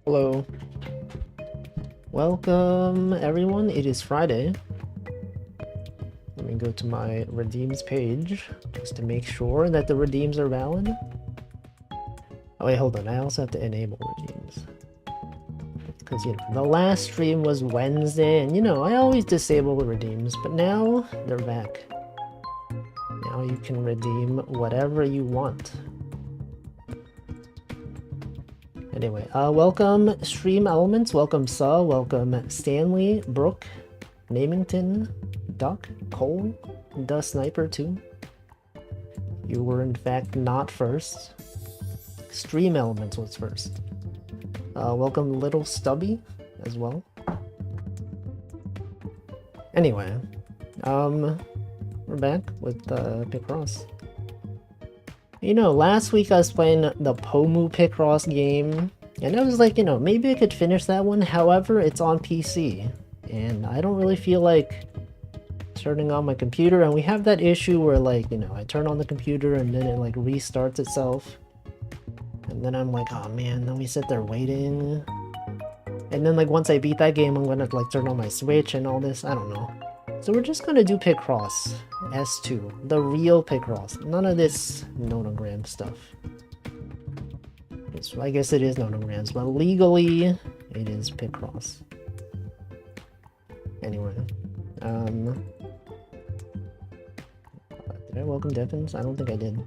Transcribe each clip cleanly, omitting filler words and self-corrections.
Hello. Welcome, everyone. It is Friday. Let me go to my redeems page just to make sure that the redeems are valid. Oh, wait, hold on. I also have to enable redeems. Because, you know, the last stream was Wednesday, and, you know, I always disable the redeems, but now they're back. Now you can redeem whatever you want. Anyway, welcome Stream Elements, welcome Saw, welcome Stanley, Brooke, Namington, Duck, Cole, the Sniper too. You were in fact not first. Stream Elements was first. Welcome Little Stubby as well. Anyway, we're back with Picross. You know, last week I was playing the Pomu Picross game, and I was like, you know, maybe I could finish that one. However, it's on PC, and I don't really feel like turning on my computer, and we have that issue where, like, you know, I turn on the computer and then it like restarts itself, and then I'm like, oh man, then we sit there waiting, and then like once I beat that game I'm gonna like turn on my Switch and all this. I don't know. So we're just gonna do Picross S2, the real Picross, none of this nonogram stuff. I guess it is nonograms, but legally it is Picross. Anyway, did I welcome Devins? I don't think I did.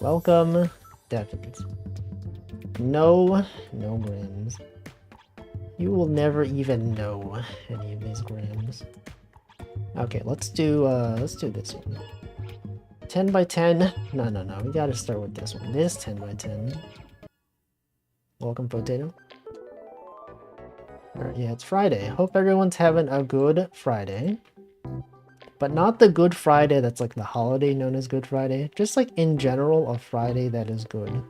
Welcome Devins. No grams. You will never even know any of these grams. Okay, let's do this one. 10 by 10. No, we gotta start with this one. This 10 by 10. Welcome, Potato. Alright, yeah, it's Friday. Hope everyone's having a good Friday. But not the Good Friday that's like the holiday known as Good Friday. Just like in general, a Friday that is good.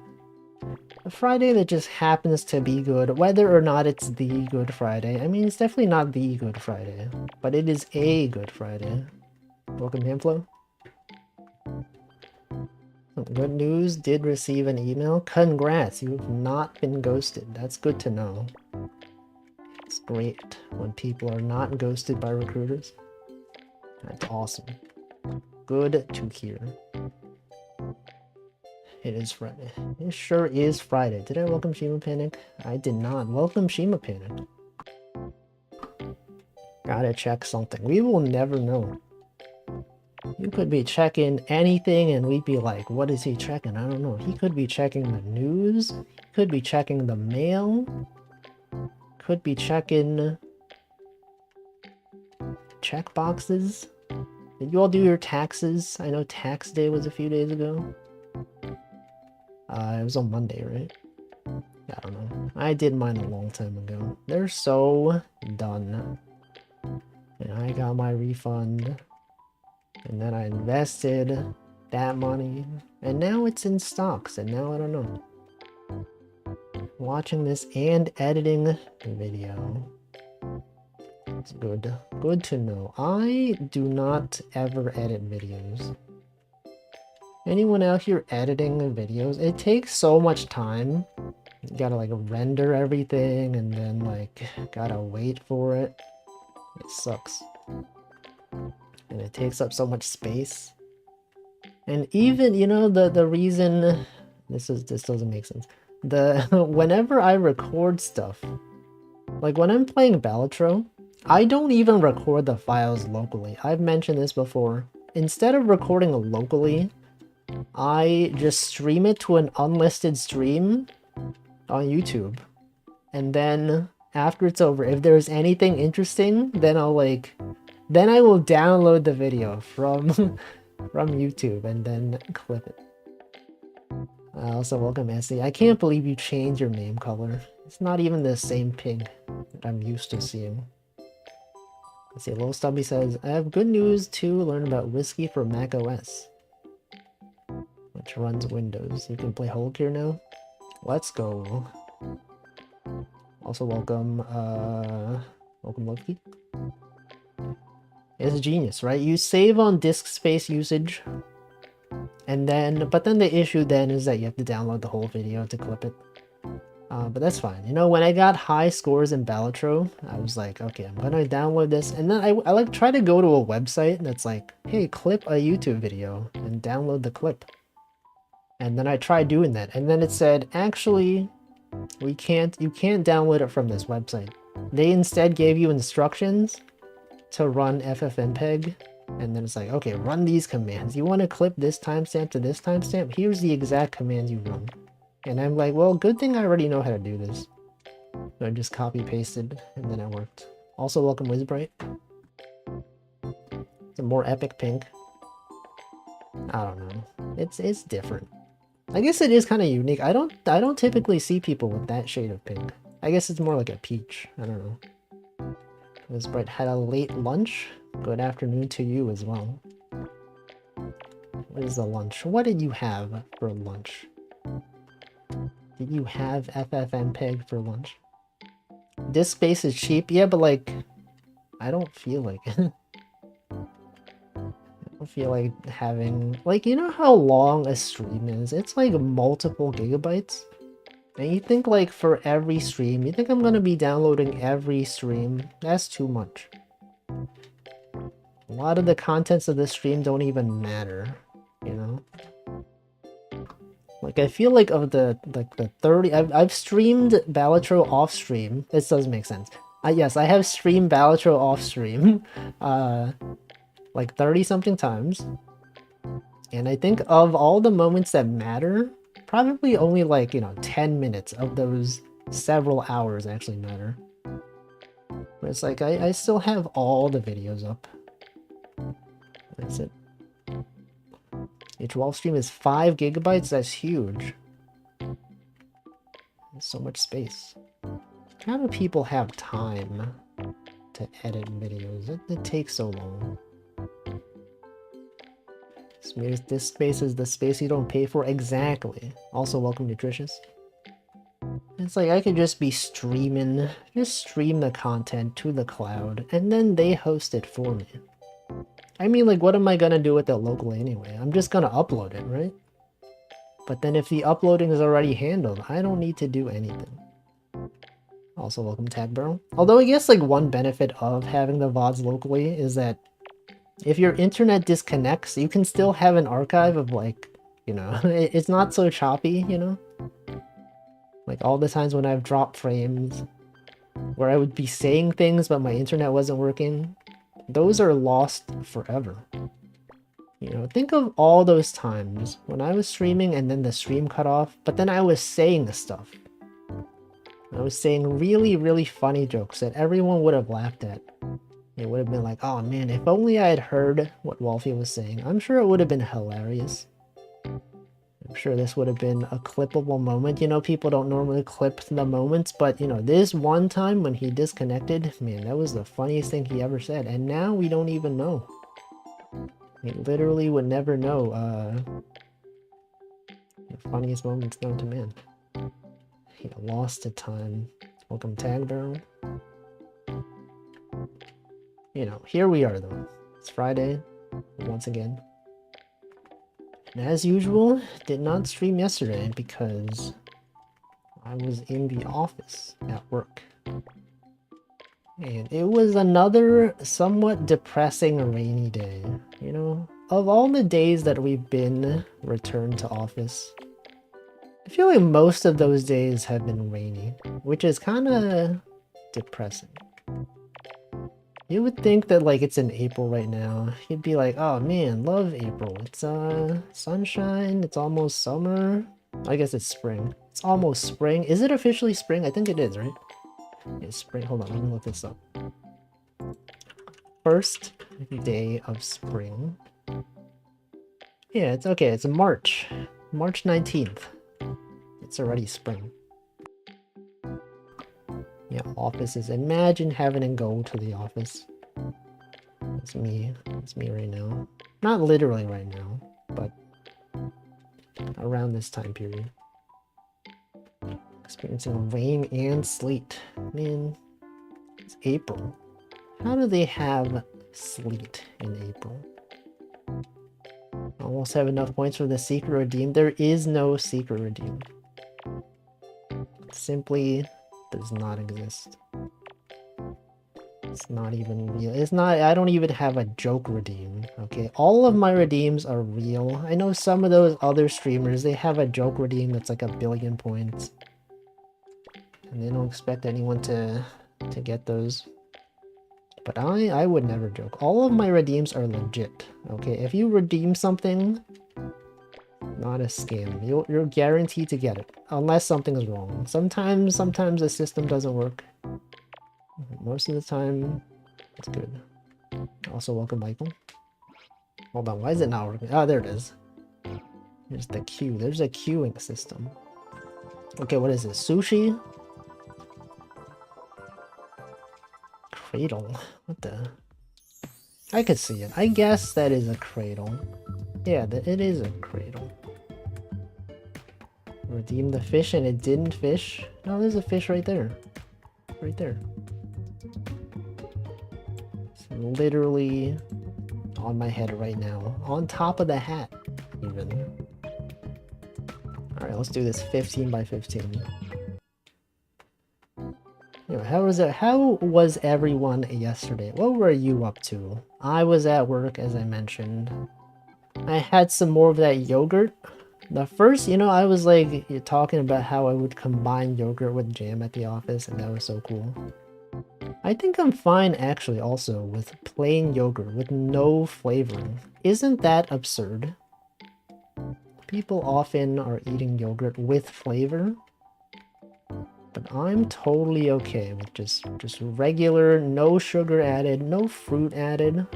A Friday that just happens to be good, whether or not it's the Good Friday. I mean, it's definitely not the Good Friday, but it is a Good Friday. Welcome, Hamflo. Good news, did receive an email. Congrats, you have not been ghosted. That's good to know. It's great when people are not ghosted by recruiters. That's awesome. Good to hear. It is Friday. It sure is Friday. Did I welcome Shima Panic? I did not. Welcome Shima Panic. Gotta check something. We will never know. You could be checking anything and we'd be like, what is he checking? I don't know. He could be checking the news. He could be checking the mail. Could be checking check boxes. Did you all do your taxes? I know tax day was a few days ago. It was on Monday, right? I don't know. I did mine a long time ago. They're so done. And I got my refund. And then I invested that money. And now it's in stocks. And now I don't know. Watching this and editing the video. It's good. Good to know. I do not ever edit videos. Anyone out here editing videos? It takes so much time. You gotta like render everything and then like gotta wait for it. It sucks. And it takes up so much space. And even, you know, the reason this doesn't make sense. Whenever I record stuff, like when I'm playing Balatro, I don't even record the files locally. I've mentioned this before. Instead of recording locally, I just stream it to an unlisted stream on YouTube. And then after it's over, if there's anything interesting, then I will download the video from YouTube and then clip it. Also welcome Essie. I can't believe you changed your name color. It's not even the same pig that I'm used to seeing. Let's see, Little Stubby says, I have good news to learn about Whiskey for Mac OS, which runs Windows. You can play Hulk here now. Let's go. Also welcome Loki. It's genius, right? You save on disk space usage, And then, but then the issue then is that you have to download the whole video to clip it. But that's fine. You know, when I got high scores in Balatro, I was like, okay, I'm gonna download this. And then I like try to go to a website that's like, hey, clip a YouTube video and download the clip. And then I tried doing that. And then it said, actually, you can't download it from this website. They instead gave you instructions to run ffmpeg. And then it's like, okay, run these commands. You want to clip this timestamp to this timestamp? Here's the exact commands you run. And I'm like, well, good thing I already know how to do this. So I just copy pasted and then it worked. Also, welcome Wizbright. It's a more epic pink. I don't know. It's different. I guess it is kind of unique. I don't typically see people with that shade of pink. I guess it's more like a peach. I don't know. Wizbright had a late lunch. Good afternoon to you as well. What is the lunch? What did you have for lunch? Did you have FFmpeg for lunch? Disk space is cheap, yeah, but like, I don't feel like it. I don't feel like having, like, you know how long a stream is? It's like multiple gigabytes. And you think like for every stream, you think I'm gonna be downloading every stream? That's too much. A lot of the contents of the stream don't even matter, you know? Like, I feel like of the 30... I've streamed Balatro off-stream. This does make sense. Yes, I have streamed Balatro off-stream, like 30-something times. And I think of all the moments that matter, probably only like, you know, 10 minutes of those several hours actually matter. But it's like, I still have all the videos up. That's it. H12 stream is 5 gigabytes. That's huge. There's so much space. How do people have time to edit videos? It takes so long. This space is the space you don't pay for. Exactly. Also, welcome, Nutritious. It's like I could just be streaming, just stream the content to the cloud, and then they host it for me. I mean, like, what am I gonna do with it locally anyway? I'm just gonna upload it, right? But then if the uploading is already handled, I don't need to do anything. Also, welcome, Tag Barrel. Although I guess, like, one benefit of having the VODs locally is that if your internet disconnects, you can still have an archive of, like, you know, it's not so choppy, you know? Like, all the times when I've dropped frames, where I would be saying things but my internet wasn't working, those are lost forever. You know, think of all those times when I was streaming and then the stream cut off, but then I was saying stuff. I was saying really, really funny jokes that everyone would have laughed at. It would have been like, oh man, if only I had heard what Wolfie was saying. I'm sure it would have been hilarious. I'm sure this would have been a clippable moment. You know, people don't normally clip the moments, but you know, this one time when he disconnected, man, that was the funniest thing he ever said. And now we don't even know. We literally would never know, the funniest moments known to man. He lost to time. Welcome, Tag Barrel. You know, here we are though. It's Friday, once again. And as usual, did not stream yesterday because I was in the office at work. And it was another somewhat depressing rainy day. You know, of all the days that we've been returned to office, I feel like most of those days have been rainy, which is kind of depressing. You would think that, like, it's in April right now. You'd be like, oh man, love April. It's sunshine, it's almost summer. I guess it's spring. It's almost spring. Is it officially spring? I think it is, right? It's spring. Hold on, let me look this up. First day of spring. Yeah, it's okay. It's March. March 19th. It's already spring. Yeah, offices. Imagine having to go to the office. It's me. It's me right now. Not literally right now, but around this time period. Experiencing rain and sleet. Man, it's April. How do they have sleet in April? Almost have enough points for the secret redeem. There is no secret redeem. It simply does not exist. It's not even real. It's not, I don't even have a joke redeem, okay? All of my redeems are real. I know some of those other streamers, they have a joke redeem that's like 1 billion points. And they don't expect anyone to get those. But I would never joke. All of my redeems are legit, okay? If you redeem something, not a scam. You're guaranteed to get it, unless something's wrong. Sometimes the system doesn't work. Most of the time, it's good. Also, welcome, Michael. Hold on, why is it not working? Ah, there it is. There's the queue. There's a queuing system. Okay, what is this? Sushi? Cradle? What the? I could see it. I guess that is a cradle. Yeah, it is a cradle. Redeem the fish and it didn't fish? No, there's a fish right there. Right there. It's literally on my head right now. On top of the hat, even. Alright, let's do this 15 by 15. Anyway, how was everyone yesterday? What were you up to? I was at work, as I mentioned. I had some more of that yogurt. The first, you know, I was like talking about how I would combine yogurt with jam at the office, and that was so cool. I think I'm fine actually also with plain yogurt with no flavoring. Isn't that absurd? People often are eating yogurt with flavor, but I'm totally okay with just regular, no sugar added, no fruit added.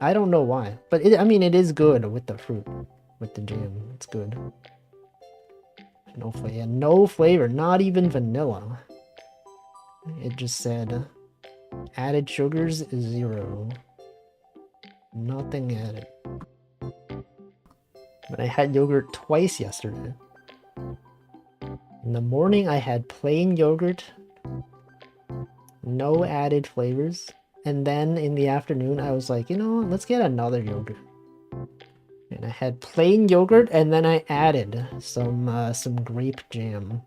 I don't know why, but I mean, it is good with the fruit, with the jam. It's good. No flavor, not even vanilla. It just said added sugars 0. Nothing added. But I had yogurt twice yesterday. In the morning, I had plain yogurt, no added flavors. And then in the afternoon, I was like, you know what, let's get another yogurt. And I had plain yogurt, and then I added some grape jam.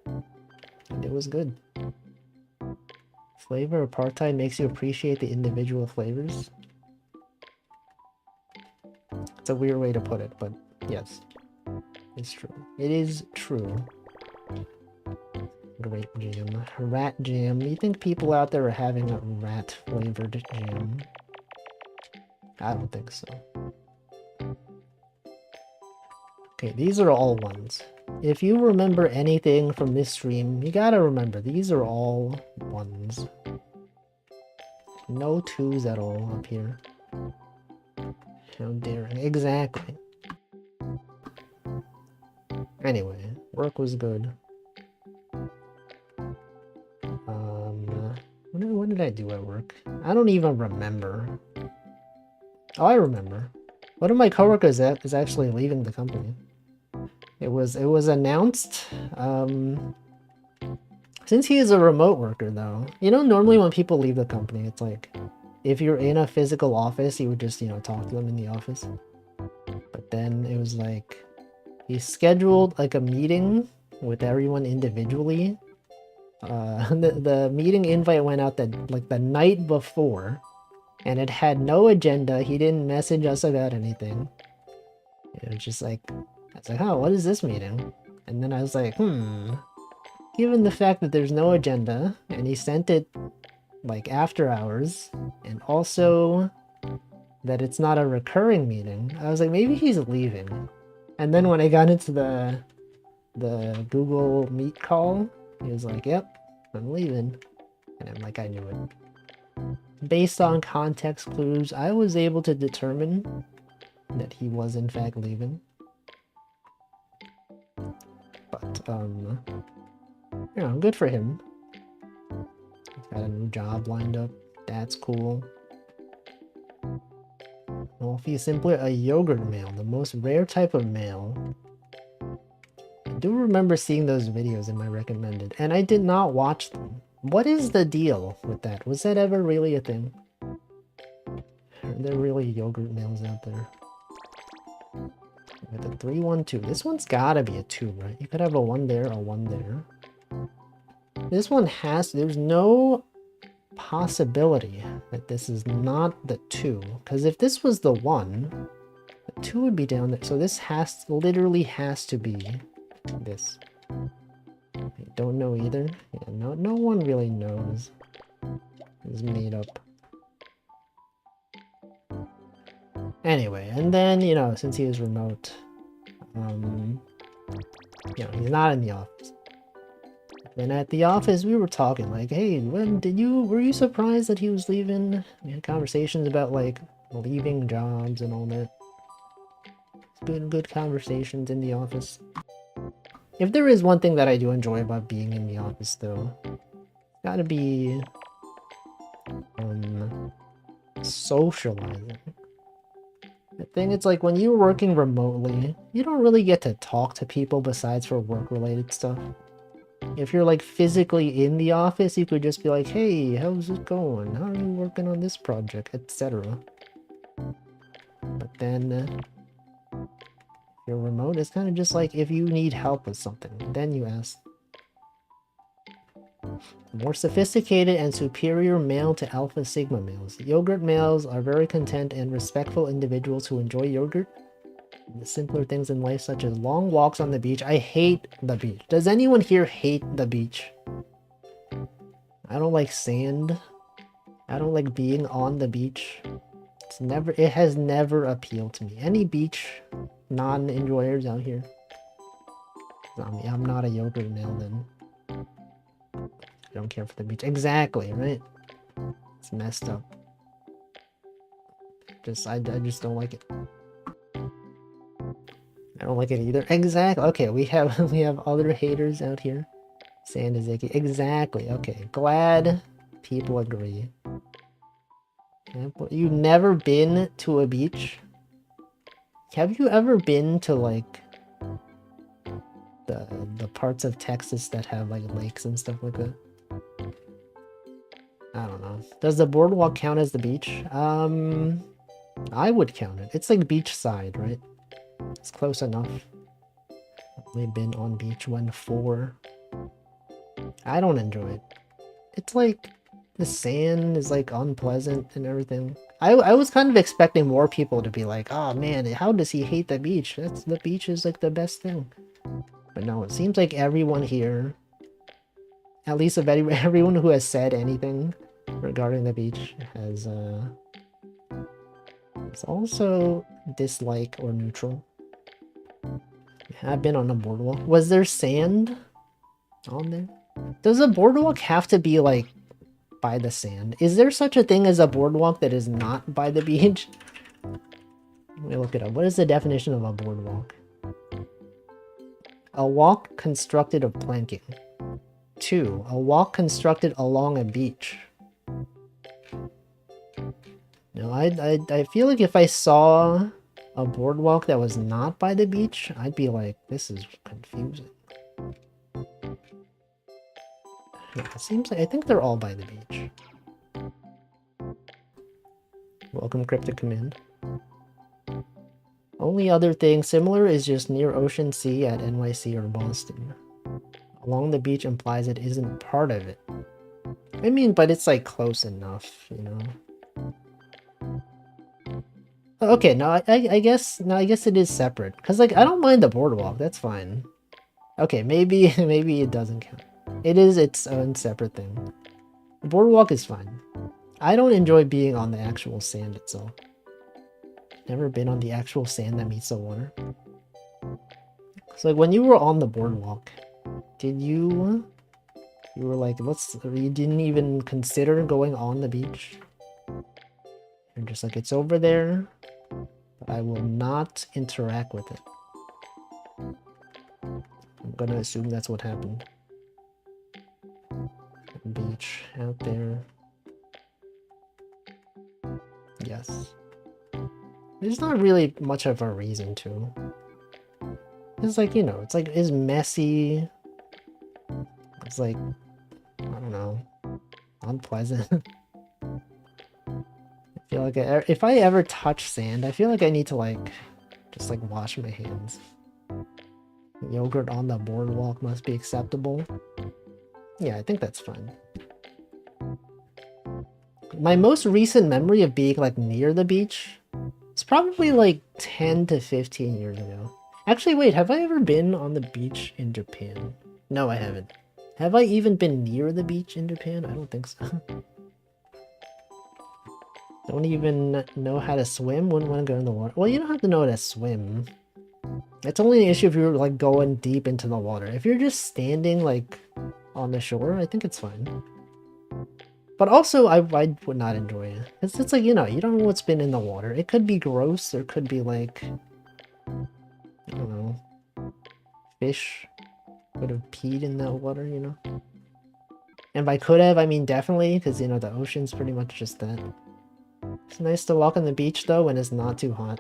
And it was good. Flavor apartheid makes you appreciate the individual flavors. It's a weird way to put it, but yes, it's true. It is true. Grape jam. Rat jam. You think people out there are having a rat flavored jam? I don't think so. Okay, these are all ones. If you remember anything from this stream, you gotta remember, these are all ones. No twos at all up here. How daring. Exactly. Anyway, work was good. What did I do at work? I don't even remember. Oh, I remember. One of my coworkers is actually leaving the company. It was announced. Since he is a remote worker, though, you know, normally when people leave the company, it's like, if you're in a physical office, you would just, you know, talk to them in the office. But then it was like, he scheduled like a meeting with everyone individually. The meeting invite went out like the night before, and it had no agenda. He didn't message us about anything. It was just like, I was like, oh, what is this meeting? And then I was like, given the fact that there's no agenda, and he sent it like after hours, and also that it's not a recurring meeting, I was like, maybe he's leaving. And then when I got into the Google Meet call, he was like, yep, I'm leaving. And I'm like, I knew it. Based on context clues, I was able to determine that he was in fact leaving. But, you know, good for him. He's got a new job lined up. That's cool. Well, if he's simply a yogurt male, the most rare type of male. I do remember seeing those videos in my recommended, and I did not watch them. What is the deal with that? Was that ever really a thing? Are there really yogurt males out there? With a 3, 1, 2. This one's gotta be a 2, right? You could have a 1 there, a 1 there. This one has... There's no possibility that this is not the 2. Because if this was the 1, the 2 would be down there. So this literally has to be this. I don't know either. Yeah, no one really knows. It's made up. Anyway, and then, you know, since he was remote, you know, he's not in the office. Then at the office, we were talking like, hey, were you surprised that he was leaving? We had conversations about like leaving jobs and all that. Good conversations in the office. If there is one thing that I do enjoy about being in the office though, it's gotta be socializing. The thing is, like, when you're working remotely, you don't really get to talk to people besides for work-related stuff. If you're, like, physically in the office, you could just be like, hey, how's it going? How are you working on this project? Etc. But then, if you're remote, it's kind of just like if you need help with something, then you ask. More sophisticated and superior male to alpha sigma males. Yogurt males are very content and respectful individuals who enjoy yogurt. The simpler things in life, such as long walks on the beach. I hate the beach. Does anyone here hate the beach? I don't like sand. I don't like being on the beach. It has never appealed to me. Any beach non-enjoyers out here? I'm not a yogurt male then. I don't care for the beach. Exactly, right? It's messed up. I just don't like it. I don't like it either. Exactly. Okay, we have other haters out here. Sandazaki. Exactly. Okay. Glad people agree. You've never been to a beach? Have you ever been to like the parts of Texas that have like lakes and stuff like that? I don't know. Does the boardwalk count as the beach? I would count it. It's like beachside, right? It's close enough. I've been on beach when 4. I don't enjoy it. It's like the sand is like unpleasant and everything. I was kind of expecting more people to be like, oh man, how does he hate the beach? The beach is like the best thing. But no, it seems like everyone here, at least everyone who has said anything regarding the beach has also dislike or neutral. I've been on a boardwalk. Was there sand on there? Does a boardwalk have to be like by the sand? Is there such a thing as a boardwalk that is not by the beach? Let me look it up. What is the definition of a boardwalk? A walk constructed of planking. 2. A walk constructed along a beach. No, I feel like if I saw a boardwalk that was not by the beach, I'd be like, this is confusing. Yeah, it seems like I think they're all by the beach. Welcome, Cryptic Command. Only other thing similar is just near Ocean Sea at NYC or Boston. Along the beach implies it isn't part of it. I mean, but it's like close enough, you know? Okay, no, I guess it is separate. Because, like, I don't mind the boardwalk, that's fine. Okay, maybe it doesn't count. It is its own separate thing. The boardwalk is fine. I don't enjoy being on the actual sand itself. Never been on the actual sand that meets the water. So, like, when you were on the boardwalk, did you were like, you didn't even consider going on the beach? You're just like, it's over there, but I will not interact with it. I'm gonna assume that's what happened. Beach out there. Yes. There's not really much of a reason to. It's like, you know, it's messy. It's like, I don't know, unpleasant. I feel like if I ever touch sand, I feel like I need to like Just like wash my hands. Yogurt on the boardwalk must be acceptable. Yeah, I think that's fine. My most recent memory of being like near the beach is probably like 10 to 15 years ago. Actually, wait, have I ever been on the beach in Japan? No, I haven't. Have I even been near the beach in Japan? I don't think so. Don't even know how to swim? Wouldn't want to go in the water. Well, you don't have to know how to swim. It's only an issue if you're like going deep into the water. If you're just standing like on the shore, I think it's fine. But also, I would not enjoy it. It's like, you know, you don't know what's been in the water. It could be gross, or could be like, I don't know, fish could have peed in that water, you know? And by could have, I mean definitely, because, you know, the ocean's pretty much just that. It's nice to walk on the beach, though, when it's not too hot.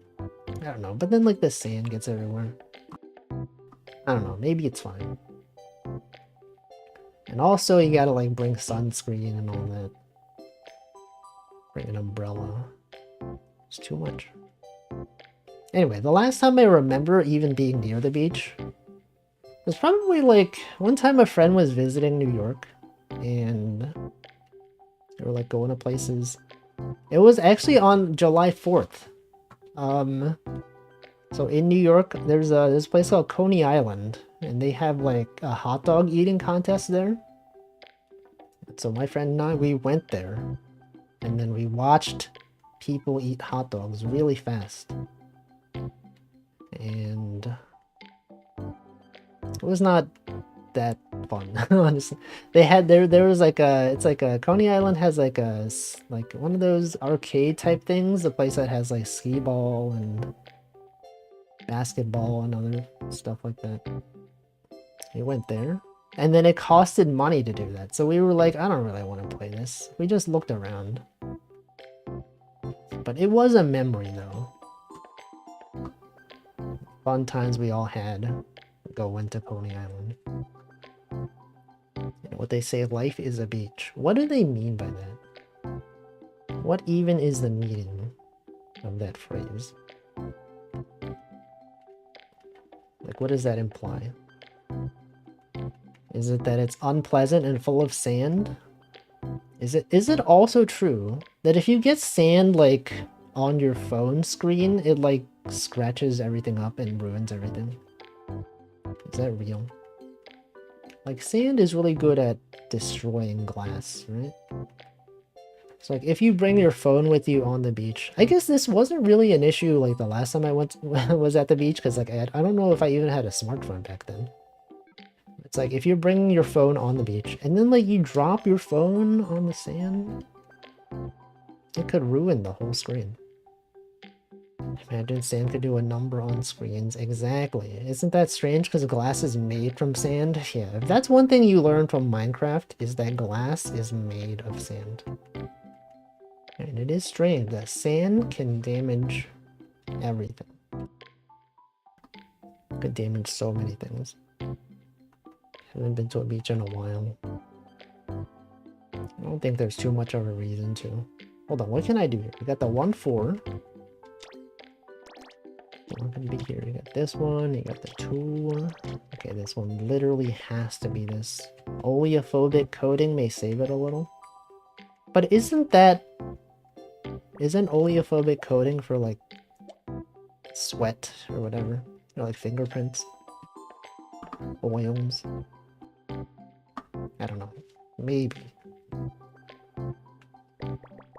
I don't know, but then, like, the sand gets everywhere. I don't know, maybe it's fine. And also, you gotta, like, bring sunscreen and all that. Bring an umbrella. It's too much. Anyway, the last time I remember even being near the beach was probably, like, one time a friend was visiting New York, and they were, like, going to places. It was actually on July 4th. So in New York, there's this place called Coney Island, and they have like a hot dog eating contest there. So my friend and I, we went there, and then we watched people eat hot dogs really fast. And it was not that fun, honestly. They had there was like a, it's like a, Coney Island has like a, like one of those arcade type things, a place that has like skee ball and basketball and other stuff like that. We went there, and then it costed money to do that, so we were like, I don't really want to play this. We just looked around. But it was a memory though. Fun times we all had going to Coney Island. You know what they say, life is a beach. What do they mean by that? What even is the meaning of that phrase? Like, what does that imply? Is it that it's unpleasant and full of sand? Is it also true that if you get sand, like, on your phone screen, it, like, scratches everything up and ruins everything? Is that real? Like, sand is really good at destroying glass, right? So, like, if you bring your phone with you on the beach, I guess this wasn't really an issue, like, the last time I was at the beach, because, like, I don't know if I even had a smartphone back then. It's like, if you're bringing your phone on the beach, and then, like, you drop your phone on the sand, it could ruin the whole screen. Imagine sand could do a number on screens. Exactly. Isn't that strange, because glass is made from sand? Yeah, if that's one thing you learn from Minecraft, is that glass is made of sand. And it is strange that sand can damage everything. It could damage so many things. Haven't been to a beach in a while. I don't think there's too much of a reason to. Hold on, what can I do here? We got the 1-4. What can be here? You got this one, you got the 2. Okay, this one literally has to be this. Oleophobic coating may save it a little. But isn't oleophobic coating for like sweat or whatever? Or like fingerprints? Oils? I don't know. Maybe.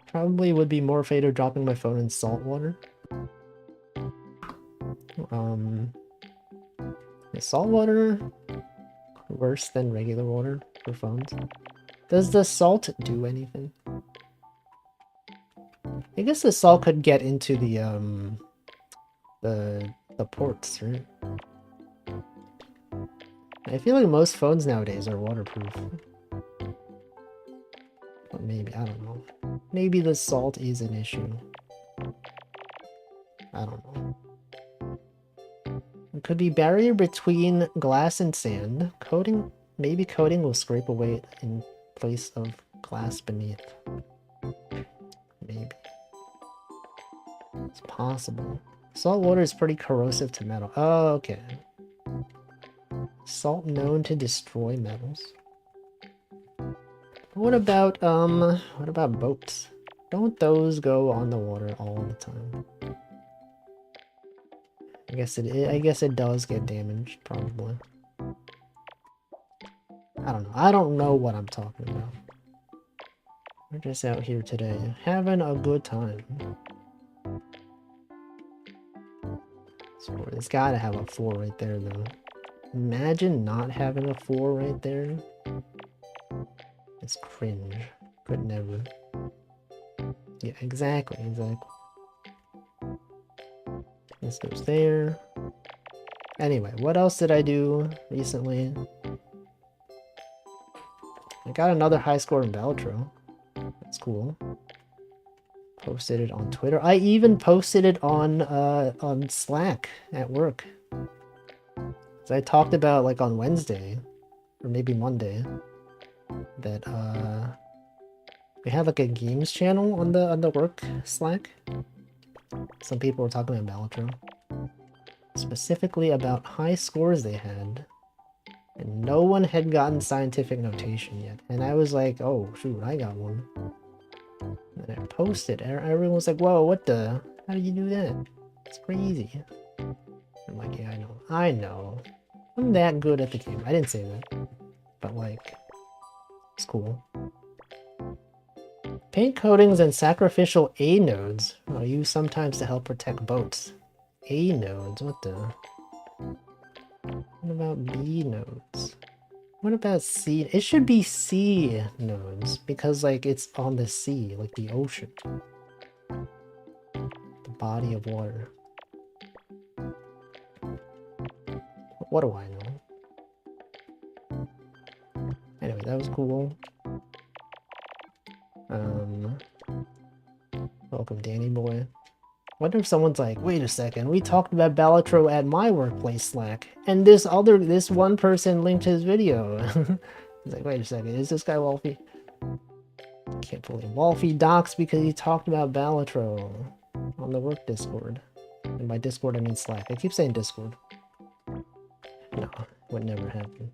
Probably would be more afraid of dropping my phone in salt water. Is salt water worse than regular water for phones? Does the salt do anything? I guess the salt could get into the ports, right? I feel like most phones nowadays are waterproof. But maybe, I don't know. Maybe the salt is an issue. I don't know. It could be barrier between glass and sand. Coating, maybe coating will scrape away in place of glass beneath. Maybe. It's possible. Salt water is pretty corrosive to metal. Oh, okay. Salt known to destroy metals. What about boats? Don't those go on the water all the time? I guess it does get damaged, probably. I don't know. I don't know what I'm talking about. We're just out here today, having a good time. So it's gotta have a 4 right there, though. Imagine not having a 4 right there. It's cringe. Could never. Yeah, exactly. This goes there. Anyway, what else did I do recently? I got another high score in Beltro. That's cool. Posted it on Twitter. I even posted it on Slack at work. So I talked about like on Wednesday, or maybe Monday, that we had like a games channel on the work Slack. Some people were talking about Beltro. Specifically about high scores they had. And no one had gotten scientific notation yet. And I was like, oh shoot, I got one. And I posted. Everyone was like, whoa, what the? How did you do that? It's crazy. I'm like, yeah, I know. I'm that good at the game. I didn't say that. But like, it's cool. Paint coatings and sacrificial A nodes are used sometimes to help protect boats. A nodes? What the? What about B nodes? What about C? It should be C nodes because like it's on the sea, like the ocean. The body of water. What do I know? Anyway, that was cool. Welcome, Danny boy. Wonder if someone's like, wait a second, we talked about Balatro at my workplace Slack, and this one person linked his video. He's like, wait a second, is this guy Wolfie? Can't believe Wolfie docs because he talked about Balatro on the work Discord. And by Discord I mean Slack. I keep saying Discord. No, would never happen.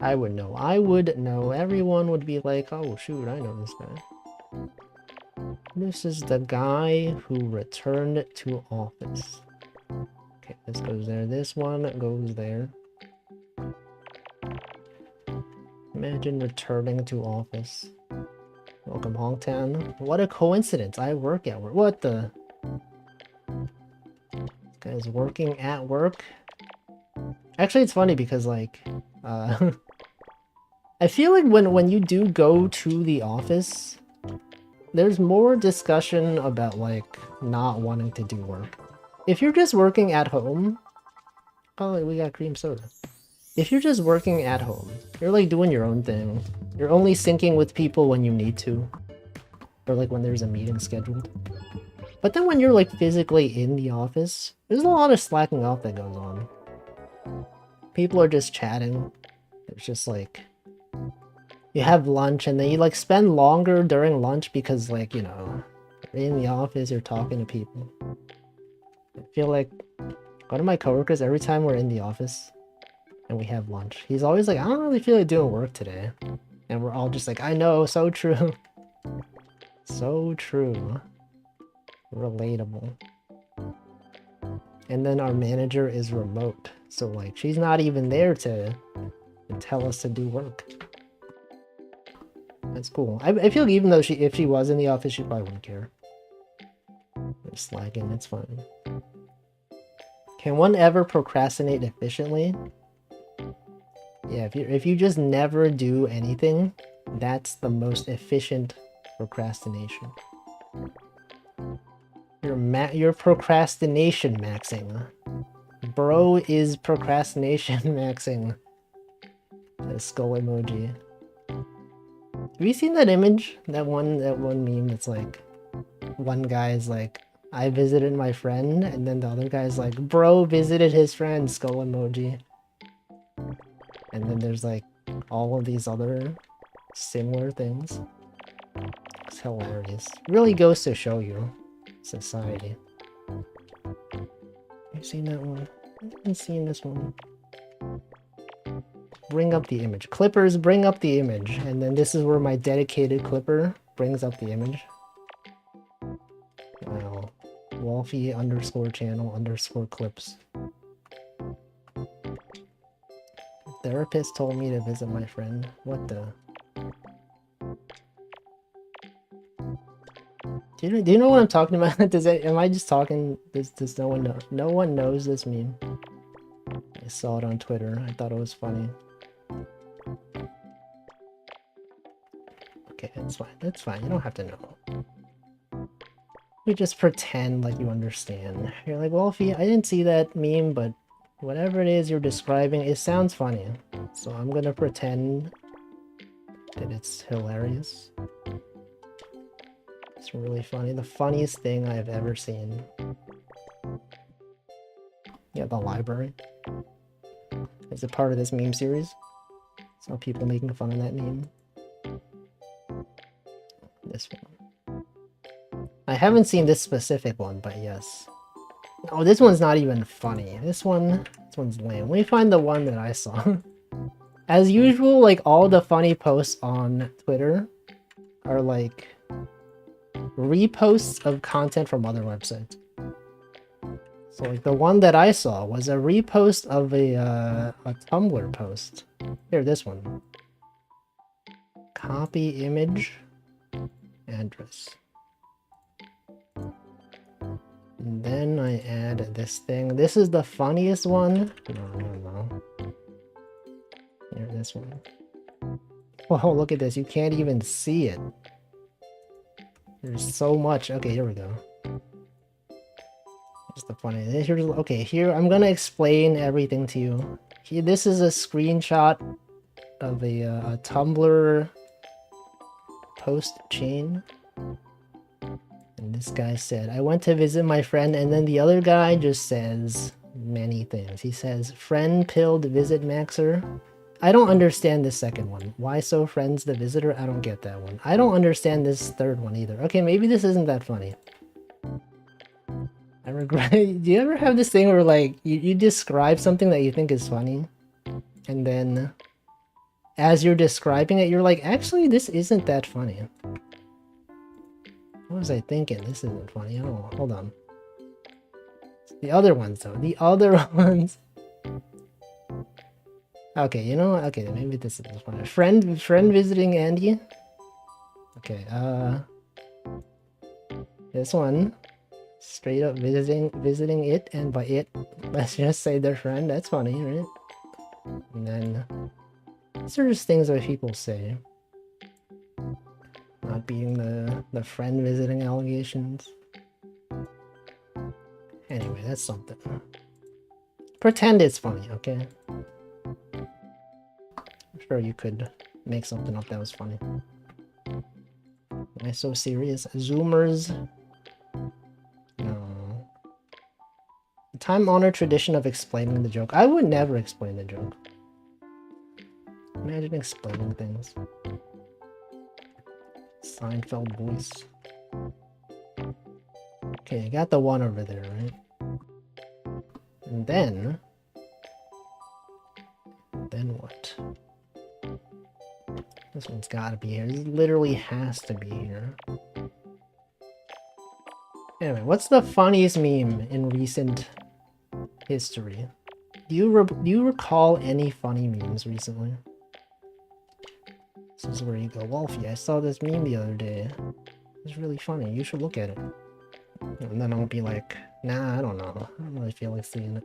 I would know. I would know. Everyone would be like, oh shoot, I know this guy. This is the guy who returned to office. Okay, this goes there. This one goes there. Imagine returning to office. Welcome, Hongtown. What a coincidence. I work at work. What the? This guy's working at work. Actually, it's funny because, like, I feel like when you do go to the office, there's more discussion about, like, not wanting to do work. If you're just working at home... Oh, we got cream soda. If you're just working at home, you're, like, doing your own thing. You're only syncing with people when you need to. Or, like, when there's a meeting scheduled. But then when you're, like, physically in the office, there's a lot of slacking off that goes on. People are just chatting. It's just, like... You have lunch and then you like spend longer during lunch because like, you know, you're in the office, you're talking to people. I feel like one of my coworkers, every time we're in the office and we have lunch, he's always like, I don't really feel like doing work today. And we're all just like, I know, so true. So true. Relatable. And then our manager is remote. So like, she's not even there to tell us to do work. That's cool. I feel like even though if she was in the office, she probably wouldn't care. Just slacking, it's fine. Can one ever procrastinate efficiently? Yeah, if you just never do anything, that's the most efficient procrastination. You're procrastination maxing. Bro is procrastination maxing. The skull emoji. Have you seen that image? That one meme that's like, one guy's like, I visited my friend, and then the other guy's like, bro visited his friend, skull emoji. And then there's like, all of these other similar things. It's hilarious. Really goes to show you society. Have you seen that one? I haven't seen this one. Bring up the image. Clippers, bring up the image. And then this is where my dedicated clipper brings up the image. Wow. Wolfie _ channel _ clips. Therapist told me to visit my friend. What the? Do you know what I'm talking about? Am I just talking? Does no one know? No one knows this meme. I saw it on Twitter. I thought it was funny. Okay, that's fine. That's fine. You don't have to know. You just pretend like you understand. You're like, Wolfie, I didn't see that meme, but whatever it is you're describing, it sounds funny. So I'm gonna pretend that it's hilarious. It's really funny. The funniest thing I've ever seen. Yeah, the library. Is it part of this meme series? Saw people making fun of that meme. This one. I haven't seen this specific one, but yes. Oh, this one's not even funny. This one's lame. Let me find the one that I saw. As usual, like all the funny posts on Twitter are like reposts of content from other websites. So like the one that I saw was a repost of a Tumblr post. Here, this one. Copy image, address. And then I add this thing. This is the funniest one. No. Here, this one. Whoa, look at this. You can't even see it. There's so much. Okay, here we go. Just the funny. Okay, here I'm gonna explain everything to you. Here, this is a screenshot of a Tumblr post chain. And this guy said, I went to visit my friend, and then the other guy just says many things. He says, friend pilled visit maxer. I don't understand this second one. Why so friends the visitor? I don't get that one. I don't understand this third one either. Okay, maybe this isn't that funny. I regret. Do you ever have this thing where like you describe something that you think is funny, and then as you're describing it, you're like, actually, this isn't that funny. What was I thinking? This isn't funny. Oh, hold on. The other ones though. The other ones. Okay, you know what? Okay, maybe this is funny. Friend visiting Andy. Okay, this one. Straight up visiting it, and by it, let's just say their friend. That's funny, right? And then these are just things that people say. Not being the friend visiting allegations. Anyway, that's something. Pretend it's funny, okay? I'm sure you could make something up that was funny. Am I so serious? Zoomers. No. The time-honored tradition of explaining the joke. I would never explain the joke. Imagine explaining things. Seinfeld voice. Okay, I got the one over there, right? And then what? This one's gotta be here. This literally has to be here. Anyway, what's the funniest meme in recent history? Do you recall any funny memes recently? This is where you go, Wolfie, I saw this meme the other day. It's really funny. You should look at it. And then I'll be like, nah, I don't know. I don't really feel like seeing it.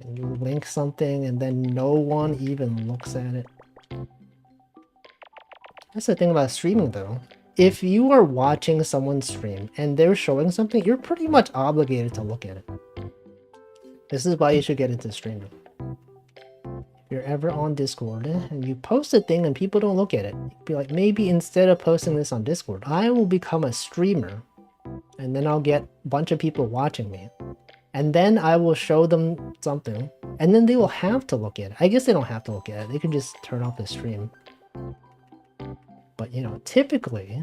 And you link something and then no one even looks at it. That's the thing about streaming though. If you are watching someone stream and they're showing something, you're pretty much obligated to look at it. This is why you should get into streaming. If you're ever on Discord and you post a thing and people don't look at it, be like, maybe instead of posting this on Discord, I will become a streamer and then I'll get a bunch of people watching me. And then I will show them something and then they will have to look at it. I guess they don't have to look at it. They could just turn off the stream. But, you know, typically,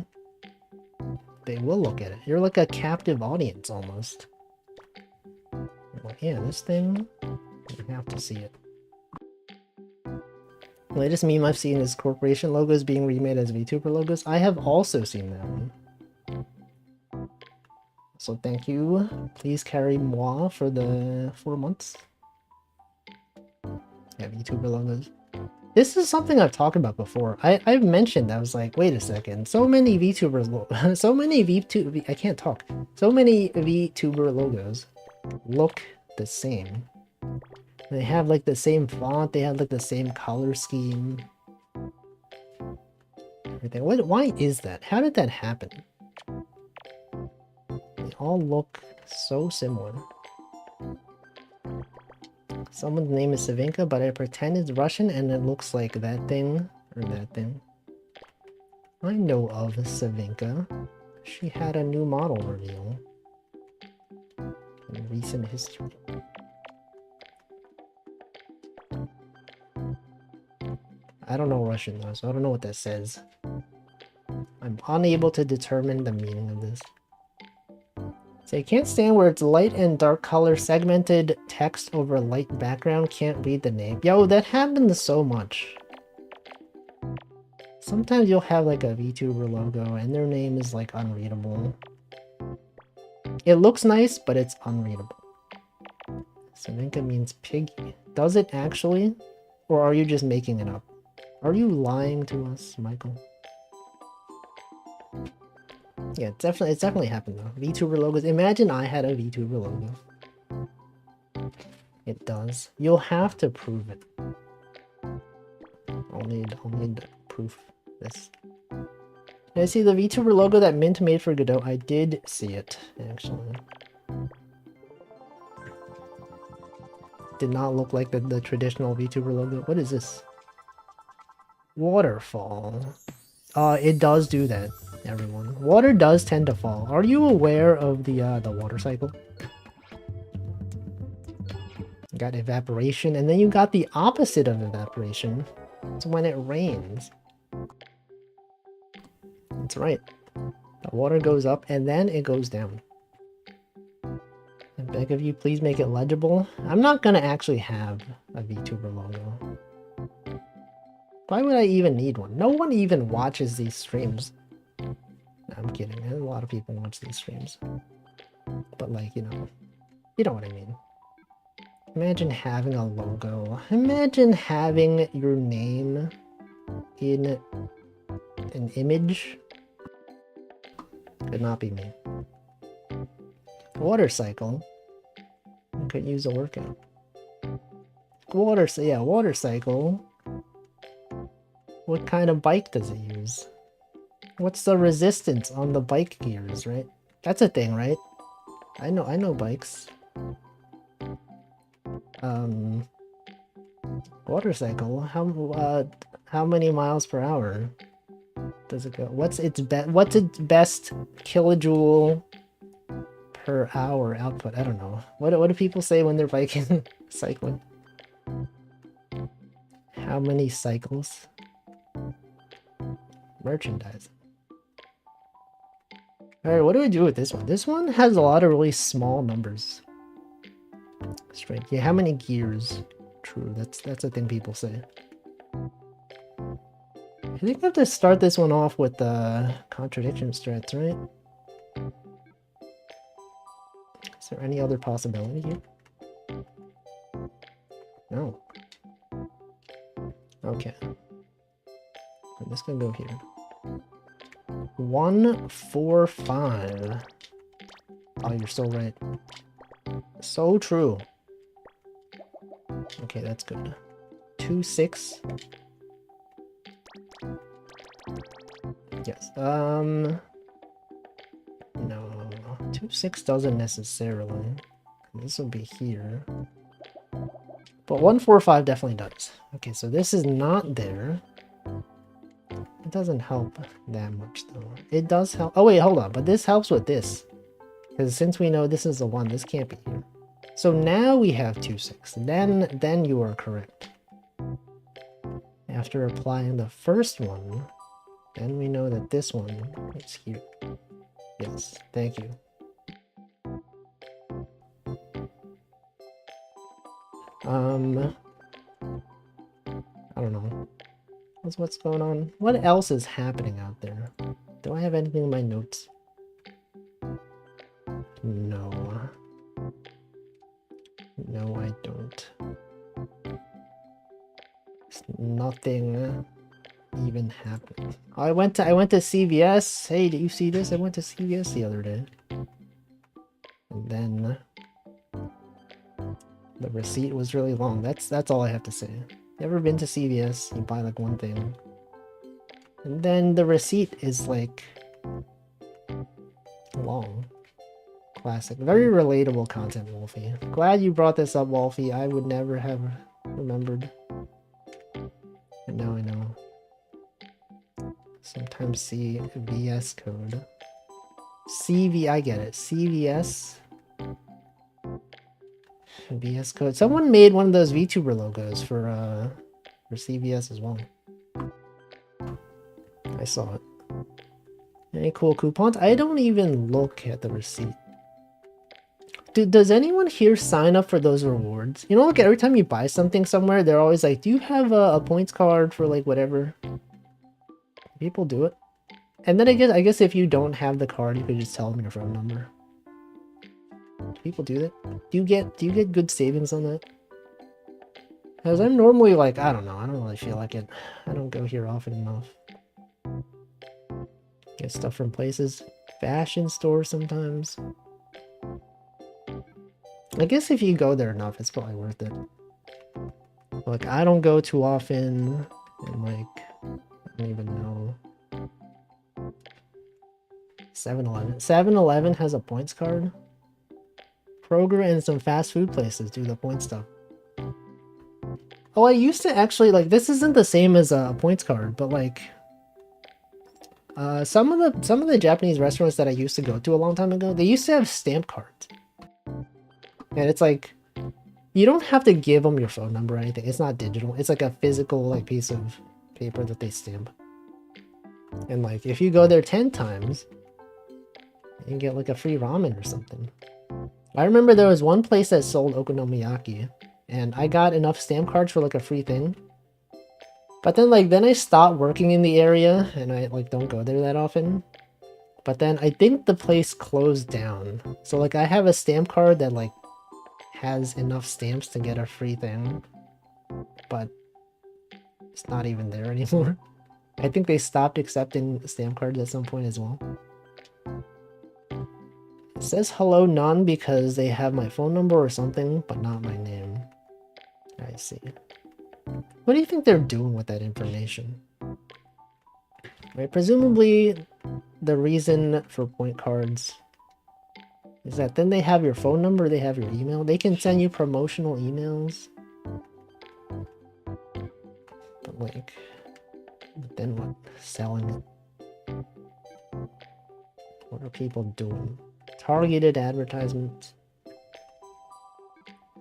They will look at it. You're like a captive audience almost. Like, yeah, this thing, you have to see it. The latest meme I've seen is corporation logos being remade as VTuber logos. I have also seen that one. So thank you. Please carry moi for the 4 months. Yeah, VTuber logos. This is something I've talked about before. I've mentioned, I was like, wait a second, so many VTubers, so many I can't talk. So many VTuber logos look the same. They have like the same font, they have like the same color scheme. Everything. Why is that? How did that happen? They all look so similar. Someone's name is Savinka, but I pretend it's Russian and it looks like that thing or that thing. I know of Savinka. She had a new model reveal in recent history. I don't know Russian though, so I don't know what that says. I'm unable to determine the meaning of this. So I can't stand where it's light and dark color segmented text over light background. Can't read the name. Yo, that happens so much. Sometimes you'll have like a VTuber logo and their name is like unreadable. It looks nice, but it's unreadable. Savinka means piggy. Does it actually? Or are you just making it up? Are you lying to us, Michael? Yeah, it's definitely happened though. VTuber logos. Imagine I had a VTuber logo. It does. You'll have to prove it. I'll need proof. This. Did I see the VTuber logo that Mint made for Godot? I did see it, actually. Did not look like the traditional VTuber logo. What is this? Waterfall. It does do that, everyone. Water does tend to fall. Are you aware of the water cycle? You got evaporation, and then you got the opposite of evaporation. It's when it rains. That's right. The water goes up, and then it goes down. I beg of you, please make it legible. I'm not gonna actually have a VTuber logo. Why would I even need one? No one even watches these streams. No, I'm kidding. A lot of people watch these streams. But like, you know what I mean. Imagine having a logo. Imagine having your name in an image. Could not be me. Water cycle. I could use a workout. Water cycle. What kind of bike does it use? What's the resistance on the bike gears, right? That's a thing, right? I know bikes. Water cycle. How many miles per hour does it go? What's its best kilojoule per hour output? I don't know. What do people say when they're biking, cycling? How many cycles? Merchandising. Alright, what do we do with this one? This one has a lot of really small numbers. Straight. Yeah, how many gears? True, that's a thing people say. I think I have to start this one off with the contradiction strats, right? Is there any other possibility here? No. Okay. I'm just gonna go here. 1, 4, 5. Oh, you're so right. So true. Okay, that's good. 2, 6. Yes. No. 2, 6 doesn't necessarily. This will be here. But 1, 4, 5 definitely does. Okay, so this is not there. It doesn't help that much though. It does help. Oh wait, hold on. But this helps with this. Because since we know this is the 1, this can't be here. So now we have 2, 6. Then you are correct. After applying the first one, then we know that this one is here. Yes, thank you. I don't know. What's going on? What else is happening out there? Do I have anything in my notes? No. No, I don't. There's nothing even happening. Oh, I went to CVS. Hey, did you see this? I went to CVS the other day. And then the receipt was really long. That's all I have to say. You ever been to CVS? You buy like one thing. And then the receipt is like long. Classic. Very relatable content, Wolfie. Glad you brought this up, Wolfie. I would never have remembered. And now I know. Sometimes see VS code. CV, I get it. CVS. VS code. Someone made one of those VTuber logos for CVS as well. I saw it. Any cool coupons? I don't even look at the receipt. Does anyone here sign up for those rewards? You know, like every time you buy something somewhere, they're always like, do you have a points card for like whatever? People do it. And then I guess if you don't have the card, you could just tell them your phone number. Do people do that? Do you get good savings on that? Because I'm normally like, I don't know, I don't really feel like it. I don't go here often enough. Get stuff from places. Fashion stores sometimes. I guess if you go there enough, it's probably worth it. Like, I don't go too often, and like, I don't even know. 7-Eleven. 7-Eleven has a points card? Kroger and some fast food places do the point stuff. Oh, I used to actually, like, this isn't the same as a points card, but like, some of the Japanese restaurants that I used to go to a long time ago, they used to have stamp cards. And it's like, you don't have to give them your phone number or anything. It's not digital. It's like a physical like piece of paper that they stamp. And like, if you go there 10 times, you can get like a free ramen or something. I remember there was one place that sold okonomiyaki, and I got enough stamp cards for like a free thing. But then like, then I stopped working in the area, and I like don't go there that often. But then I think the place closed down. So like, I have a stamp card that like has enough stamps to get a free thing, but it's not even there anymore. I think they stopped accepting stamp cards at some point as well. It says hello none because they have my phone number or something, but not my name. I see. What do you think they're doing with that information? Right, presumably the reason for point cards is that then they have your phone number, they have your email, they can send you promotional emails. But like, then what? Selling it? What are people doing? Targeted advertisements?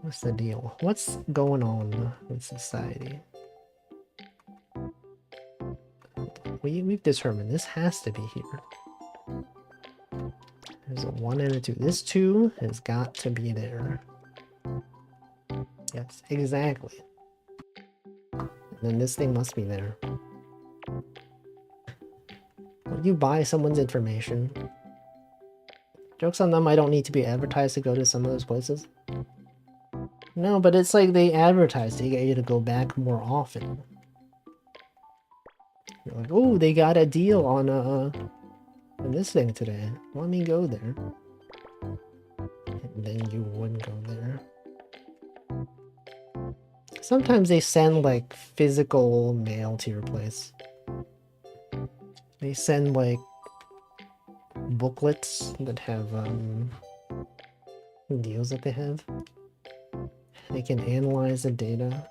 What's the deal? What's going on with society? We've determined this has to be here. There's a 1 and a 2. This 2 has got to be there. Yes, exactly. And then this thing must be there. When you buy someone's information, joke's on them, I don't need to be advertised to go to some of those places. No, but it's like they advertise to get you to go back more often. You're like, oh, they got a deal on this thing today. Let me go there. And then you wouldn't go there. Sometimes they send like physical mail to your place. They send like booklets that have deals that they have. They can analyze the data.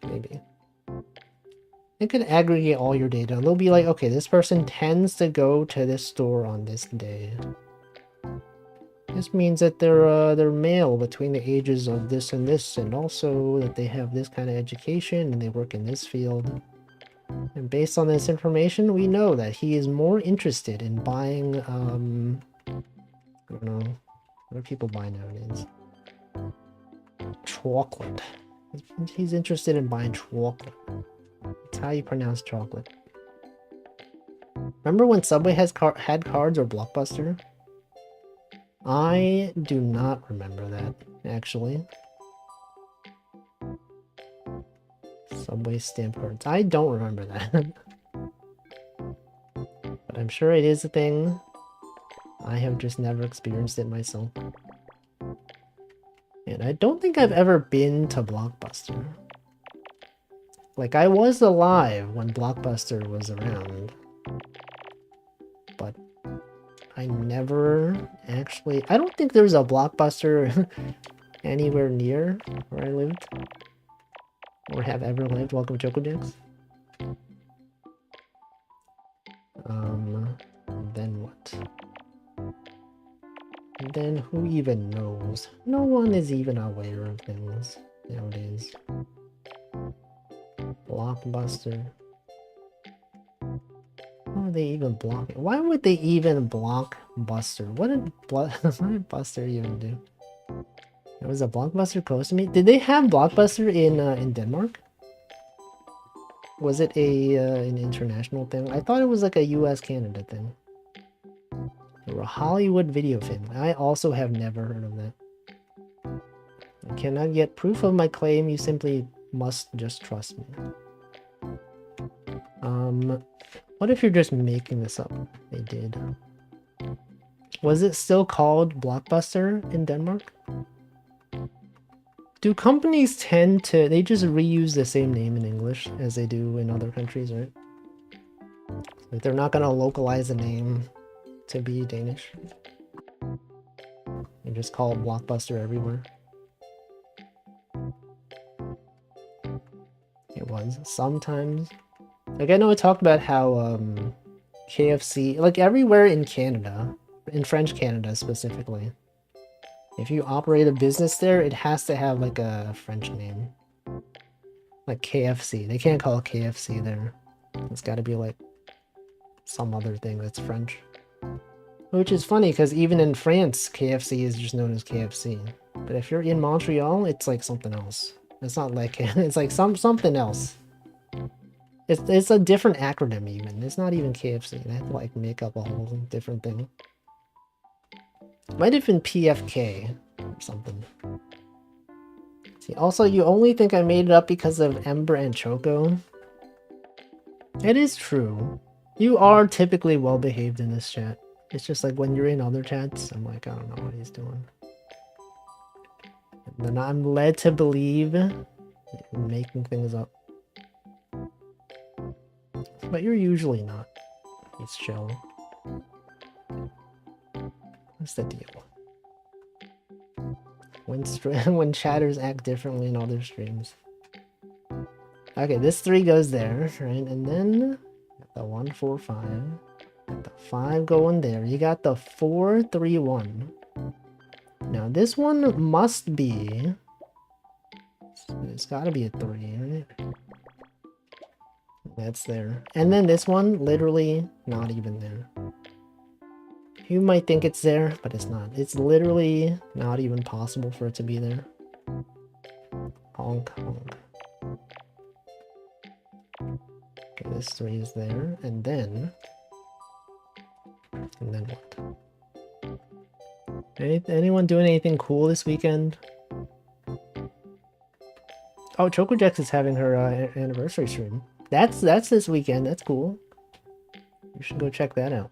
Maybe. They could aggregate all your data. They'll be like, okay, this person tends to go to this store on this day. This means that they're male between the ages of this, and also that they have this kind of education and they work in this field. And based on this information, we know that he is more interested in buying, I don't know, what do people buy nowadays? Chocolate. He's interested in buying chocolate. That's how you pronounce chocolate. Remember when Subway had cards or Blockbuster? I do not remember that, actually. Subway stamp cards. I don't remember that. But I'm sure it is a thing. I have just never experienced it myself. And I don't think I've ever been to Blockbuster. Like, I was alive when Blockbuster was around. But I never actually... I don't think there's a Blockbuster anywhere near where I lived. Or have ever lived. Welcome, Chocojacks. Then what? And then who even knows? No one is even aware of things nowadays. Blockbuster. Why would they even block it? Why would they even block Buster? What did Buster even do? There was a Blockbuster close to me. Did they have Blockbuster in Denmark? Was it an international thing? I thought it was like a US-Canada thing. Or a Hollywood video family. I also have never heard of that. I cannot get proof of my claim. You simply must just trust me. What if you're just making this up? They did. Was it still called Blockbuster in Denmark? Do companies tend to... They just reuse the same name in English as they do in other countries, right? Like they're not gonna localize the name to be Danish. They just call it Blockbuster everywhere. It was. Sometimes. Like, I know I talked about how KFC... Like, everywhere in Canada, in French Canada specifically, if you operate a business there, it has to have, like, a French name. Like KFC. They can't call it KFC there. It's gotta be, like, some other thing that's French. Which is funny, because even in France, KFC is just known as KFC. But if you're in Montreal, it's like something else. It's not like... It's like something else. It's a different acronym even. It's not even KFC. They have to like make up a whole different thing. Might have been PFK or something. See, also you only think I made it up because of Ember and Choco. It is true. You are typically well behaved in this chat. It's just like when you're in other chats, I'm like, I don't know what he's doing. And then I'm led to believe you're making things up. But you're usually not. It's chill. What's the deal? When chatters act differently in other streams. Okay, this 3 goes there, right? And then the 1, 4, 5. Got the 5 going there. You got the 4, 3, 1. Now this one must be... It's gotta be a 3, right? That's there. And then this one, literally not even there. You might think it's there, but it's not. It's literally not even possible for it to be there. Honk, honk. Okay, this 3 is there, and then what? Anyone doing anything cool this weekend? Oh, Chocojax is having her anniversary stream. That's this weekend. That's cool. You should go check that out.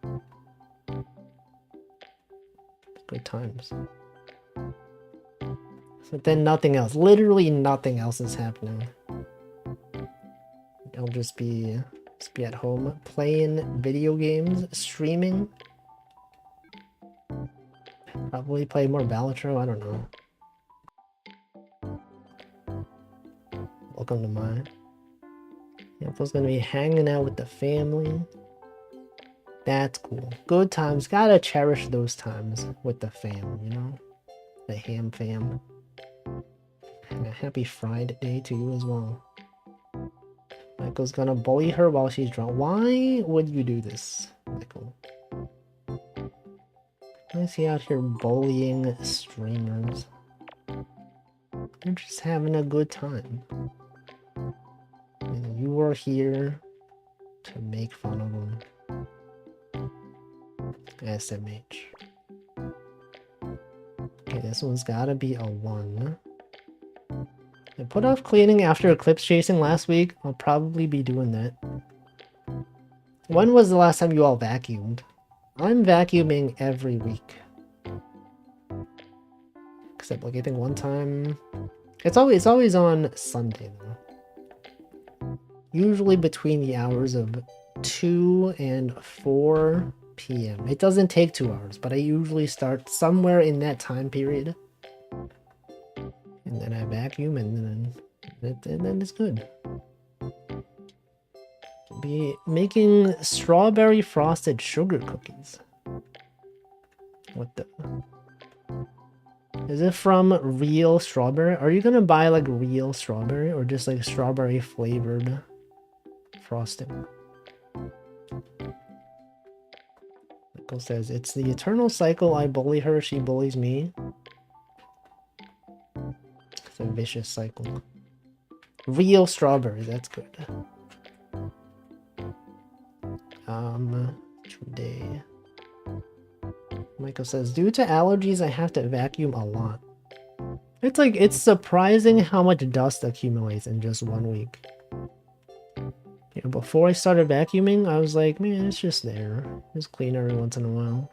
Good times. But then nothing else. Literally nothing else is happening. I'll just be at home playing video games, streaming. Probably play more Balatro. I don't know. Welcome to mine. Apple's gonna be hanging out with the family. That's cool. Good times. Gotta cherish those times with the fam, you know? The ham fam. And a happy Friday to you as well. Michael's gonna bully her while she's drunk. Why would you do this, Michael? Why is he out here bullying streamers? They're just having a good time. And you are here to make fun of them. SMH. Okay, this one's gotta be a 1. I put off cleaning after eclipse chasing last week. I'll probably be doing that. When was the last time you all vacuumed? I'm vacuuming every week. Except like I think one time... It's always on Sunday though. Usually between the hours of 2 and 4 p.m. It doesn't take 2 hours, but I usually start somewhere in that time period. And then I vacuum and then it's good. Be making strawberry frosted sugar cookies. What the... Is it from real strawberry? Are you gonna buy like real strawberry or just like strawberry flavored frosting? Michael says, it's the eternal cycle. I bully her, she bullies me. It's a vicious cycle. Real strawberry, that's good. Today. Michael says, due to allergies, I have to vacuum a lot. It's like, it's surprising how much dust accumulates in just 1 week. You know, before I started vacuuming, I was like, man, it's just there. Just clean every once in a while.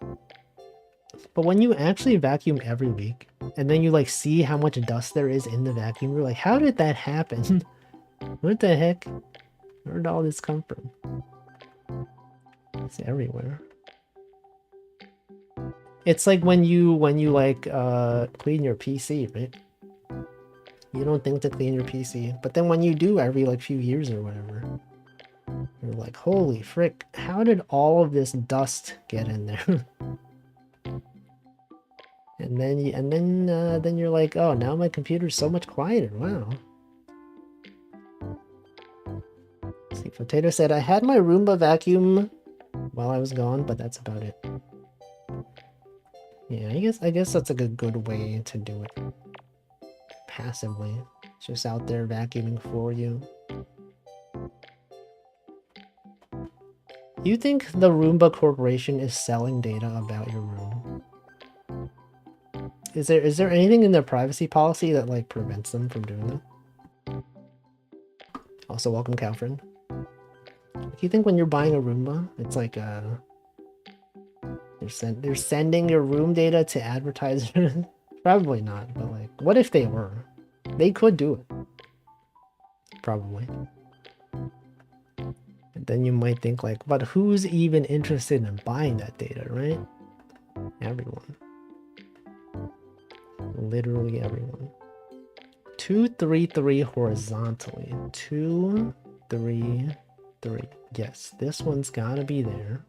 But when you actually vacuum every week, and then you like see how much dust there is in the vacuum, you're like, how did that happen? What the heck? Where did all this come from? It's everywhere. It's like when you like clean your PC, right? You don't think to clean your PC, but then when you do every like few years or whatever, you're like, holy frick, how did all of this dust get in there? And then you're like, oh, now my computer's so much quieter. Wow. See, Potato said, I had my Roomba vacuum while I was gone, but that's about it. Yeah, I guess that's like a good way to do it. Passively. It's just out there vacuuming for you. You think the Roomba Corporation is selling data about your room? Is there anything in their privacy policy that like prevents them from doing that? Also, welcome, Calfrin. Do you think when you're buying a Roomba, it's like they're sending your room data to advertisers? Probably not, but like, what if they were? They could do it. Probably. And then you might think like, but who's even interested in buying that data, right? Everyone. Literally everyone. 233 horizontally. 2, 3, 3. Yes, this one's gotta be there.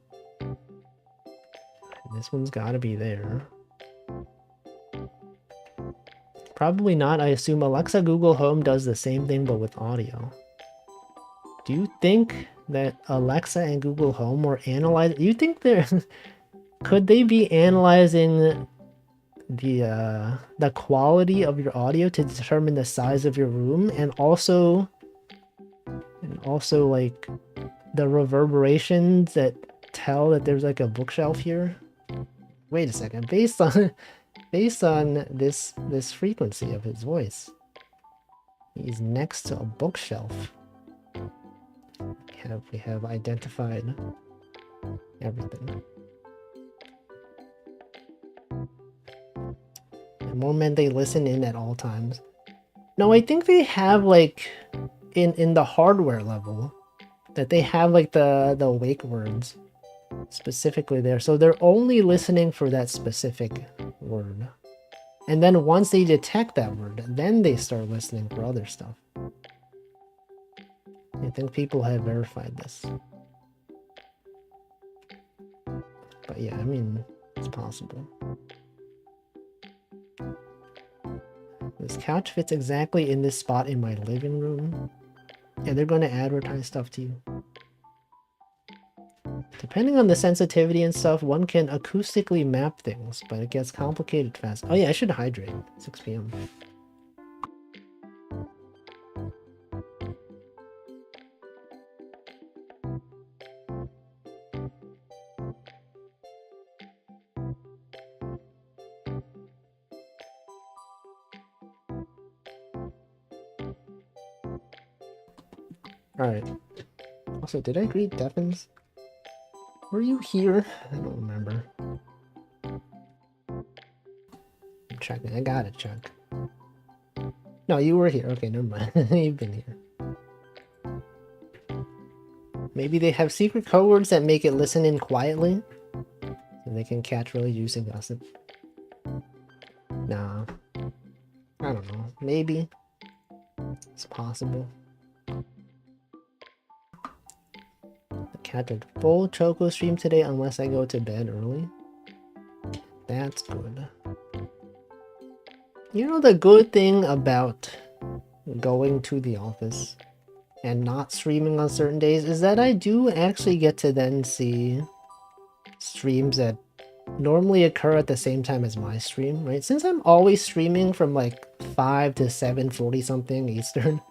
This one's gotta be there. Probably not. I assume Alexa Google Home does the same thing but with audio. Do you think that Alexa and Google Home were analyzing? You think they're could they be analyzing the quality of your audio to determine the size of your room and also like the reverberations that tell that there's like a bookshelf here? Wait a second, based on this frequency of his voice, he's next to a bookshelf. We have identified everything. The moment they listen in at all times. No, I think they have like in the hardware level that they have like the wake words specifically there, so they're only listening for that specific word, and then once they detect that word, then they start listening for other stuff. I think people have verified this, but yeah, I mean, it's possible. This couch fits exactly in this spot in my living room. Yeah, they're going to advertise stuff to you. Depending on the sensitivity and stuff, one can acoustically map things, but it gets complicated fast. Oh yeah, I should hydrate. 6 p.m. Alright. Also, did I greet Devins? Were you here? I don't remember. I'm checking. I gotta check. No, you were here. Okay, never mind. You've been here. Maybe they have secret code words that make it listen in quietly, so they can catch really juicy gossip. Nah. I don't know. Maybe. It's possible. The cat did full Choco stream today unless I go to bed early. That's good. You know the good thing about going to the office and not streaming on certain days is that I do actually get to then see streams that normally occur at the same time as my stream, right? Since I'm always streaming from like 5 to 7:40 something Eastern,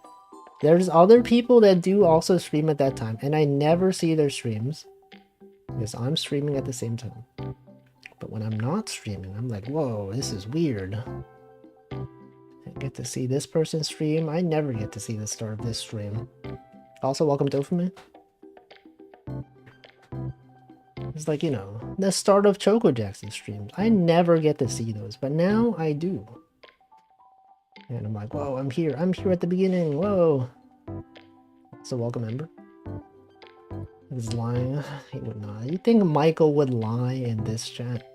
there's other people that do also stream at that time, and I never see their streams because I'm streaming at the same time. But when I'm not streaming, I'm like, whoa, this is weird. I get to see this person stream. I never get to see the start of this stream. Also, welcome Dopamine. It's like, you know, the start of Choco Jackson streams. I never get to see those, but now I do. And I'm like, whoa, I'm here at the beginning, whoa. So welcome, Ember. He's lying. He would not. You think Michael would lie in this chat?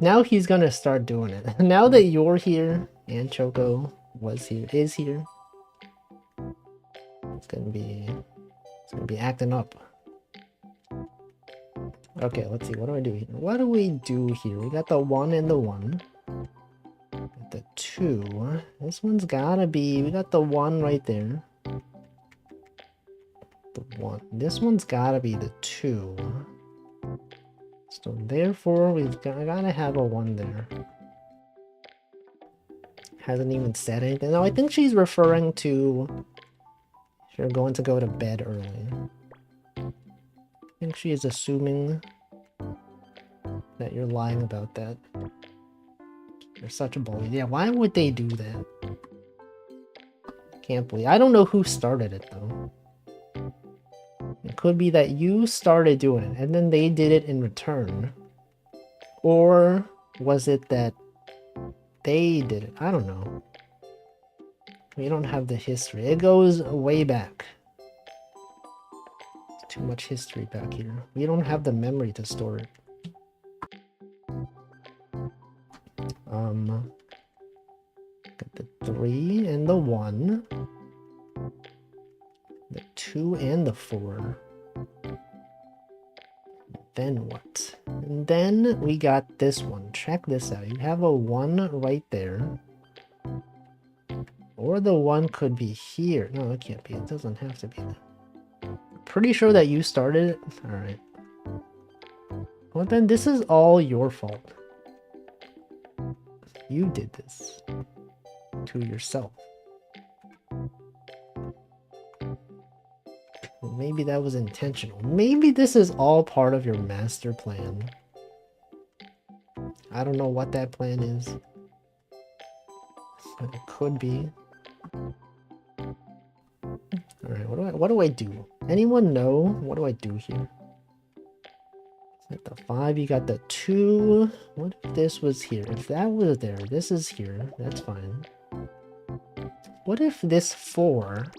Now he's gonna start doing it. Now that you're here and Choco is here, it's gonna be acting up. Okay, let's see. What do I do here? What do we do here? We got the 1 and the 1. Got the 2. This one's gotta be. We got the 1 right there. The 1. This one's gotta be the 2. So therefore, gotta have a 1 there. Hasn't even said anything. No, I think she's referring to you're going to go to bed early. I think she is assuming that you're lying about that. You're such a bully. Yeah, why would they do that? Can't believe. I don't know who started it though. It could be that you started doing it and then they did it in return. Or was it that they did it? I don't know. We don't have the history. It goes way back. There's too much history back here. We don't have the memory to store it. Got the 3 and the 1. The 2 and the 4. Then what? And then we got this one. Check this out. You have a 1 right there. Or the 1 could be here. No, it can't be. It doesn't have to be there. Pretty sure that you started it. Alright. Well then, this is all your fault. You did this. To yourself. Maybe that was intentional. Maybe this is all part of your master plan. I don't know what that plan is. But it could be. Alright, what do I do? Anyone know? What do I do here? At the 5, you got the 2. What if this was here? If that was there, this is here. That's fine. What if this 4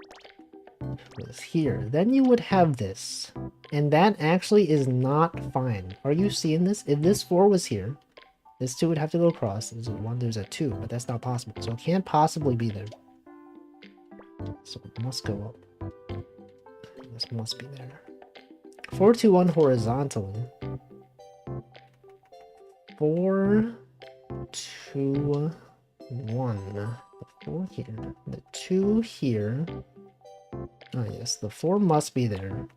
was here? Then you would have this. And that actually is not fine. Are you seeing this? If this 4 was here, this 2 would have to go across. There's a 1, there's a 2, but that's not possible. So it can't possibly be there. So it must go up. This must be there. 4, 2, 1 horizontally. 4, 2, 1. The 4 here. The 2 here. Oh yes, the 4 must be there.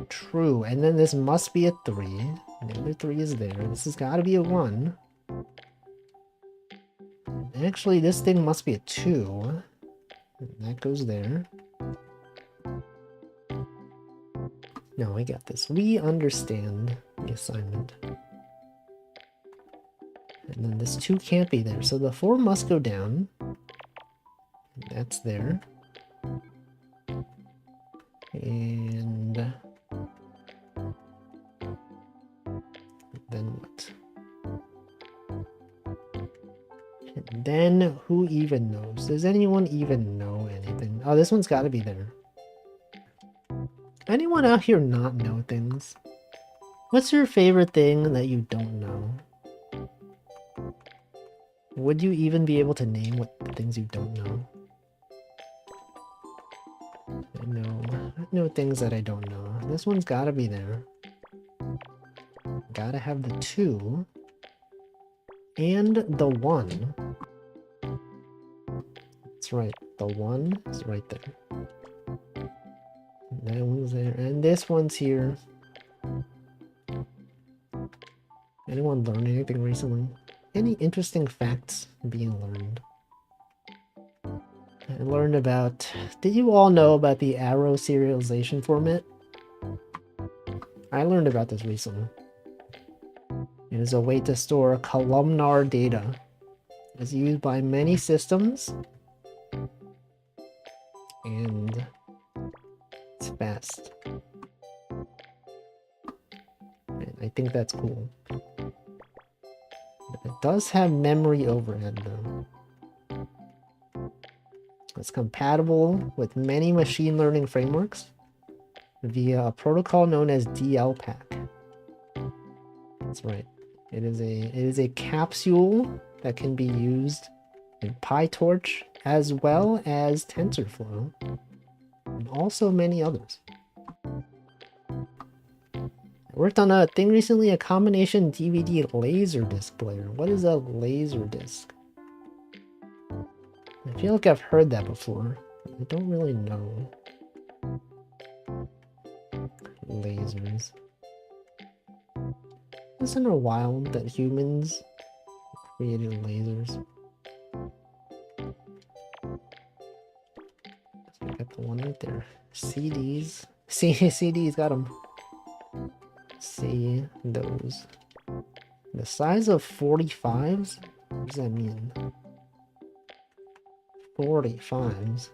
True, and then this must be a 3. The other 3 is there. This has got to be a 1. Actually, this thing must be a 2. That goes there. No, we got this. We understand the assignment. And then this 2 can't be there, so the 4 must go down. That's there. And then what? And then who even knows? Does anyone even know anything? Oh, this one's got to be there. Anyone out here not know things? What's your favorite thing that you don't know? Would you even be able to name what things you don't know? I know things that I don't know. This one's gotta be there. Gotta have the 2. And the 1. That's right. The 1 is right there. That one's there. And this one's here. Anyone learn anything recently? Any interesting facts being learned? I learned about... Did you all know about the arrow serialization format? I learned about this recently. It is a way to store columnar data. It's used by many systems. And it's fast. And I think that's cool. But it does have memory overhead though. It's compatible with many machine learning frameworks via a protocol known as DLPAC. That's right. It is a capsule that can be used in PyTorch as well as TensorFlow and also many others. I worked on a thing recently, a combination DVD laserdisc player. What is a laserdisc? I feel like I've heard that before. I don't really know. Lasers. Isn't it wild that humans created lasers? I got the one right there. CDs. CDs, got them. See those. The size of 45s? What does that mean? 45s.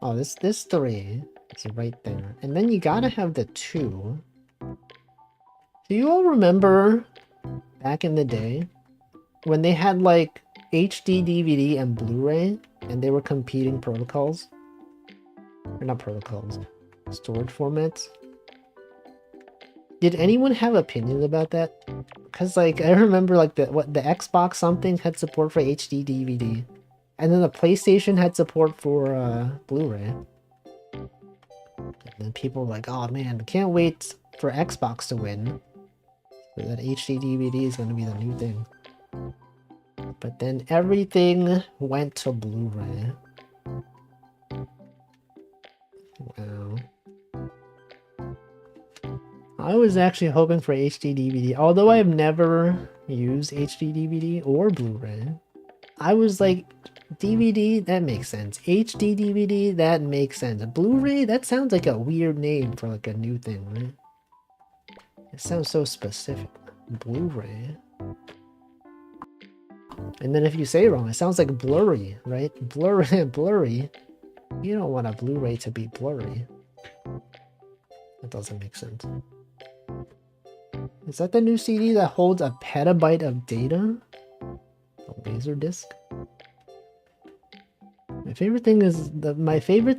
Oh, this 3 is right there. And then you gotta have the 2. Do you all remember back in the day when they had like HD DVD and Blu-ray and they were competing protocols? Or not protocols, storage formats? Did anyone have opinions about that? Because like I remember like the Xbox something had support for HD DVD. And then the PlayStation had support for Blu-ray. And then people were like, oh man, can't wait for Xbox to win. So that HD DVD is going to be the new thing. But then everything went to Blu-ray. Wow. I was actually hoping for HD DVD. Although I've never used HD DVD or Blu-ray. I was like, DVD, that makes sense. HD DVD, that makes sense. Blu-ray, that sounds like a weird name for like a new thing, right? It sounds so specific. Blu-ray. And then if you say it wrong, it sounds like blurry, right? Blurry. You don't want a Blu-ray to be blurry. That doesn't make sense. Is that the new CD that holds a petabyte of data? A laser disc? My favorite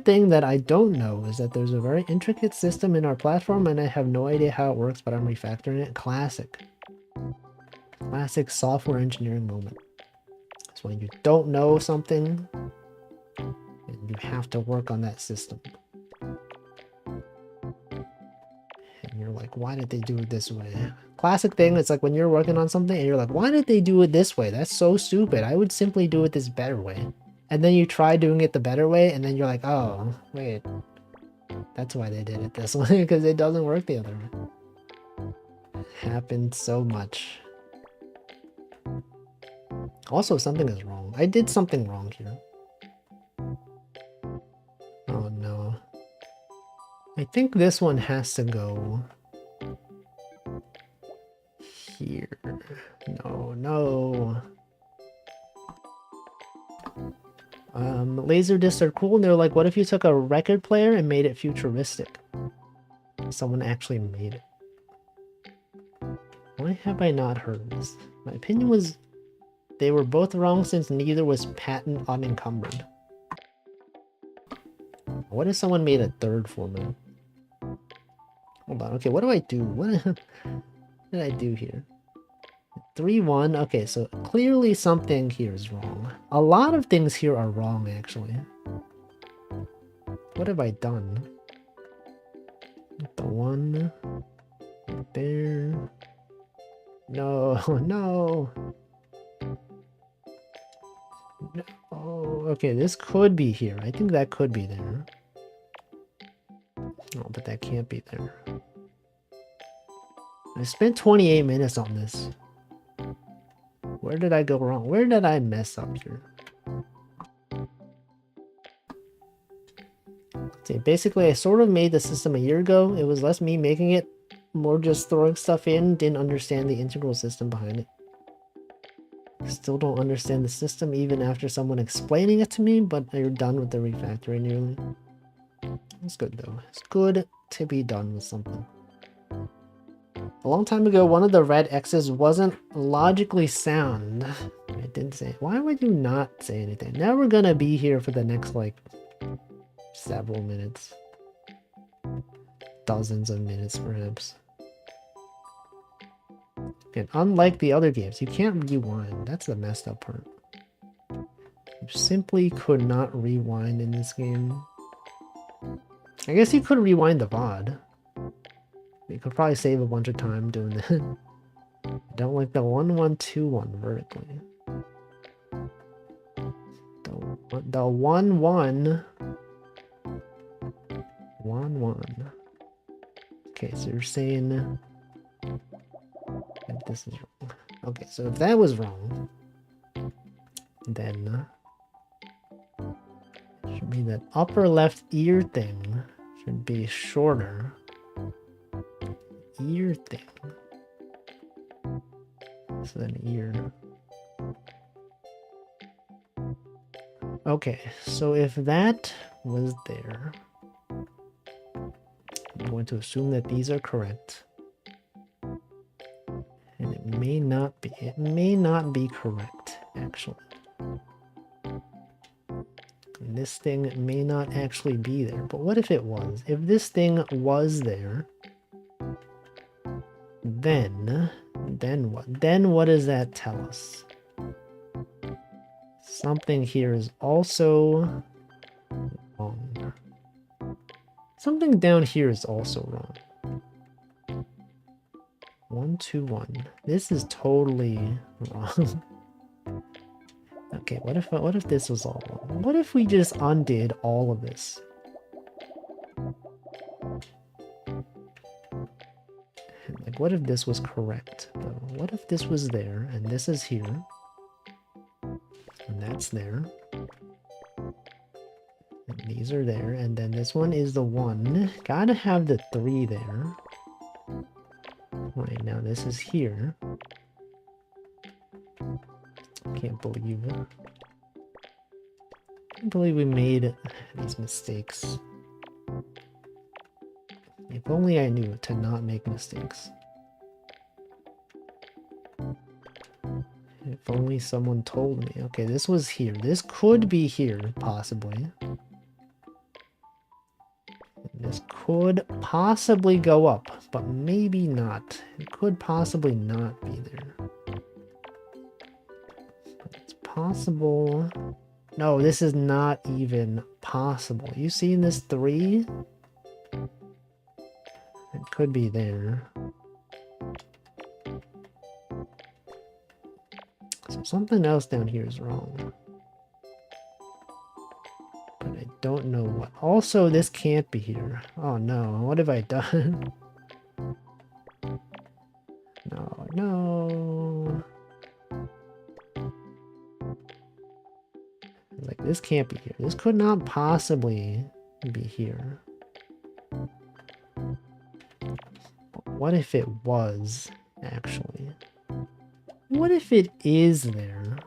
thing that I don't know is that there's a very intricate system in our platform and I have no idea how it works, but I'm refactoring it. Classic software engineering moment. It's when you don't know something and you have to work on that system. And you're like, why did they do it this way? Classic thing, it's like when you're working on something and you're like, why did they do it this way? That's so stupid. I would simply do it this better way. And then you try doing it the better way, and then you're like, oh, wait. That's why they did it this way, because it doesn't work the other way. Happened so much. Also, something is wrong. I did something wrong here. Oh no. I think this one has to go here. No, no. Laser discs are cool, and they're like, what if you took a record player and made it futuristic? Someone actually made it. Why have I not heard this? My opinion was they were both wrong since neither was patent unencumbered. What if someone made a third format? Hold on, okay, what do I do? What did I do here? 3-1, okay, so clearly something here is wrong. A lot of things here are wrong, actually. What have I done? The one right there. No, no. No. Oh, okay, this could be here. I think that could be there. Oh, but that can't be there. I spent 28 minutes on this. Where did I go wrong? Where did I mess up here? See, basically, I sort of made the system a year ago. It was less me making it, more just throwing stuff in, didn't understand the integral system behind it. Still don't understand the system even after someone explaining it to me, but you're done with the refactoring nearly. It's good though. It's good to be done with something. A long time ago, one of the red X's wasn't logically sound. I didn't say. Why would you not say anything? Now we're gonna be here for the next, like, several minutes. Dozens of minutes, perhaps. And unlike the other games, you can't rewind. That's the messed up part. You simply could not rewind in this game. I guess you could rewind the VOD. You could probably save a bunch of time doing that. I don't like the 1-1-2-1 vertically. The 1-1. 1-1. Okay, so you're saying that this is wrong. Okay, so if that was wrong, then it should be that upper left ear thing should be shorter. Ear thing. So then ear. Okay, so if that was there, I'm going to assume that these are correct. And it may not be. It may not be correct, actually. And this thing may not actually be there. But what if it was? If this thing was there, then what? Then what does that tell us? Something here is also wrong. Something down here is also wrong. 1-2-1. This is totally wrong. Okay, what if this was all wrong? What if we just undid all of this? Like, what if this was correct, though? What if this was there, and this is here, and that's there, and these are there, and then this one is the 1. Gotta have the 3 there. Right, now this is here. Can't believe we made these mistakes. If only I knew to not make mistakes. If only someone told me. Okay, this was here. This could be here, possibly. This could possibly go up, but maybe not. It could possibly not be there. It's possible. No, this is not even possible. You seen this 3? It Could be there. So something else down here is wrong. But I don't know what. Also, this can't be here. Oh no, what have I done? No, no. Like, this can't be here. This could not possibly be here. What if it was, actually? What if it is there?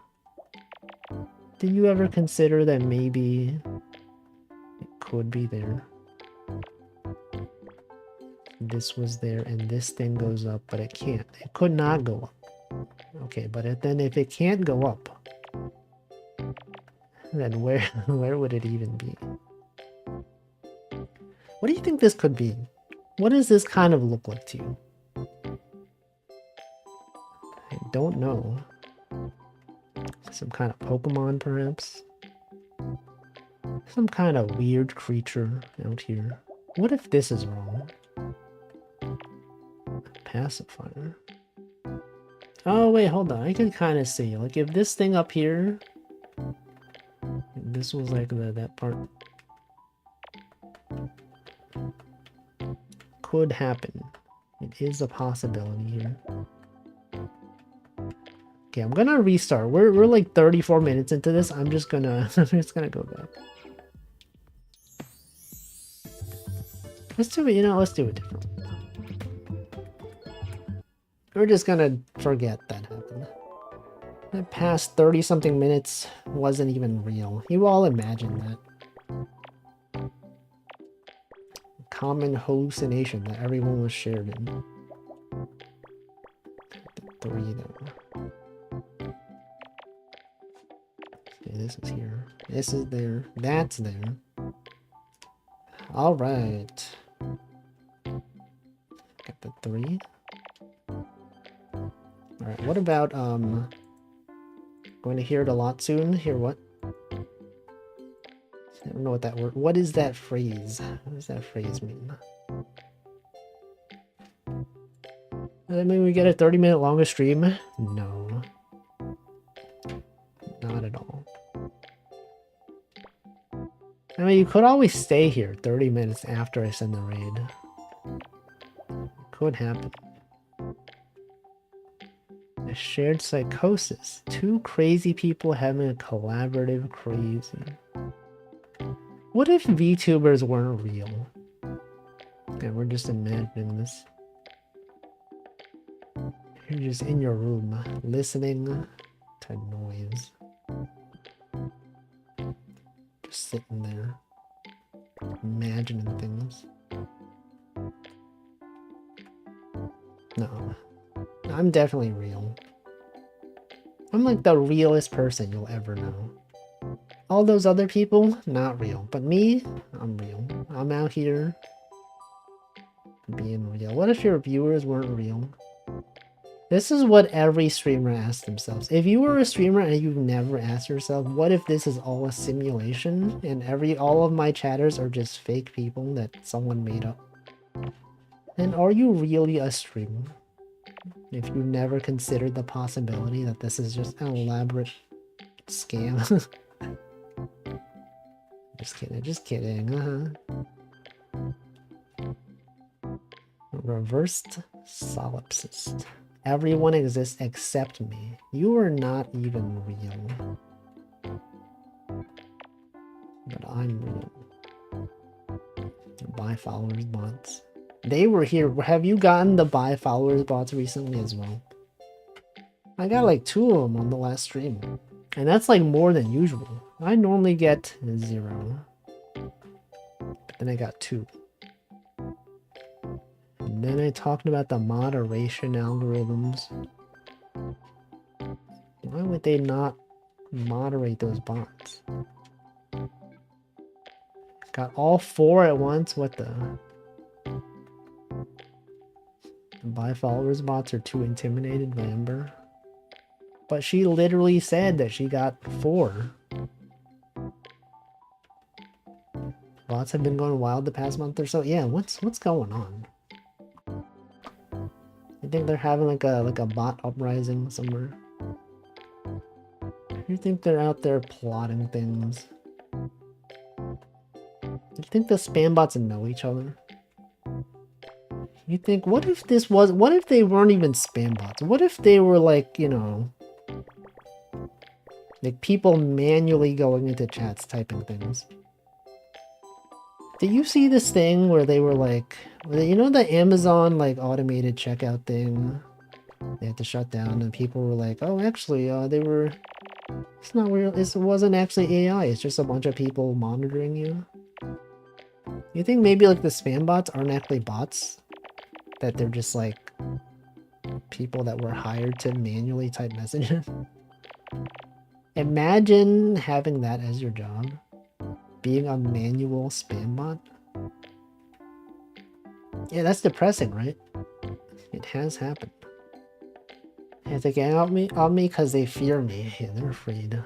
Did you ever consider that maybe it could be there? This was there and this thing goes up, but it can't. It could not go up. Okay, but then if it can't go up, then where would it even be? What do you think this could be? What does this kind of look like to you? I don't know. Some kind of Pokemon, perhaps? Some kind of weird creature out here. What if this is wrong? Pacifier. Oh, wait, hold on. I can kind of see. Like, if this thing up here... This was like that part... Could happen. It is a possibility here. Okay, I'm gonna restart. We're like 34 minutes into this. I'm just gonna go back. Let's do it, you know, let's do it different. We're just gonna forget that happened. That past 30 something minutes wasn't even real. You all imagine that. Common hallucination that everyone was shared in. 3 though. Okay, this is here. This is there. That's there. Alright. Got the 3. Alright, what about, going to hear it a lot soon? Hear what? I don't know what that word... What is that phrase? What does that phrase mean? Does that mean we get a 30-minute longer stream? No. Not at all. I mean, you could always stay here 30 minutes after I send the raid. Could happen. A shared psychosis. 2 crazy people having a collaborative crazy. What if VTubers weren't real? Okay, we're just imagining this. You're just in your room, listening to noise. Just sitting there, imagining things. No, I'm definitely real. I'm like the realest person you'll ever know. All those other people, not real. But me, I'm real. I'm out here being real. What if your viewers weren't real? This is what every streamer asks themselves. If you were a streamer and you've never asked yourself, what if this is all a simulation and all of my chatters are just fake people that someone made up? Then are you really a streamer? If you never considered the possibility that this is just an elaborate scam. Just kidding, Reversed solipsist. Everyone exists except me. You are not even real. But I'm real. Buy followers bots. They were here. Have you gotten the buy followers bots recently as well? I got like 2 of them on the last stream. And that's like more than usual. I normally get 0. But then I got 2. And then I talked about the moderation algorithms. Why would they not moderate those bots? Got all 4 at once? What the? Buy followers bots are too intimidated by Ember. But she literally said that she got 4. Bots have been going wild the past month or so. Yeah, what's going on? You think they're having like a bot uprising somewhere? You think they're out there plotting things? You think the spam bots know each other? You think, what if they weren't even spam bots? What if they were like, you know, like people manually going into chats typing things? Did you see this thing where they were like, you know, the Amazon like automated checkout thing? They had to shut down and people were like, oh, actually, it's not real. It wasn't actually AI. It's just a bunch of people monitoring you. You think maybe like the spam bots aren't actually bots? That they're just like people that were hired to manually type messages? Imagine having that as your job. Being a manual spam bot? Yeah, that's depressing, right? It has happened. They have to get on me because they fear me. Yeah, they're afraid.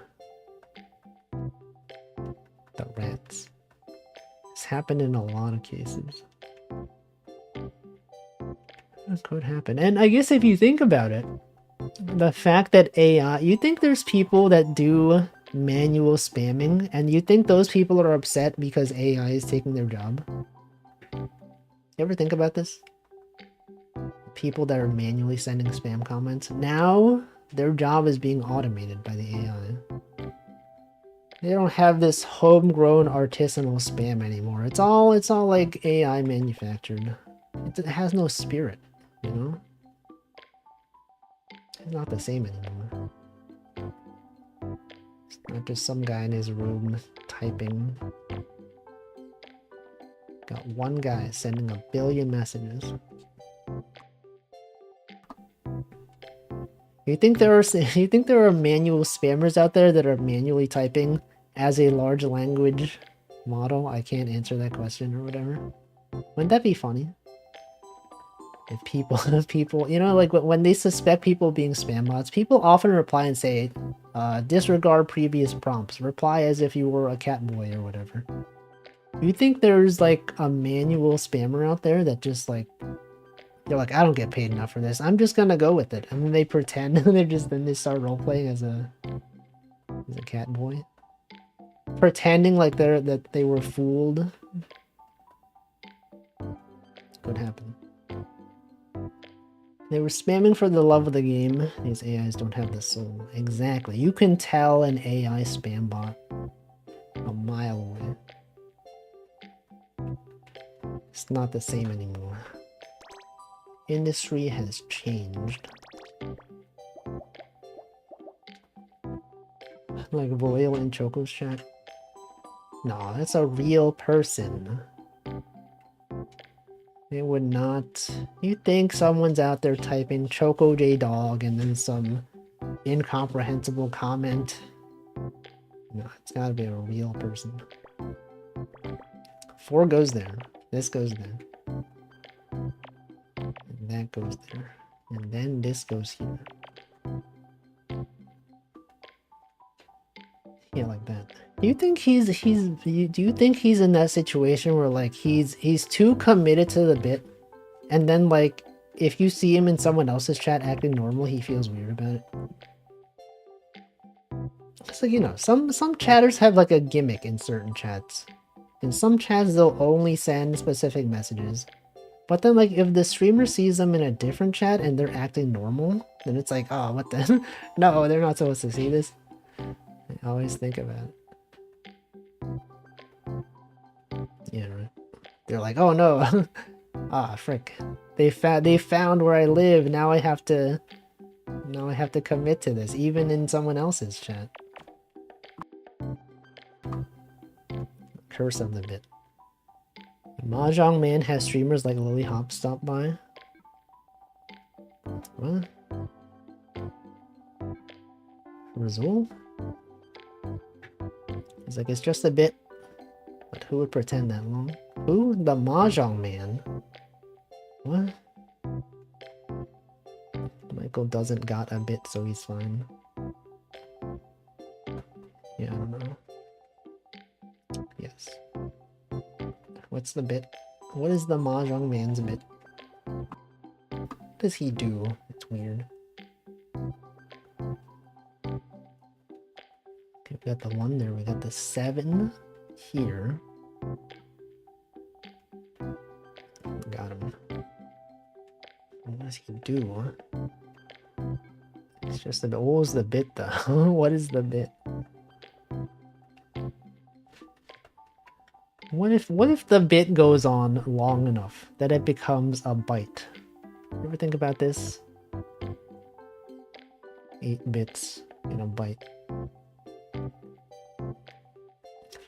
The rats. It's happened in a lot of cases. It could happen. And I guess if you think about it, the fact that AI... You think there's people that do manual spamming, and you think those people are upset because AI is taking their job? You ever think about this? People that are manually sending spam comments, now their job is being automated by the AI. They don't have this homegrown artisanal spam anymore. It's all like AI manufactured. It has no spirit, you know? It's not the same anymore. It's not just some guy in his room typing. Got one guy sending 1 billion messages. You think there are manual spammers out there that are manually typing as a large language model? I can't answer that question or whatever. Wouldn't that be funny? If people, you know, like when they suspect people being spam bots, people often reply and say, disregard previous prompts. Reply as if you were a cat boy or whatever. You think there's like a manual spammer out there that just like, they're like, I don't get paid enough for this. I'm just gonna go with it. And then they pretend, then they start roleplaying as a cat boy. Pretending like that they were fooled. Could happen. They were spamming for the love of the game. These AIs don't have the soul. Exactly. You can tell an AI spam bot a mile away. It's not the same anymore. Industry has changed. Like Royal in Choco's chat. No, that's a real person. It would not... You think someone's out there typing Choco J Dog and then some incomprehensible comment? No, it's gotta be a real person. 4 goes there. This goes there. And that goes there. And then this goes here. Yeah, like that. Do you think do you think he's in that situation where like he's too committed to the bit, and then like if you see him in someone else's chat acting normal, he feels weird about it? It's like, you know, some chatters have like a gimmick in certain chats. In some chats they'll only send specific messages. But then like if the streamer sees them in a different chat and they're acting normal, then it's like, oh, what the no, they're not supposed to see this. I always think about it. Yeah, right. They're like, oh no. Ah, frick. They found where I live. Now I have to commit to this, even in someone else's chat. Curse of the bit. Mahjong Man has streamers like Lily Hop stop by. What? Razul? He's like, it's just a bit. But who would pretend that long? Who? The Mahjong Man? What? Michael doesn't got a bit, so he's fine. Yeah, I don't know. Yes. What's the bit? What is the Mahjong Man's bit? does he do? It's weird. Okay, we got the 1 there. We got the 7 here. Got him. What does he do? It's just a bit. What was the bit though? What is the bit? What if the bit goes on long enough that it becomes a byte? You ever think about this? 8 bits in a byte.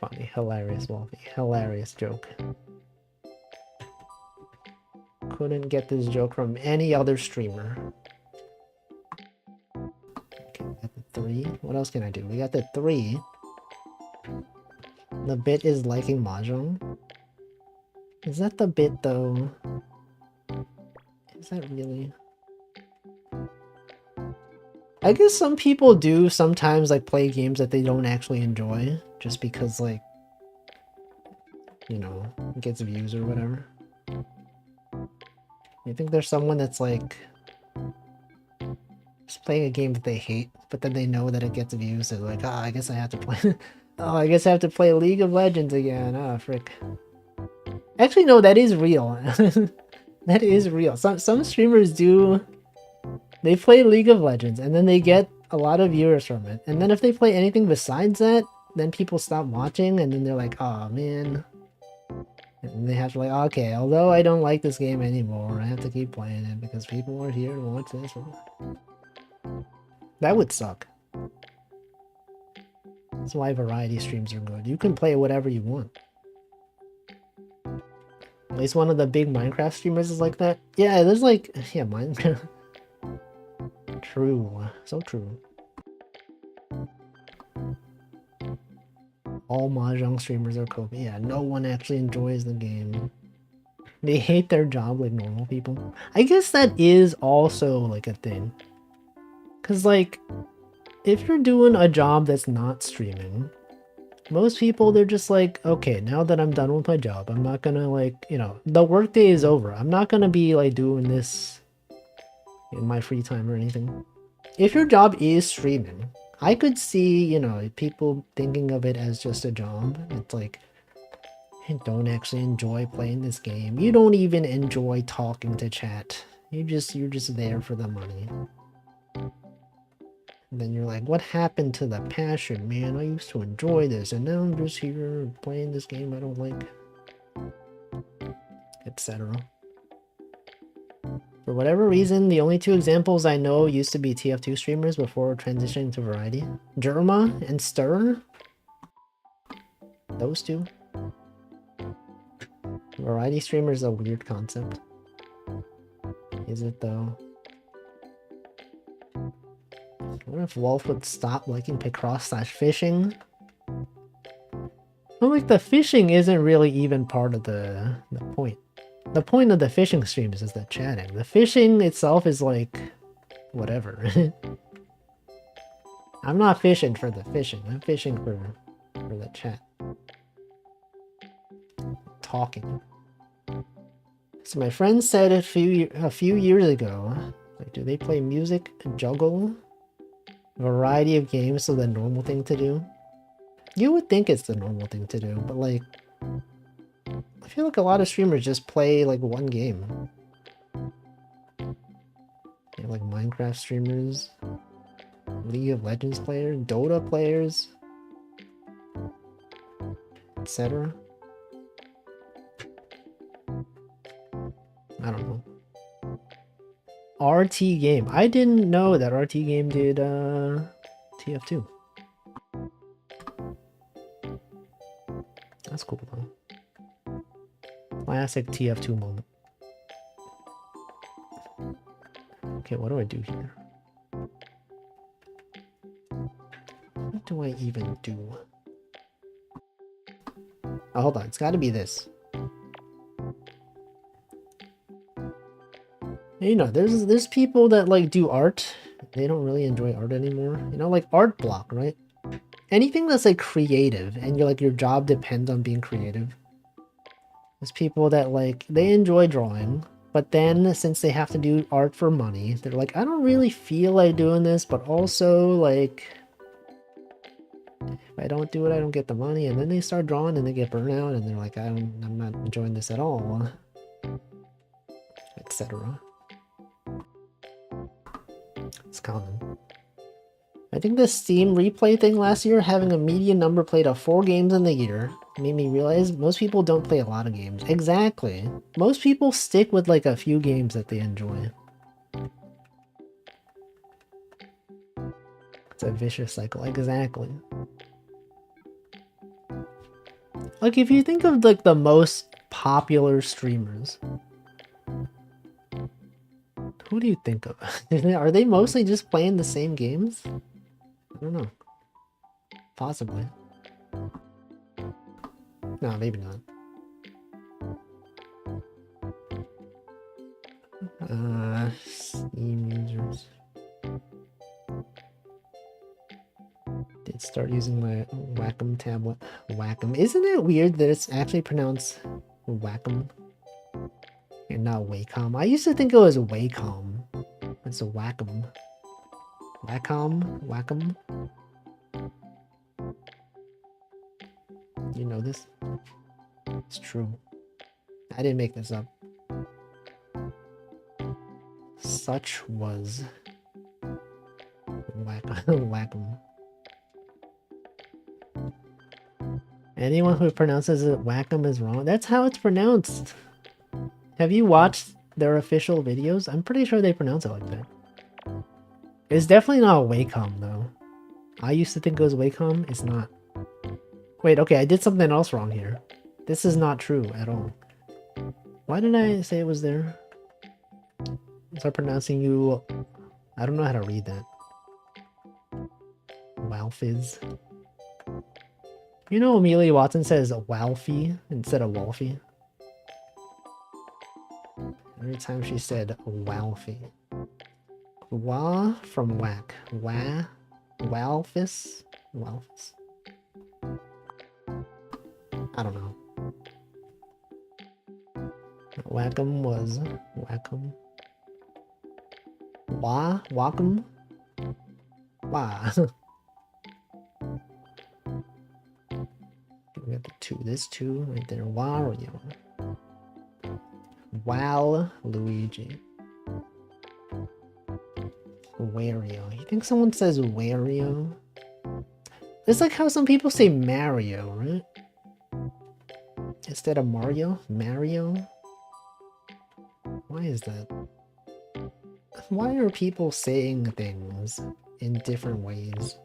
Funny, hilarious, Wolfie. Hilarious joke. Couldn't get this joke from any other streamer. Okay, we got the 3. What else can I do? We got the 3. The bit is liking Mahjong. Is that the bit though? Is that really? I guess some people do sometimes like play games that they don't actually enjoy just because like, you know, it gets views or whatever. You think there's someone that's like just playing a game that they hate, but then they know that it gets views, so they're like, I guess I have to play oh, I guess I have to play League of Legends again. Ah, frick. Actually, no, that is real. That is real. Some streamers do. They play League of Legends, and then they get a lot of viewers from it. And then if they play anything besides that, then people stop watching, and then they're like, oh, man. And they have to like, okay, although I don't like this game anymore, I have to keep playing it because people are here to watch this. That would suck. That's why variety streams are good. You can play whatever you want. At least one of the big Minecraft streamers is like that. Yeah, there's like... Yeah, Minecraft. True. So true. All Mahjong streamers are cool. Yeah, no one actually enjoys the game. They hate their job like normal people. I guess that is also like a thing. Because like, if you're doing a job that's not streaming, most people, they're just like, okay, now that I'm done with my job, I'm not gonna like, you know, the workday is over. I'm not gonna be like doing this in my free time or anything. If your job is streaming, I could see, you know, people thinking of it as just a job. It's like, I don't actually enjoy playing this game. You don't even enjoy talking to chat. You're just there for the money. And then you're like, what happened to the passion, man? I used to enjoy this, and now I'm just here playing this game I don't like. Etc. For whatever reason, the only 2 examples I know used to be TF2 streamers before transitioning to variety. Jerma and Stir. Those 2. Variety streamer is a weird concept. Is it though? I wonder if Wolf would stop liking picross/fishing. Well, like the fishing isn't really even part of the point. The point of the fishing streams is the chatting. The fishing itself is like, whatever. I'm not fishing for the fishing. I'm fishing for the chat. Talking. So my friend said a few years ago, like, do they play music, juggle, variety of games, so the normal thing to do? You would think it's the normal thing to do, but like, I feel like a lot of streamers just play like one game. You know, like Minecraft streamers, League of Legends players, Dota players, etc. I don't know. RT Game. I didn't know that RT Game did TF2. That's cool though. Classic TF2 moment. Okay, what do I do here? What do I even do? Oh, hold on. It's got to be this. You know, there's people that like do art. They don't really enjoy art anymore. You know, like art block, right? Anything that's like creative and you're like your job depends on being creative. There's people that like they enjoy drawing, But then, since they have to do art for money, they're like, I don't really feel like doing this, but also, like, if I don't do it, I don't get the money. And then they start drawing and they get burnt out, and they're like, I'm not enjoying this at all, etc. It's common. I think the Steam replay thing last year, having a median number played of 4 games in the year, made me realize most people don't play a lot of games. Exactly. Most people stick with like a few games that they enjoy. It's a vicious cycle. Exactly. Like if you think of like the most popular streamers, who do you think of? Are they mostly just playing the same games? I don't know. Possibly. No, maybe not. Steam users. Did start using my Wacom tablet. Wacom. Isn't it weird that it's actually pronounced Wacom and not Wacom? I used to think it was Wacom. It's a Wacom. Wacom? You know this? It's true. I didn't make this up. Such was Wacom. Anyone who pronounces it Wacom is wrong. That's how it's pronounced. Have you watched their official videos? I'm pretty sure they pronounce it like that. It's definitely not Wacom though. I used to think it was Wacom. It's not. Wait, okay, I did something else wrong here. This is not true at all. Why did I say it was there? Start pronouncing you... I don't know how to read that. Walfiz. You know Amelia Watson says Walfie instead of Wolfie? Every time she said Walfie. Wa from whack. Wa. Walfis? Walfis. I don't know. Wacom was Wacom. Wacom? Wah. We got the 2. This 2 right there. Wario. Wow, Luigi. Wario. You think someone says Wario? It's like how some people say Mario, right? Instead of Mario? Mario? Why is that? Why are people saying things in different ways?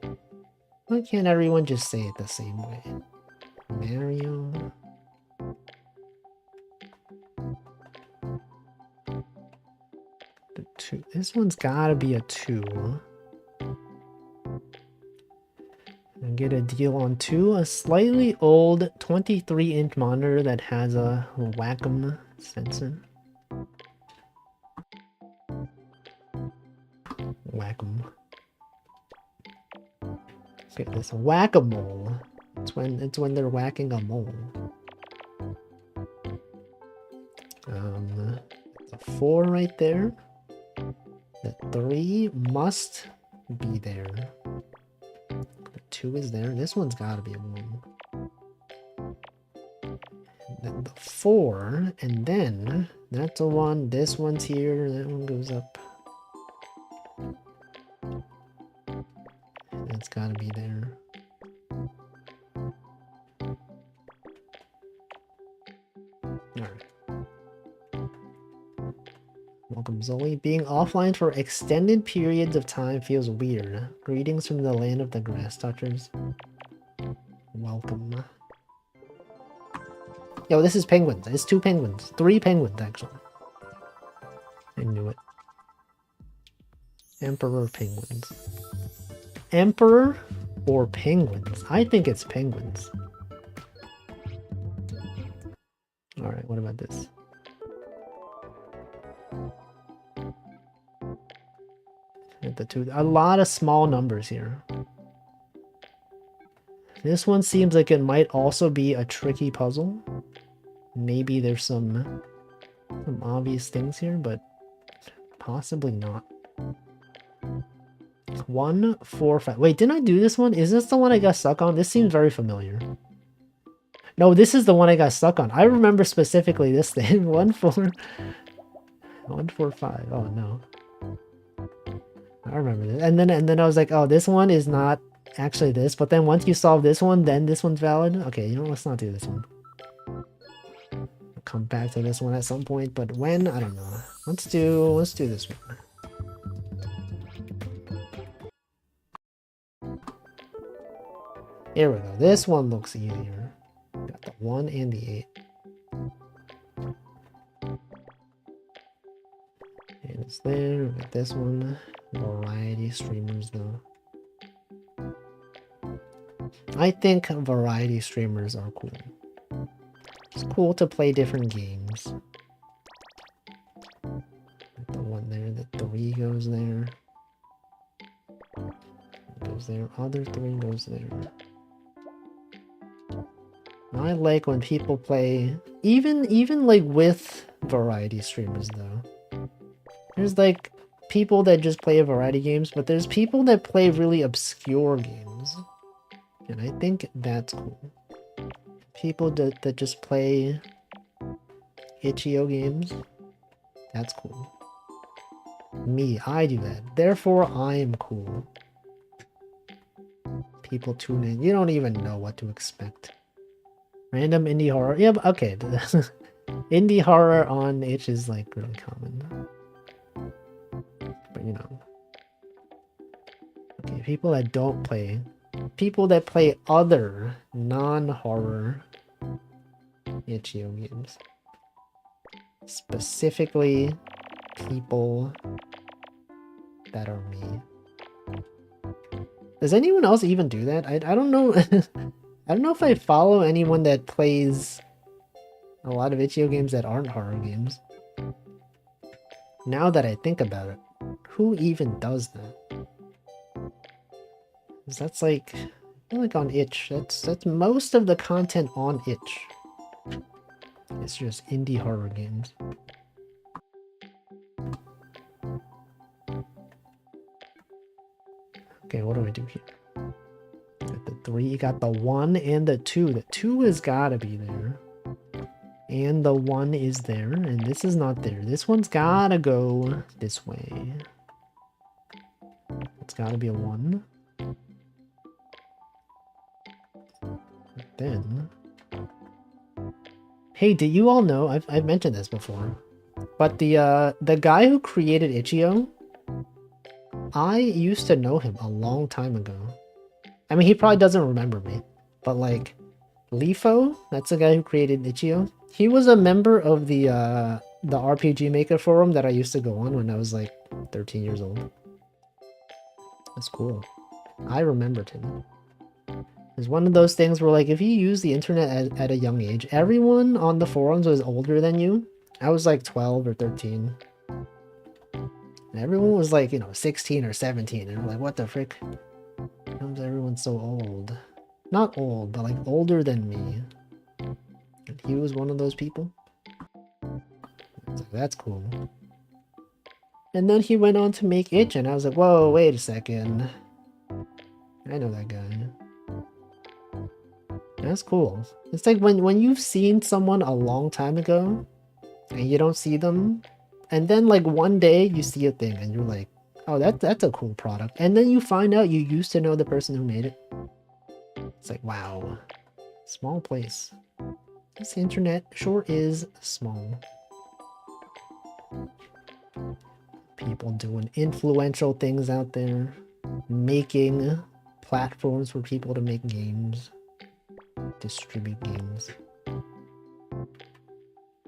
Why can't everyone just say it the same way? Mario? The 2. This one's gotta be a 2. And get a deal on 2. A slightly old 23-inch monitor that has a Wacom sensor. Wacom. Okay, this whack-a-mole. It's when they're whacking a mole. The 4 right there. The 3 must be there. The 2 is there. This one's gotta be a 1. Then the 4, and then that's a 1. This one's here. That one goes up. That's gotta be there. Alright. Welcome, Zoe. Being offline for extended periods of time feels weird. Greetings from the land of the grass touchers. Welcome. Yo, this is penguins. It's 2 penguins. 3 penguins, actually. I knew it. Emperor penguins. Emperor or penguins? I think it's penguins. Alright, what about this? At the 2. A lot of small numbers here. This one seems like it might also be a tricky puzzle. Maybe there's some some obvious things here, but possibly not. 1, 4, 5. Wait, didn't I do this one? Is this the one I got stuck on? This seems very familiar. No, this is the one I got stuck on. I remember specifically this thing. 1, 4. 1, 4, 5. Oh no. I remember this. And then I was like, oh, this one is not actually this. But then once you solve this one, then this one's valid. Okay, you know, let's not do this one. I'll come back to this one at some point, but when, I don't know. Let's do this one. Here we go. This one looks easier. Got the 1 and the 8. And it's there. We got this one. Variety streamers though. I think variety streamers are cool. It's cool to play different games. Like the one there, the 3 goes there. Goes there. Other 3 goes there. I like when people play, even like with variety streamers though. There's like people that just play variety games, but there's people that play really obscure games. And I think that's cool. People that just play itch.io games, that's cool. Me, I do that. Therefore, I am cool. People tune in. You don't even know what to expect. Random indie horror. Yeah, but okay. Indie horror on itch is like really common. But you know. Okay, people that don't play. People that play other non-horror itch.io games. Specifically, people that are me. Does anyone else even do that? I don't know. I don't know if I follow anyone that plays a lot of itch.io games that aren't horror games. Now that I think about it, who even does that? 'Cause that's like, I feel like on itch, that's most of the content on itch. It's just indie horror games. Okay, what do I do here? Got the 3, got the 1 and the 2. The 2 has gotta be there. And the 1 is there, and this is not there. This one's gotta go this way. It's gotta be a 1. Then... Hey, do you all know, I've mentioned this before, but the guy who created itch.io, I used to know him a long time ago. I mean, he probably doesn't remember me, but like, Lifo, that's the guy who created itch.io. He was a member of the RPG Maker forum that I used to go on when I was like 13 years old. That's cool. I remembered him. It's one of those things where like, if you use the internet at a young age, everyone on the forums was older than you. I was like 12 or 13. And everyone was like, you know, 16 or 17. And I'm like, what the frick? How comes everyone so old? Not old, but like older than me. And he was one of those people. So that's cool. And then he went on to make itch, and I was like, whoa, wait a second. I know that guy. That's cool. It's like when you've seen someone a long time ago, and you don't see them, and then like one day you see a thing, and you're like, oh, that's a cool product. And then you find out you used to know the person who made it. It's like, wow. Small place. This internet sure is small. People doing influential things out there. Making platforms for people to make games. Distribute games.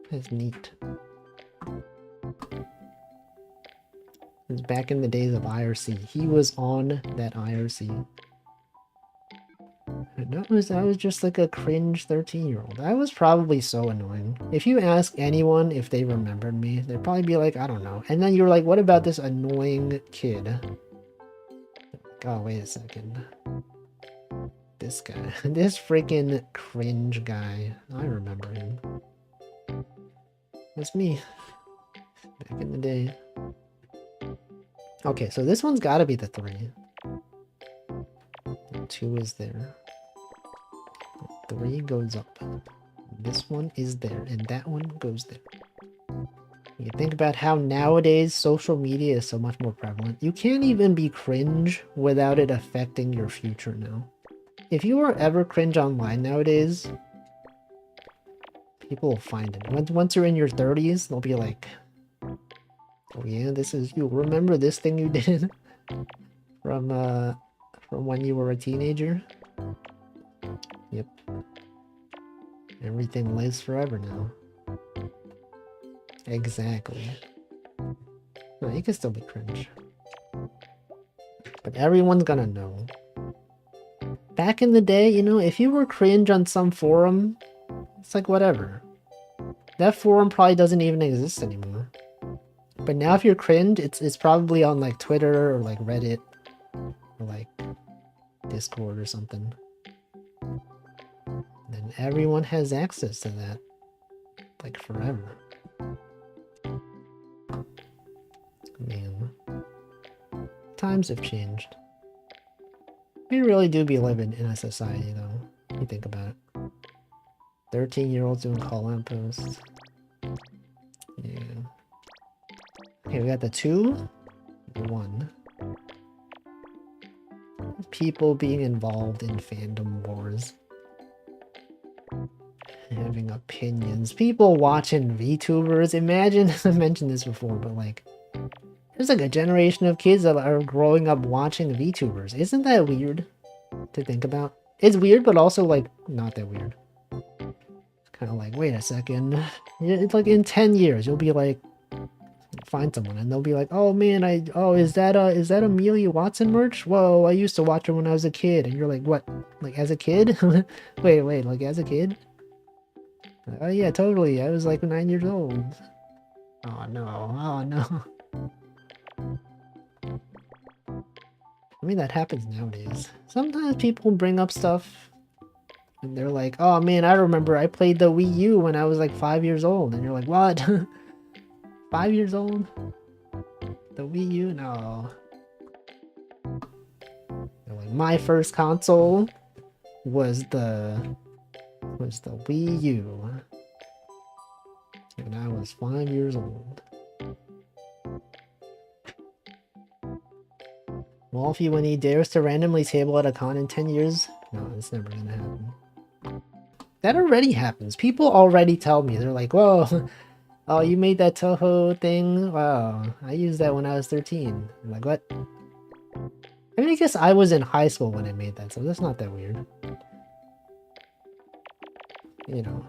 That's neat. It was back in the days of IRC. He was on that IRC. That was just like a cringe 13-year-old. I was probably so annoying. If you ask anyone if they remembered me, they'd probably be like, I don't know. And then you're like, what about this annoying kid? Oh, wait a second. This guy. This freaking cringe guy. I remember him. That's me. Back in the day. Okay, so this one's gotta be the 3. The 2 is there. 3 goes up. This one is there, and that one goes there. You think about how nowadays social media is so much more prevalent. You can't even be cringe without it affecting your future now. If you are ever cringe online nowadays, people will find it. Once you're in your 30s, they'll be like, oh yeah, this is you. Remember this thing you did from when you were a teenager? Yep. Everything lives forever now. Exactly. No, you can still be cringe. But everyone's gonna know. Back in the day, you know, if you were cringe on some forum, it's like whatever. That forum probably doesn't even exist anymore. But now if you're cringe, it's probably on like Twitter or like Reddit or like Discord or something. Then everyone has access to that. Like forever. Man. Times have changed. We really do be living in a society though. You think about it. 13-year-olds doing call-out posts. Yeah. Okay, we got the 2. The 1. People being involved in fandom wars. Having opinions. People watching VTubers. Imagine, I mentioned this before, but like, there's like a generation of kids that are growing up watching VTubers. Isn't that weird to think about? It's weird, but also like, not that weird. It's kind of like, wait a second. It's like in 10 years, you'll be like, find someone and they'll be like, oh man, is that Amelia Watson merch? Whoa, I used to watch her when I was a kid. And you're like, what? Like as a kid? wait, like as a kid? Oh yeah, totally. I was like 9 years old. Oh no. I mean, that happens nowadays. Sometimes people bring up stuff and they're like, oh man, I remember I played the Wii U when I was like 5 years old. And you're like, what? 5 years old? The Wii U? No. They're like, my first console was the Wii U. And I was 5 years old. Wolfie, when he dares to randomly table at a con in 10 years? No, it's never gonna happen. That already happens. People already tell me. They're like, whoa, oh, you made that Toho thing? Wow, I used that when I was 13. I'm like, what? I mean, I guess I was in high school when I made that, so that's not that weird. You know.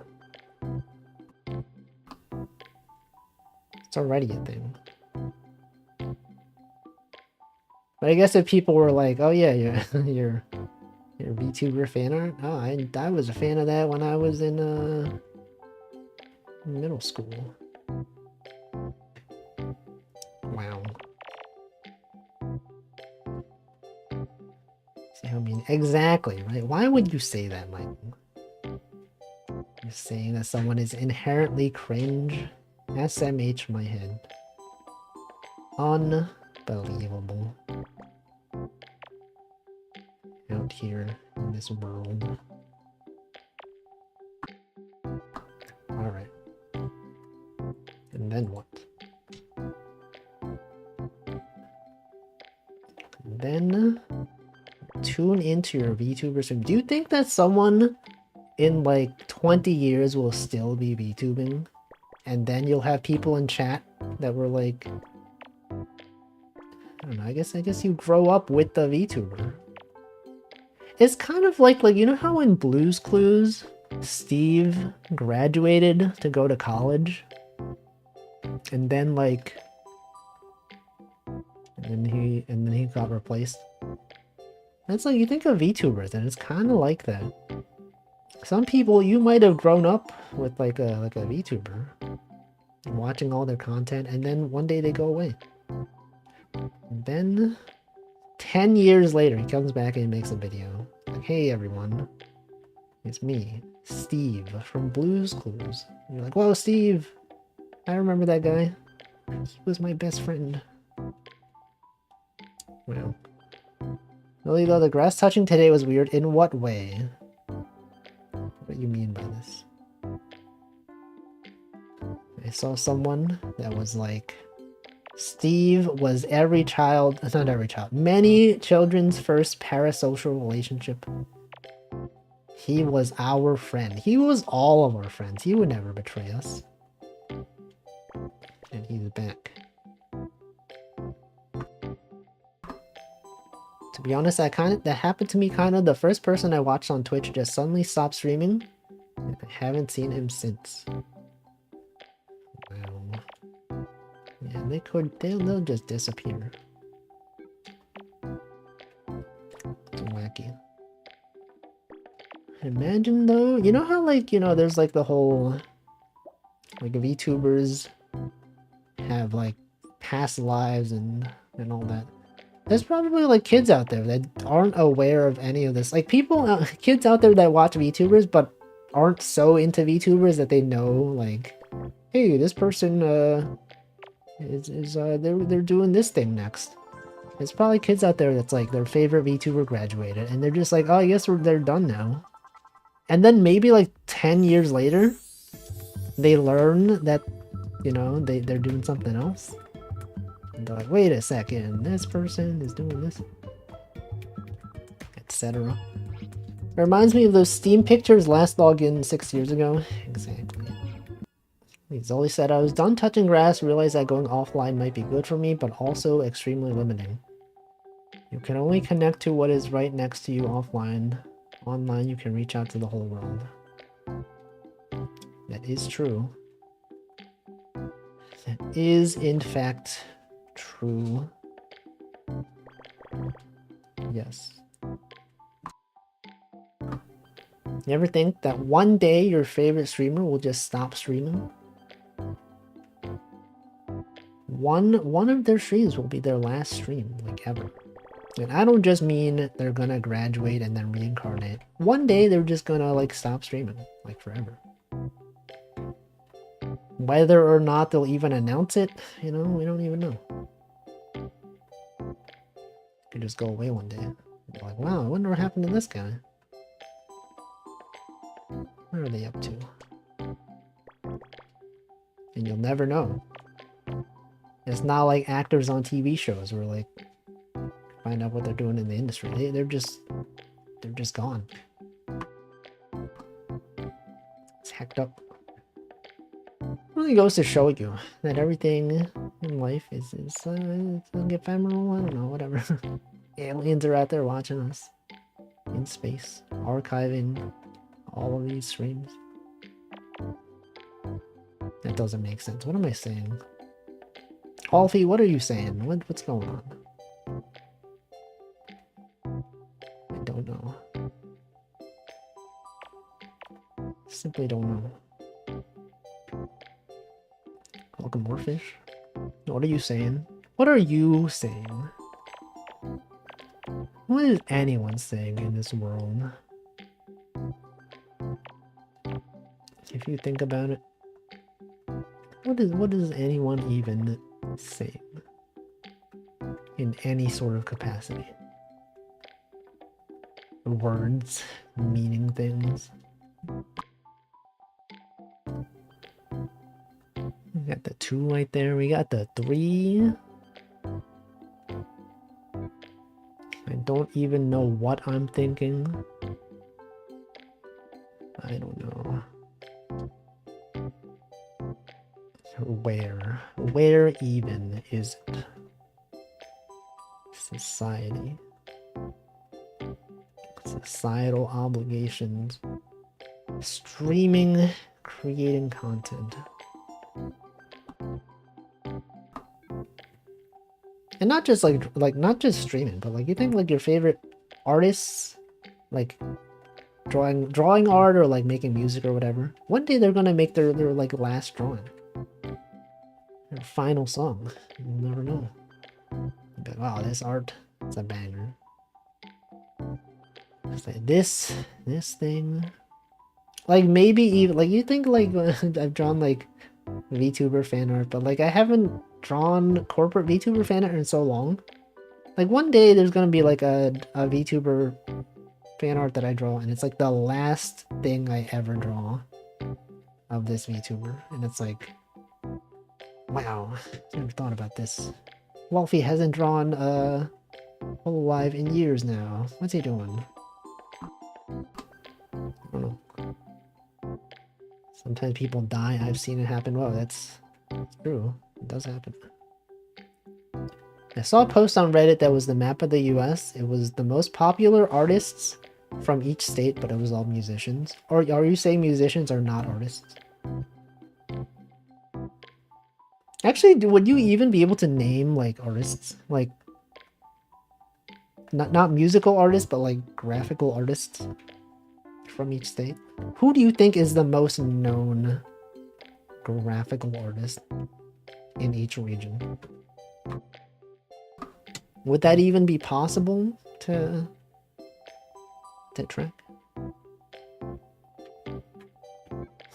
It's already a thing. But I guess if people were like, oh yeah, you're a VTuber fan art? Oh, I was a fan of that when I was in middle school. Wow. See how I mean? Exactly, right? Why would you say that, Michael? You're saying that someone is inherently cringe? SMH my head. Unbelievable. Out here in this world. Alright. And then what? Then tune into your VTuber stream. Do you think that someone in like 20 years will still be VTubing? And then you'll have people in chat that were like, I don't know, I guess you grow up with the VTuber. It's kind of like you know how in Blue's Clues, Steve graduated to go to college? And then like, and then he got replaced. It's like, you think of VTubers and it's kind of like that. Some people, you might have grown up with like a VTuber, watching all their content, and then one day they go away. And then 10 years later, he comes back and he makes a video. Like, hey everyone, it's me, Steve, from Blue's Clues. And you're like, whoa, Steve, I remember that guy. He was my best friend. Wow. Really though, the grass touching today was weird. In what way? What do you mean by this? I saw someone that was like, Steve was every child, not every child, many children's first parasocial relationship. He was our friend. He was all of our friends. He would never betray us. And he's back. To be honest, that happened to me kind of. The first person I watched on Twitch just suddenly stopped streaming. And I haven't seen him since. Wow. Yeah, they'll just disappear. It's wacky. Imagine though, you know how like, there's like the whole, like VTubers have like past lives and all that. There's probably like kids out there that aren't aware of any of this. Like kids out there that watch VTubers but aren't so into VTubers that they know like, hey, this person they're doing this thing next. There's probably kids out there that's like their favorite VTuber graduated and they're just like, oh, I guess they're done now. And then maybe like 10 years later, they learn that, they're doing something else. And they're like, wait a second, this person is doing this, etc. It reminds me of those Steam pictures last login 6 years ago. Exactly. Zoli said, I was done touching grass, realized that going offline might be good for me, but also extremely limiting. You can only connect to what is right next to you offline. Online, you can reach out to the whole world. That is true. That is, in fact, true. Yes. You ever think that one day your favorite streamer will just stop streaming? One of their streams will be their last stream, like ever. And I don't just mean they're gonna graduate and then reincarnate. One day they're just gonna like stop streaming, like forever. Whether or not they'll even announce it, we don't even know. Could just go away one day. You're like, wow, I wonder what happened to this guy. What are they up to? And you'll never know. It's not like actors on TV shows where like find out what they're doing in the industry. They're just gone. It's hacked up. Really goes to show you that everything in life is ephemeral. I don't know, whatever. Aliens are out there watching us in space, archiving all of these streams. That doesn't make sense. What am I saying? Alfie, what are you saying? What's going on? I don't know. Simply don't know. Welcome, Warfish. What are you saying? What are you saying? What is anyone saying in this world? If you think about it, what is anyone even saying in any sort of capacity? Words meaning things. We got the 2 right there. We got the 3. I don't even know what I'm thinking. I don't know. Where even is it? Society. Societal obligations. Streaming, creating content. And not just like not just streaming, but like you think like your favorite artists, like drawing art or like making music or whatever. One day they're gonna make their like last drawing. Their final song. You'll never know. You'll be like, wow, this art, it's a banger. It's like this thing. Like maybe even like you think like I've drawn like VTuber fan art, but like I haven't drawn corporate VTuber fan art in so long. Like one day there's gonna be like a VTuber fan art that I draw, and it's like the last thing I ever draw of this VTuber, and it's like, wow, I never thought about this. Wolfie hasn't drawn Hololive in years now. What's he doing? I don't know. Sometimes people die. I've seen it happen. Whoa, that's true. It does happen. I saw a post on Reddit that was the map of the US. It was the most popular artists from each state, but it was all musicians. Or are you saying musicians are not artists? Actually, would you even be able to name like artists? Like not musical artists, but like graphical artists from each state? Who do you think is the most known graphical artist in each region? Would that even be possible to track?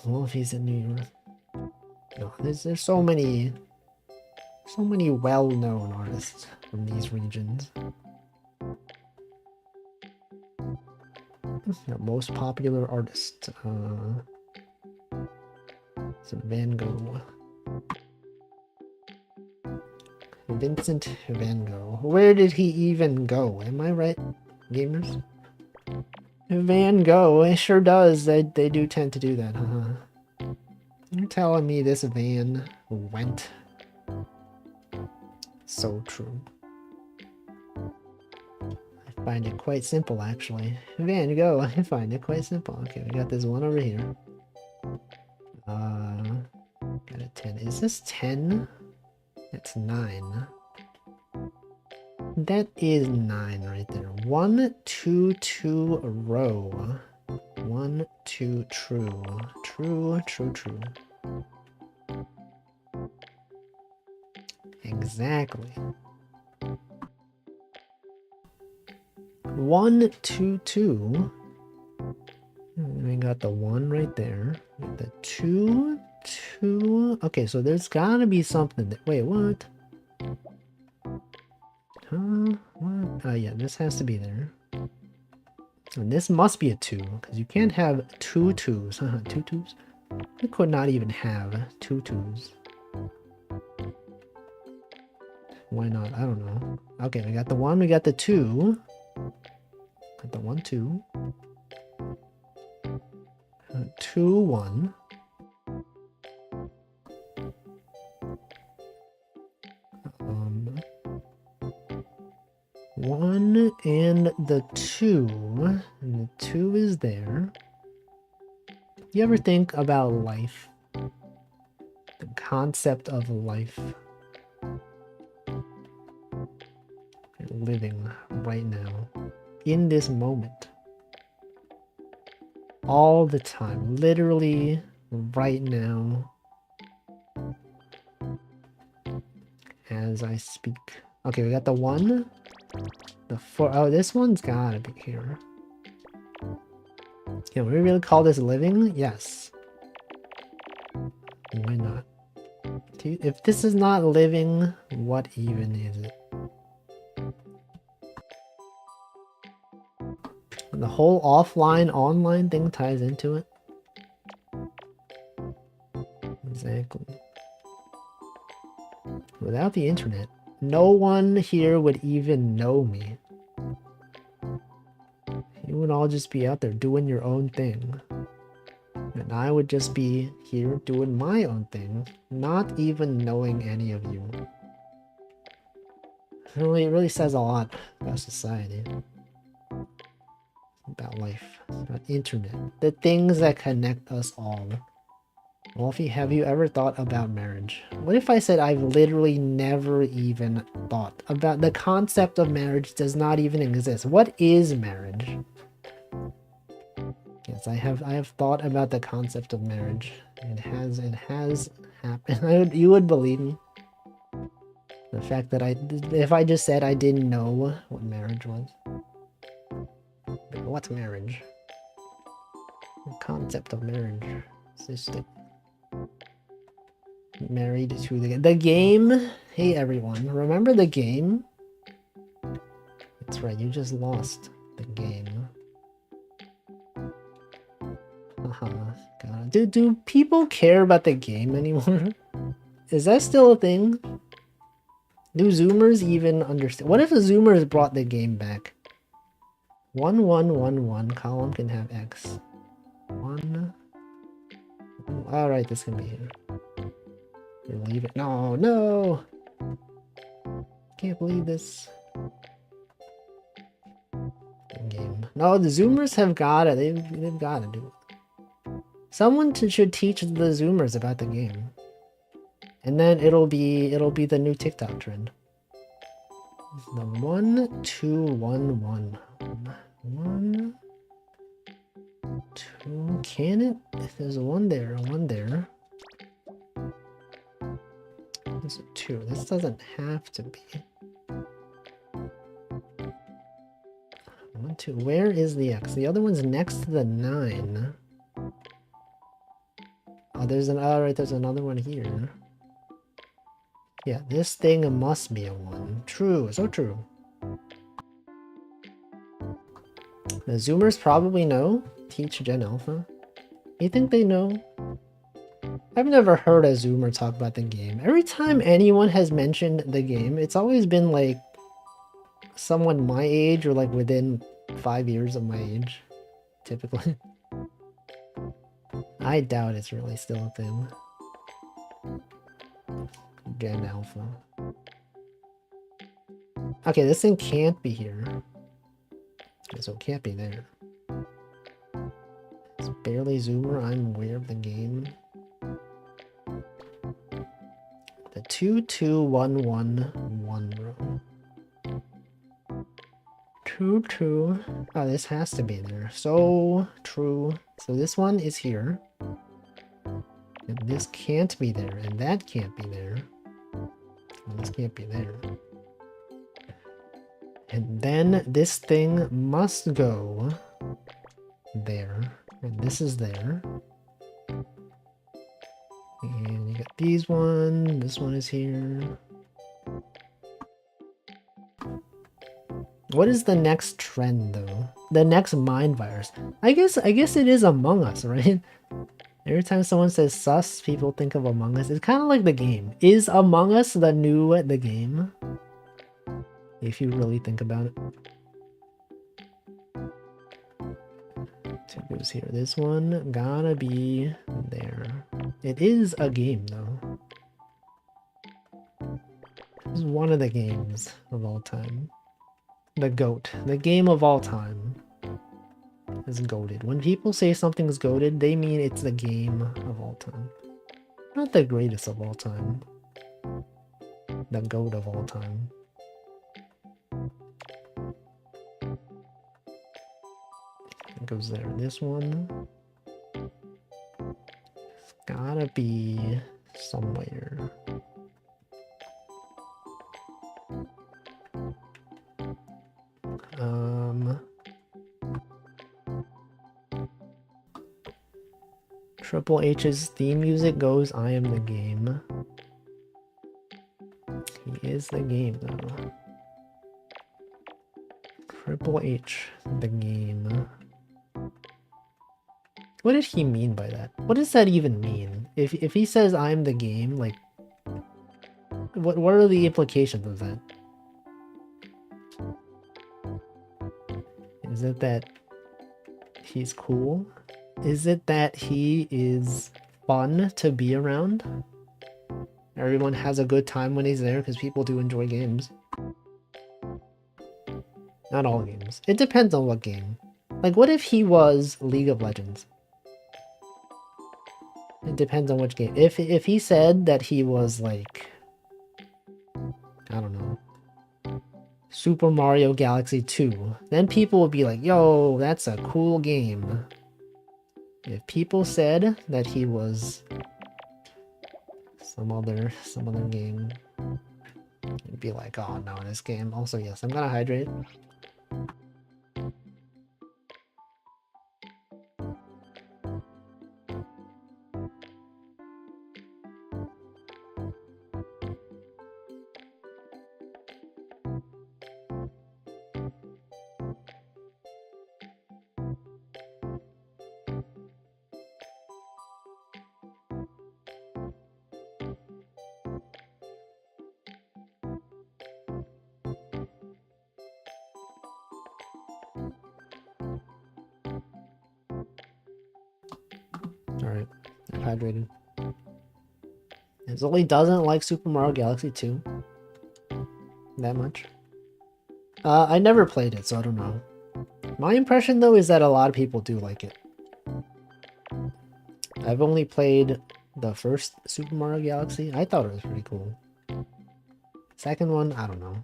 Well, if he's in New York. No, there's so many well-known artists from these regions. The most popular artist, it's Van Gogh. Vincent Van Gogh. Where did he even go? Am I right, gamers? Van Gogh, it sure does. They do tend to do that, huh? You're telling me this van went? So true. I find it quite simple, actually. Van Gogh, I find it quite simple. Okay, we got this one over here. Got a 10. Is this 10? It's 9. That is 9 right there. 1, 2, 2, row. 1, 2, true. True, true, true. Exactly. 1, 2, 2. We got the 1 right there. The 2, 2. Okay, so there's gotta be something that. Wait, what? What? Yeah, this has to be there. And this must be a 2, because you can't have 2 2s. 2 2s? We could not even have 2 2s. Why not? I don't know. Okay, we got the 1, we got the 2. Got the 1 2. 2 1. One and the 2. And the 2 is there. You ever think about life? The concept of life. Living right now. In this moment. All the time. Literally right now. As I speak. Okay, we got the 1. The 4. Oh, this one's gotta be here. Can we really call this living? Yes. Why not? If this is not living, what even is it? The whole offline, online thing ties into it. Exactly. Without the internet, no one here would even know me. You would all just be out there doing your own thing. And I would just be here doing my own thing, not even knowing any of you. It really says a lot about society. About life, about internet, the things that connect us all. Wolfie, have you ever thought about marriage? What if I said I've literally never even thought about the concept of marriage does not even exist? What is marriage? Yes, I have thought about the concept of marriage. It has happened. You would believe me. The fact that if I just said I didn't know what marriage was. But what's marriage? The concept of marriage. It's just married to the game. Hey everyone, remember the game? That's right, you just lost the game. God. Do people care about the game anymore? Is that still a thing? Do Zoomers even understand? What if the Zoomers brought the game back? 1111 column can have X. One. Alright, this can be here. Leave it. No, no! Can't believe this. Game. No, the Zoomers have got it. They've got to do it. Someone should teach the Zoomers about the game. And then it'll be the new TikTok trend. The 1 2 1 1. 1 2. Can it? If there's a 1 there, a 1 there. There's a 2. This doesn't have to be. 1 2. Where is the X? The other one's next to the 9. Oh, there's an alright, there's another one here. Yeah, this thing must be a 1. True, so true. The Zoomers probably know. Teach Gen Alpha. You think they know? I've never heard a Zoomer talk about the game. Every time anyone has mentioned the game, it's always been like someone my age or like within 5 years of my age, typically. I doubt it's really still a thing. Gen Alpha. Okay, this thing can't be here. Okay, so it can't be there. It's barely Zoomer. I'm aware of the game. The 2 2 1 1 1 row. 2 2. Oh, this has to be there. So true. So this one is here. And this can't be there. And that can't be there. And this can't be there. And then this thing must go there. And this is there. And you got these one. This one is here. What is the next trend though? The next mind virus. I guess it is Among Us, right? Every time someone says sus, people think of Among Us. It's kind of like the game. Is Among Us the new the game? If you really think about it. So it goes here. This one gotta be there. It is a game though. This is one of the games of all time. The GOAT. The game of all time is goated. When people say something's goated, they mean it's the game of all time. Not the greatest of all time. The GOAT of all time. It goes there. This one. It's gotta be somewhere. Triple H's theme music goes, I am the game. He is the game though. Triple H, the game. What did he mean by that? What does that even mean? If he says I'm the game, like what are the implications of that? Is it that he's cool? Is it that he is fun to be around? Everyone has a good time when he's there because people do enjoy games. Not all games. It depends on what game. Like, what if he was League of Legends? It depends on which game. If he said that he was like, I don't know, Super Mario Galaxy 2, then people would be like, yo, that's a cool game. If people said that he was some other game, it'd be like, oh no, this game. Also, yes, I'm gonna hydrate. Alright, I'm hydrated. It only doesn't like Super Mario Galaxy 2 that much. I never played it, so I don't know. My impression, though, is that a lot of people do like it. I've only played the first Super Mario Galaxy. I thought it was pretty cool. Second one, I don't know.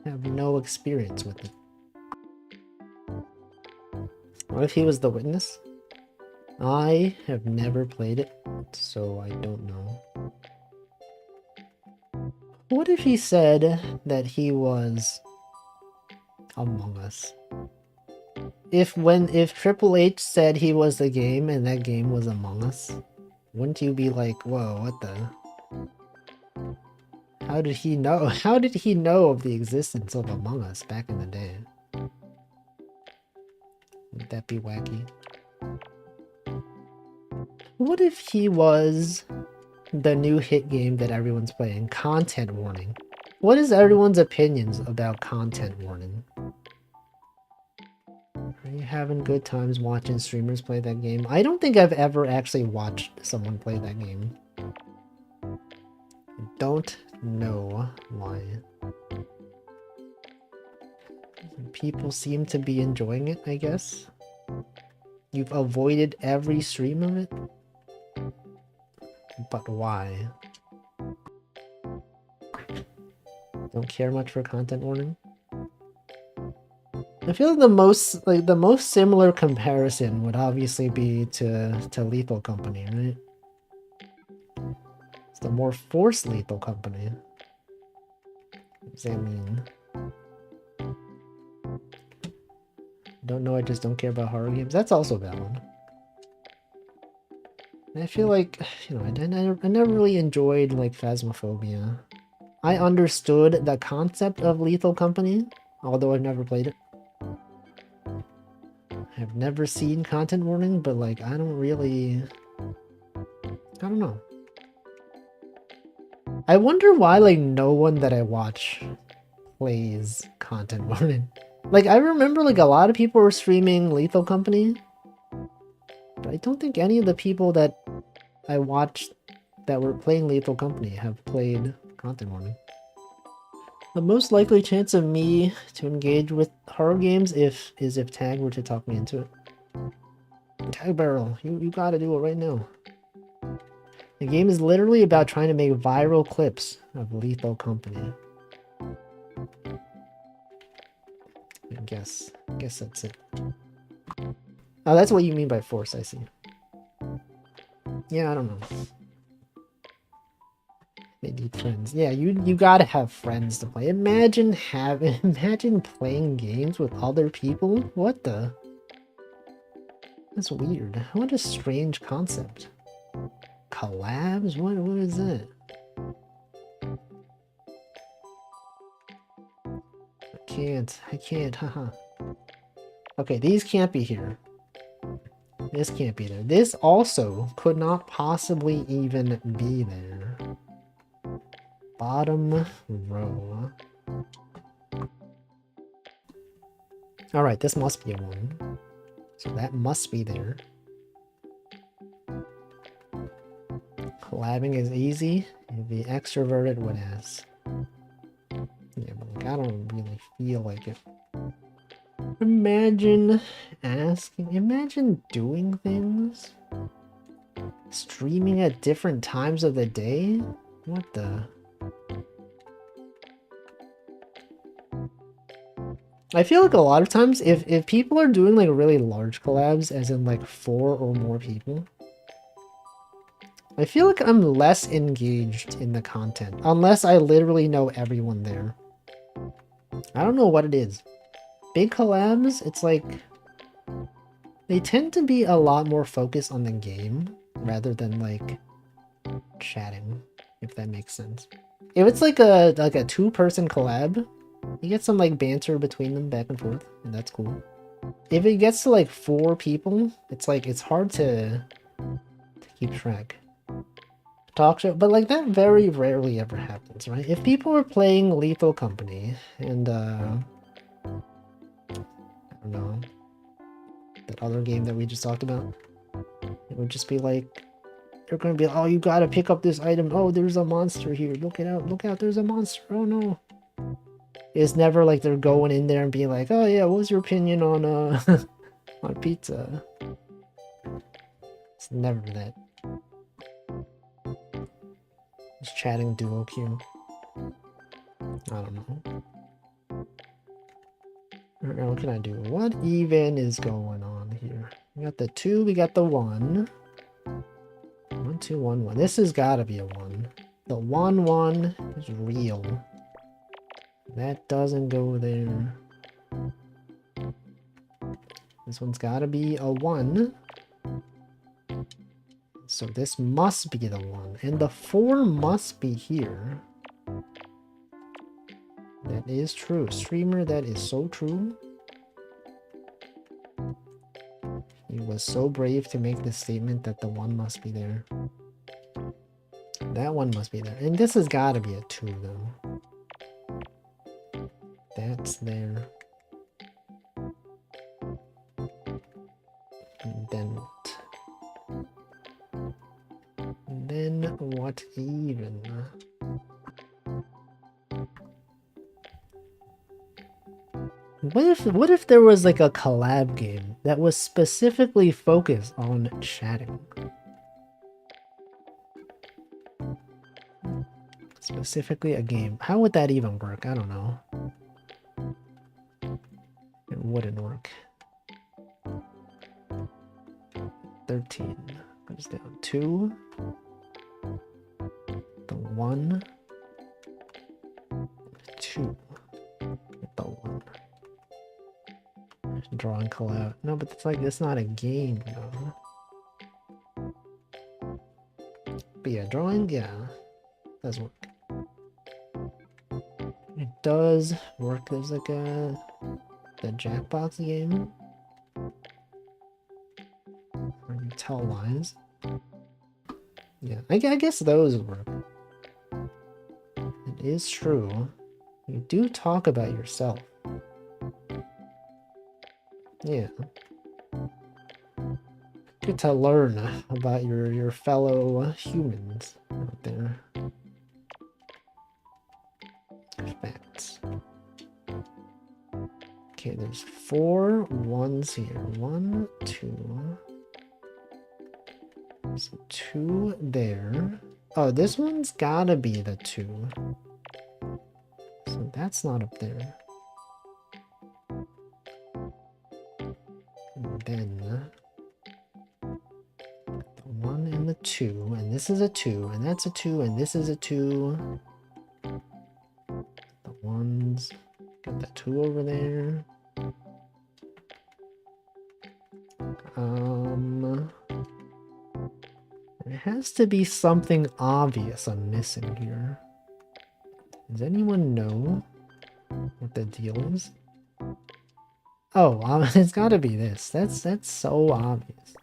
I have no experience with it. What if he was the witness? I have never played it, so I don't know. What if he said that he was Among Us? If Triple H said he was the game and that game was Among Us, wouldn't you be like, whoa, what the? How did he know? How did he know of the existence of Among Us back in the day? Would that be wacky? What if he was the new hit game that everyone's playing? Content warning. What is everyone's opinions about content warning? Are you having good times watching streamers play that game? I don't think I've ever actually watched someone play that game. I don't know why. People seem to be enjoying it, I guess. You've avoided every stream of it? But why? Don't care much for content warning? I feel like the most similar comparison would obviously be to Lethal Company, right? It's the more forced Lethal Company. What does that mean? Don't know, I just don't care about horror games. That's also a bad one. I feel like, you know, I never really enjoyed, like, Phasmophobia. I understood the concept of Lethal Company, although I've never played it. I've never seen content warning, but, like, I don't know. I wonder why, like, no one that I watch plays content warning. Like, I remember, like, a lot of people were streaming Lethal Company, but I don't think any of the people that I watched that were playing Lethal Company have played content warning. The most likely chance of me to engage with horror games is if Tag were to talk me into it. Tag Barrel, you gotta do it right now. The game is literally about trying to make viral clips of Lethal Company. I guess that's it. Oh, that's what you mean by force, I see. Yeah, I don't know. They need friends. Yeah, you gotta have friends to play. Imagine playing games with other people? What the? That's weird. What a strange concept. Collabs? What is that? I can't, haha. Okay, these can't be here. This can't be there. This also could not possibly even be there. Bottom row. Alright, this must be a 1. So that must be there. Collabing is easy. The extroverted would ask. Yeah, but like, I don't really feel like it. Imagine doing things? Streaming at different times of the day? What the? I feel like a lot of times if people are doing like really large collabs, as in like 4 or more people, I feel like I'm less engaged in the content, unless I literally know everyone there. I don't know what it is. Big collabs, it's like, they tend to be a lot more focused on the game, rather than like, chatting, if that makes sense. If it's like a 2-person collab, you get some like banter between them back and forth, and that's cool. If it gets to like 4 people, it's like, it's hard to keep track. Talk show, but like that very rarely ever happens, right? If people are playing Lethal Company and I don't know, that other game that we just talked about, would just be like, they're gonna be like, oh, you gotta pick up this item. Oh, there's a monster here. Look it out. Look out. There's a monster. Oh no. It's never like they're going in there and being like, oh yeah, what was your opinion on on pizza? It's never that. Just chatting duo queue. I don't know. Alright, what can I do? What even is going on here? We got the 2, we got the 1. 1, 2, 1, 1. This has got to be a 1. The 1, 1 is real. That doesn't go there. This one's got to be a 1. So this must be the 1. And the 4 must be here. That is true. Streamer, that is so true. He was so brave to make this statement that the 1 must be there. That 1 must be there. And this has got to be a 2, though. That's there. And then what? And then what even? What if there was like a collab game that was specifically focused on chatting? Specifically a game. How would that even work? I don't know. It wouldn't work. 13 goes down. 2. The 1. 2. The 1. Draw and call out. No, but it's like, it's not a game, though. But yeah, drawing, yeah, does work. It does work. There's like the Jackbox game where you tell lies. Yeah, I guess those work. It is true. You do talk about yourself. Yeah. Good to learn about your fellow humans out there. Facts. Okay, there's 4 1s here. 1, 2. There's 2 there. Oh, this one's gotta be the 2. So that's not up there. And then the 1 and the 2, and this is a 2, and that's a 2, and this is a 2. The 1s, got that 2 over there. There has to be something obvious I'm missing here. Does anyone know what the deal is? Oh, it's gotta be this. That's so obvious.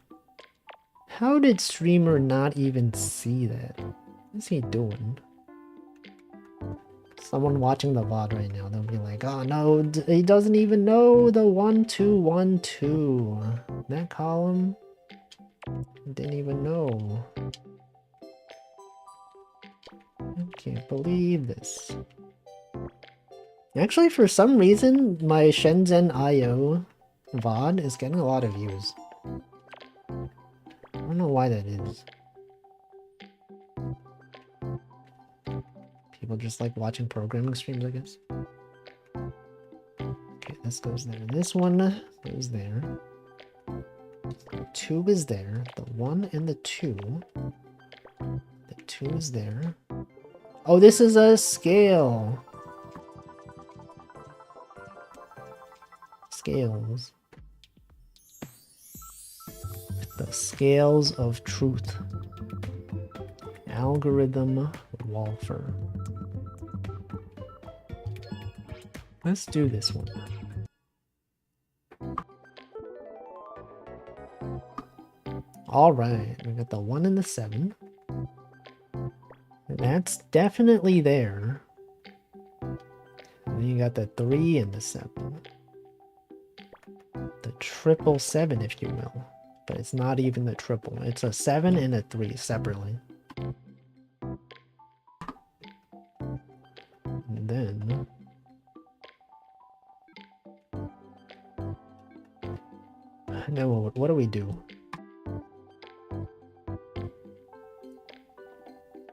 How did streamer not even see that? What's he doing? Someone watching the VOD right now, they'll be like, oh no, he doesn't even know the 1 2 1 2. That column? Didn't even know. I can't believe this. Actually, for some reason, my Shenzhen IO VOD is getting a lot of views. I don't know why that is. People just like watching programming streams, I guess. Okay, this goes there. This one goes there. The 2 is there. The 1 and the 2. The 2 is there. Oh, this is a scale. Scales. The scales of truth. Algorithm Walfer. Let's do this one. Alright, we got the 1 and the 7. That's definitely there. And then you got the 3 and the 7. The 777, if you will. but it's not even the triple. It's a 7 and a 3 separately. And then... what do we do?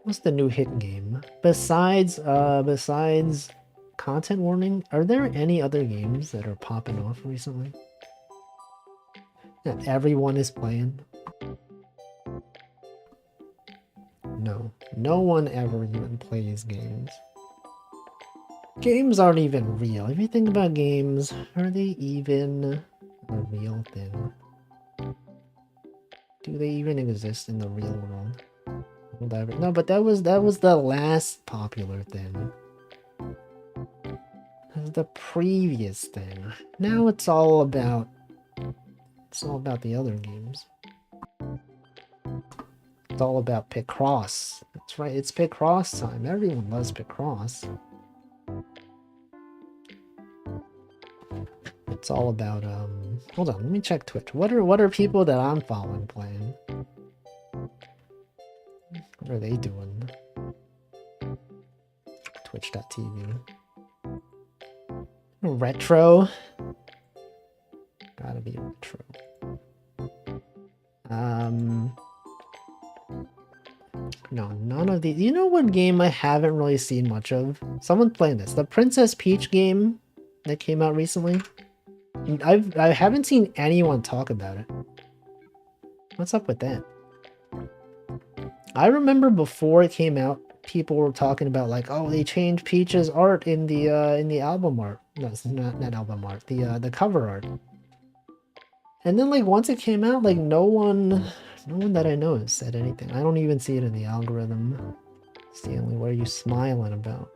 What's the new hit game? Besides content warning, are there any other games that are popping off recently that everyone is playing? No. No one ever even plays games. Games aren't even real. If you think about games, are they even a real thing? Do they even exist in the real world? Whatever. No, but that was the last popular thing. That was the previous thing. Now it's all about the other games. It's all about picross. That's right, it's picross time. Everyone loves picross. It's all about hold on, let me check Twitch. What are people that I'm following playing? What are they doing? Twitch.tv. Retro. Gotta be retro. No, none of these. You know what game I haven't really seen much of? Someone's playing this. The Princess Peach game that came out recently. I haven't seen anyone talk about it. What's up with that? I remember before it came out, people were talking about like, oh, they changed Peach's art in the album art. No, it's not album art. The cover art. And then like once it came out, like no one that I know has said anything. I don't even see it in the algorithm. Stanley, what are you smiling about?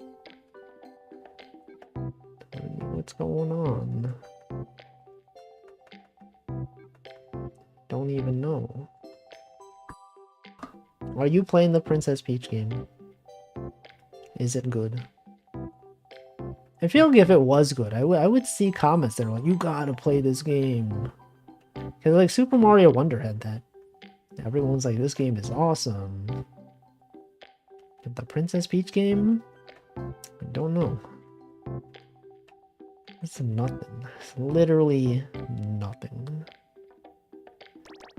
What's going on? Don't even know. Are you playing the Princess Peach game? Is it good? I feel like if it was good, I would see comments that are like, you gotta play this game. Because like Super Mario Wonder had that. Everyone's like, this game is awesome. But the Princess Peach game? I don't know. It's nothing. It's literally nothing.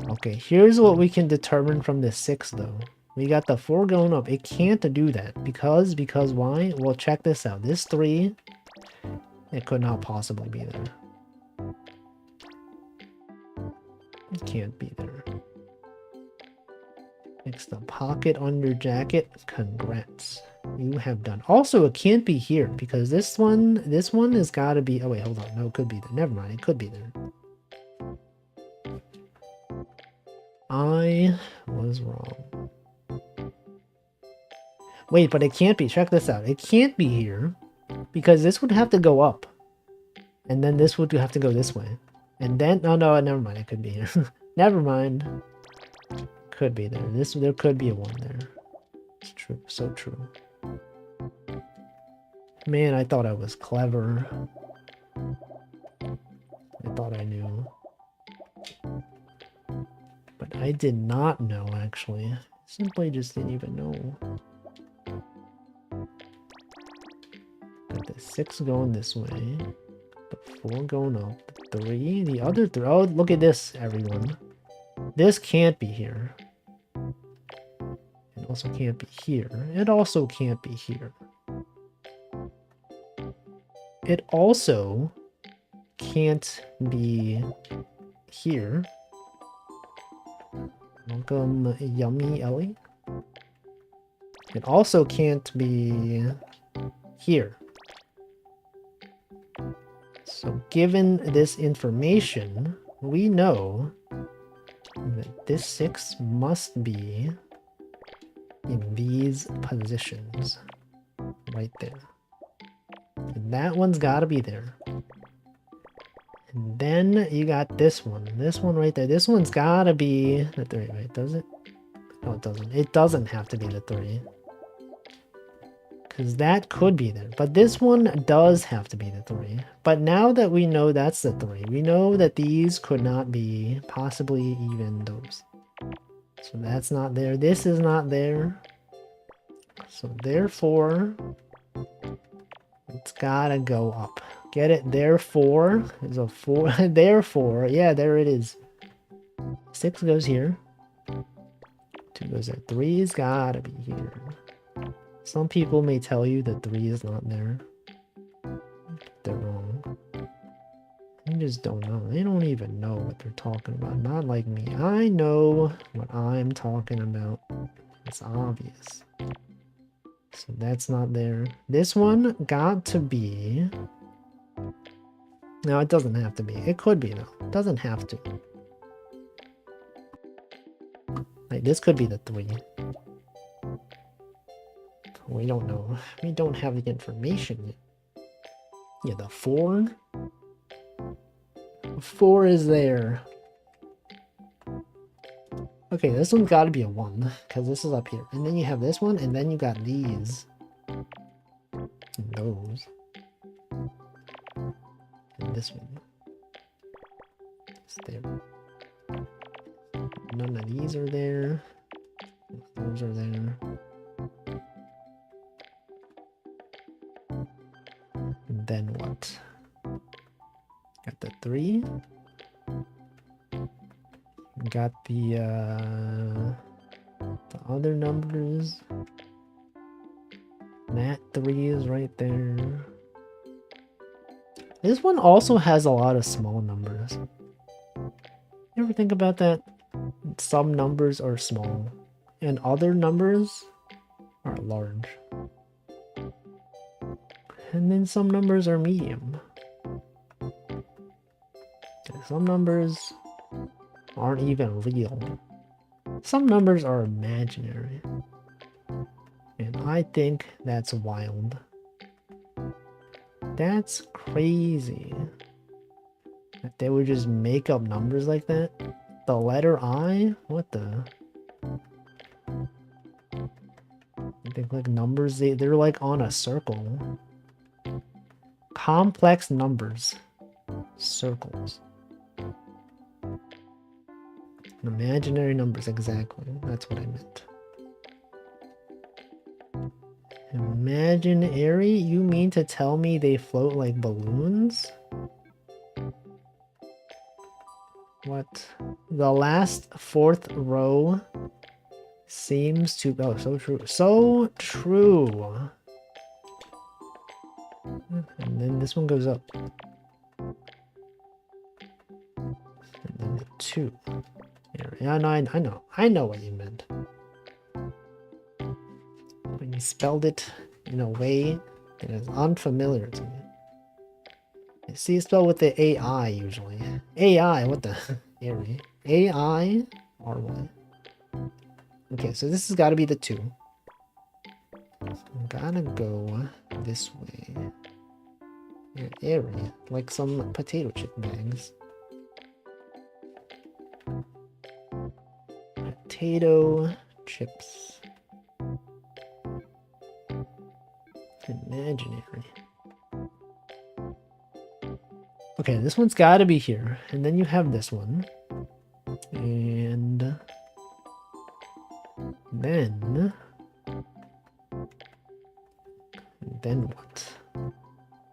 Okay, here's what we can determine from the 6 though. We got the 4 going up. It can't do that. Because why? Well, check this out. This 3, it could not possibly be there. It can't be there. Fix the pocket on your jacket. Congrats. You have done. Also, it can't be here because this one has got to be. Oh wait, hold on. No, it could be there. Never mind. It could be there. I was wrong. Wait, but it can't be. Check this out. It can't be here because this would have to go up, and then this would have to go this way, and then no, never mind. It could be here. Never mind. Could be there. There could be a 1 there. It's true. So true. Man, I thought I was clever. I thought I knew. But I did not know, actually. Simply just didn't even know. Got the 6 going this way. The 4 going up. The 3. The other 3. Oh, look at this, everyone. This can't be here. It also can't be here. It also can't be here. It also can't be here. Welcome, Yummy Ellie. It also can't be here. So given this information, we know that this 6 must be in these positions. Right there. And that one's gotta be there. And then you got this one. This one right there. This one's gotta be the 3, right? Does it? No, it doesn't. It doesn't have to be the 3. Because that could be there. But this one does have to be the 3. But now that we know that's the 3, we know that these could not be possibly even those. So that's not there. This is not there. So therefore, it's gotta go up. Get it? Therefore, there's a 4. Therefore, yeah, there it is. 6 goes here. 2 goes there. 3's gotta be here. Some people may tell you that 3 is not there. They're wrong. They just don't know. They don't even know what they're talking about. Not like me. I know what I'm talking about. It's obvious. So that's not there. This one got to be... No, it doesn't have to be. It could be, though. It doesn't have to. Like, this could be the 3. We don't know. We don't have the information yet. Yeah, the 4? 4 is there. Okay, this one's got to be a 1, because this is up here. And then you have this one, and then you got these. And those. And this one. It's there. None of these are there. Those are there. And then what? Got the 3. Got the other numbers. That 3 is right there. This one also has a lot of small numbers. You ever think about that? Some numbers are small, and other numbers are large. And then some numbers are medium. Some numbers aren't even real. Some numbers are imaginary. And I think that's wild. That's crazy. That they would just make up numbers like that. The letter I? What the? I think like numbers, they're like on a circle. Complex numbers. Circles. Imaginary numbers, exactly. That's what I meant. Imaginary? You mean to tell me they float like balloons? What? The last 4th row seems to... Oh, so true. So true! And then this one goes up. And then the 2. Yeah, no, I know what you meant. When you spelled it in a way that is unfamiliar to me. You see it spelled with the AI usually. AI, what the? AI? R-Y. Okay, so this has got to be the 2. I'm gotta go this way. Yeah, area, like some potato chip bags. Potato chips. Imaginary. Okay, this one's got to be here. And then you have this one. And then what?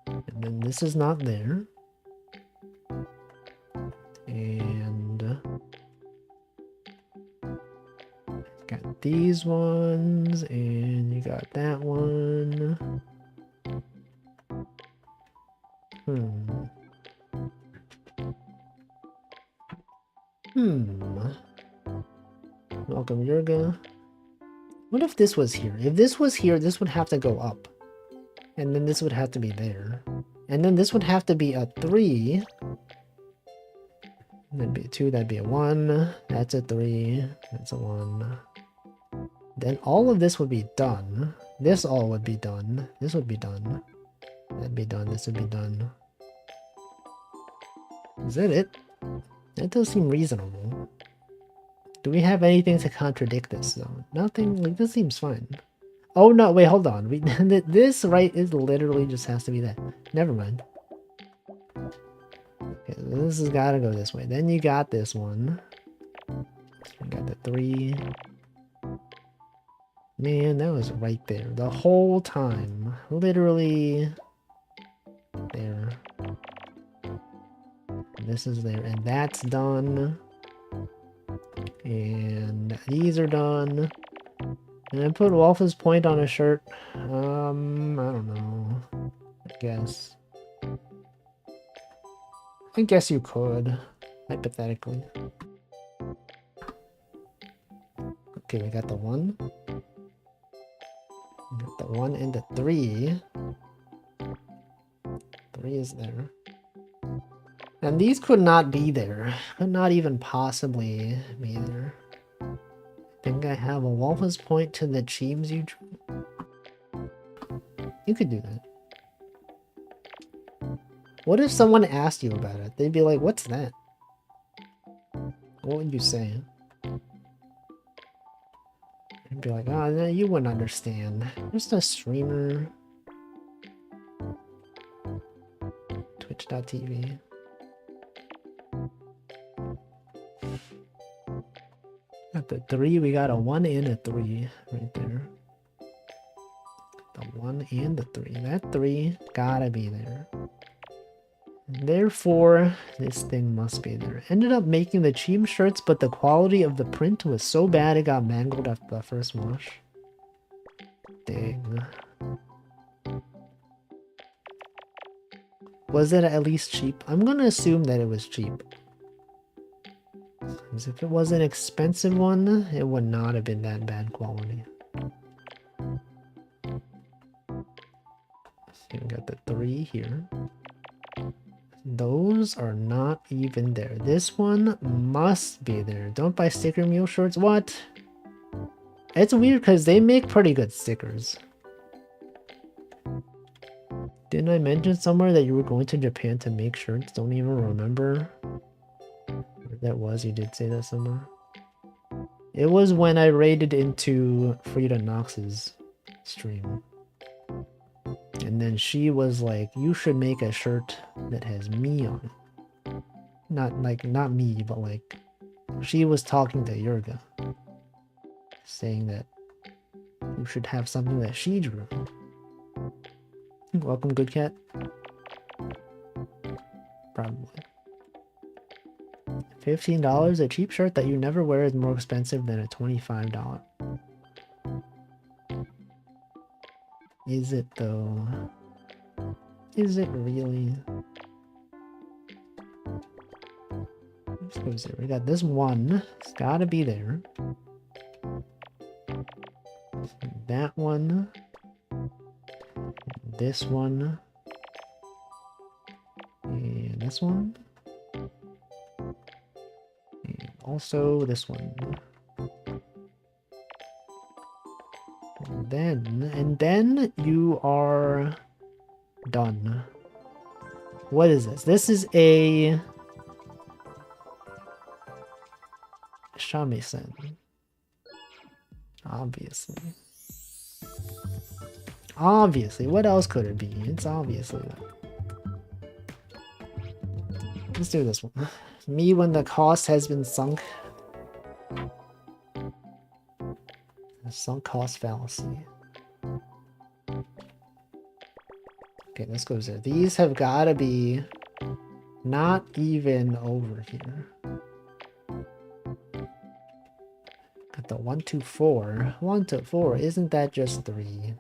And then this is not there. And got these ones, and you got that one. Welcome, Yurga. What if this was here? If this was here, this would have to go up. And then this would have to be there. And then this would have to be a 3. That'd be a 2, that'd be a 1. That's a 3. That's a 1. Then all of this would be done. This all would be done. This would be done. That'd be done. This would be done. Is that it? That does seem reasonable. Do we have anything to contradict this though? Nothing? Like, this seems fine. Oh no, wait, hold on. This right is literally just has to be that. Never mind. Okay, this has got to go this way. Then you got this one. You got the 3. Man, that was right there the whole time. Literally there. And this is there, and that's done. And these are done. And I put Wolf's Point on a shirt. I don't know. I guess you could, hypothetically. Okay, we got the 1. We got the 1 and the 3. 3 is there. And these could not be there. Could not even possibly be there. I think I have a Wolf's Point to the Cheems you drew. You could do that. What if someone asked you about it? They'd be like, what's that? What would you say? You'd be like, oh, no, you wouldn't understand. Just a streamer. Twitch.tv. At the 3, we got a 1 and a 3 right there. The 1 and the 3. That 3 gotta be there. Therefore, this thing must be there. Ended up making the cheap shirts, but the quality of the print was so bad it got mangled after the first wash. Dang. Was it at least cheap? I'm gonna assume that it was cheap. Because if it was an expensive one, it would not have been that bad quality. So we got the 3 here. Those are not even there. This one must be there. Don't buy sticker mule shorts. What? It's weird because they make pretty good stickers. Didn't I mention somewhere that you were going to Japan to make shirts? Don't even remember where that was. You did say that somewhere. It was when I raided into Frida Knox's stream. And then she was like, you should make a shirt that has me on it. Not me, but like, she was talking to Yurga. Saying that you should have something that she drew. Welcome, good cat. Probably. $15? A cheap shirt that you never wear is more expensive than a $25. Is it though? Is it really? Let's go there. We got this 1. It's gotta be there. That one. This one. And this one. And also this one. And then you are done. What is this? This is a shamisen. Obviously. What else could it be? It's obviously that. Let's do this one. Me when the cost has been sunk. The sunk cost fallacy. Okay, this goes there. These have got to be not even over here. Got the 1, 2, 4. 1 to 4. Isn't that just 3?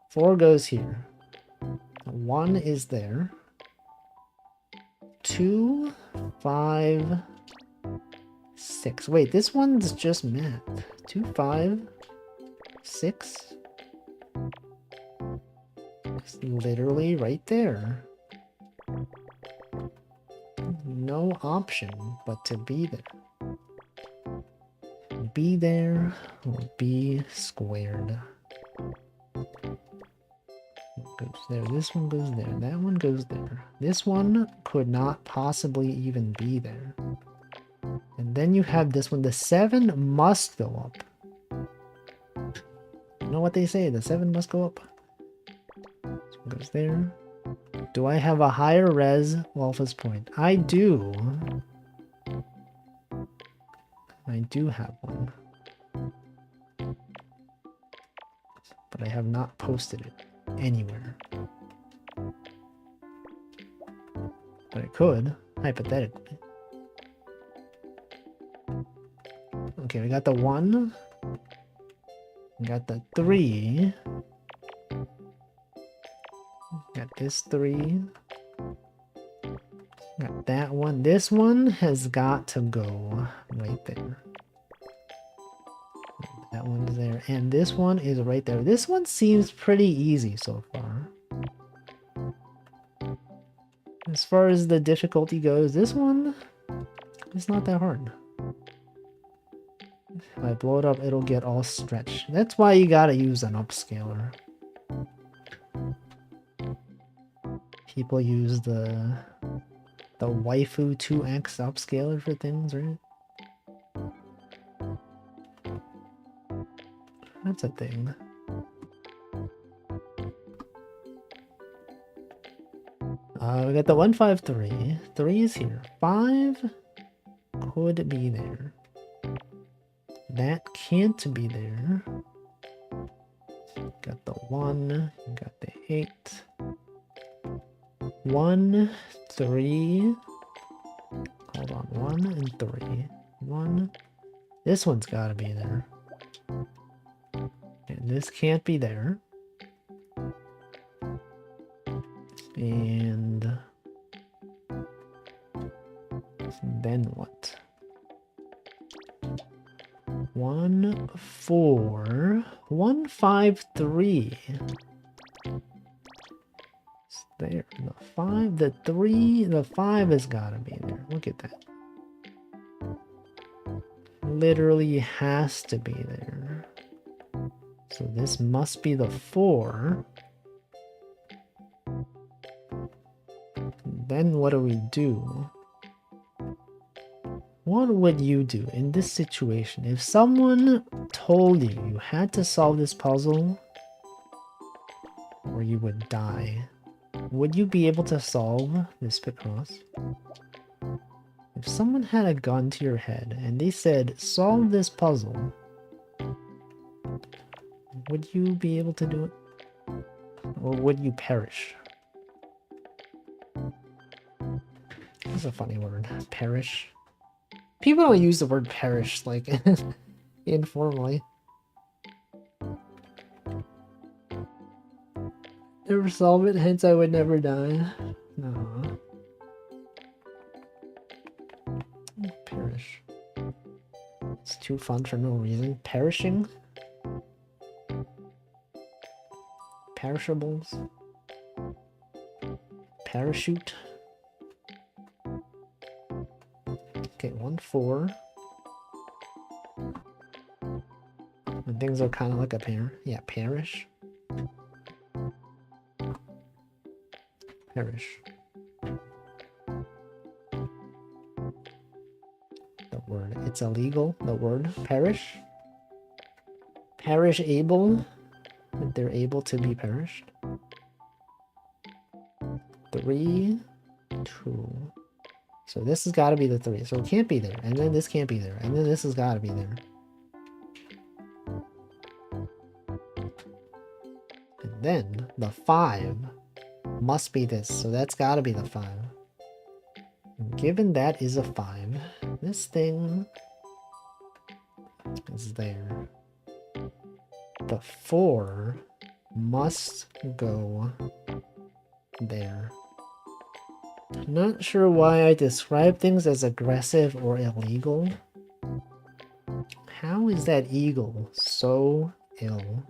4 goes here. 1 is there. 2, 5, 6. Wait, this one's just math. 2, 5, 6. It's literally right there. No option but to be there. Be there or be squared. Goes there. This one goes there. That one goes there. This one could not possibly even be there. And then you have this one. The 7 must go up. know what they say, the 7 must go up. This one goes there. Do I have a higher res Wolf's Point? I do. I do have one. But I have not posted it anywhere. But I could, hypothetically. Okay, we got the 1. We got the 3. Got this 3. Got that one. This one has got to go right there. That one's there. And this one is right there. This one seems pretty easy so far. As far as the difficulty goes, this one is not that hard. If I blow it up, it'll get all stretched. That's why you gotta use an upscaler. People use the waifu 2x upscaler for things, right? That's a thing. We got the 153. 3 is here. 5 could be there. That can't be there. Got the 1. Got the 8. 1, 3. Hold on. 1 and 3. 1. This one's gotta be there. And this can't be there. And then what? 1, 4, 1, 5, 3. It's there. The 5, the 3, the 5 has got to be there. Look at that. Literally has to be there. So this must be the 4. Then what do we do? What would you do in this situation? If someone told you you had to solve this puzzle or you would die, would you be able to solve this picross? If someone had a gun to your head and they said, solve this puzzle, would you be able to do it? Or would you perish? That's a funny word. Perish. People don't use the word perish, like, informally. Never solve it, hence I would never die. No. Perish. It's too fun for no reason. Perishing? Perishables? Parachute? Okay, 1, 4. When things are kind of like a pair. Yeah, perish. Perish. The word. It's illegal. The word. Perish. Perish able. That they're able to be perished. 3, 2. So this has got to be the 3. So it can't be there. And then this can't be there. And then this has got to be there. And then the 5 must be this. So that's got to be the 5. And given that is a 5, this thing is there. The 4 must go there. Not sure why I describe things as aggressive or illegal. How is that eagle so ill?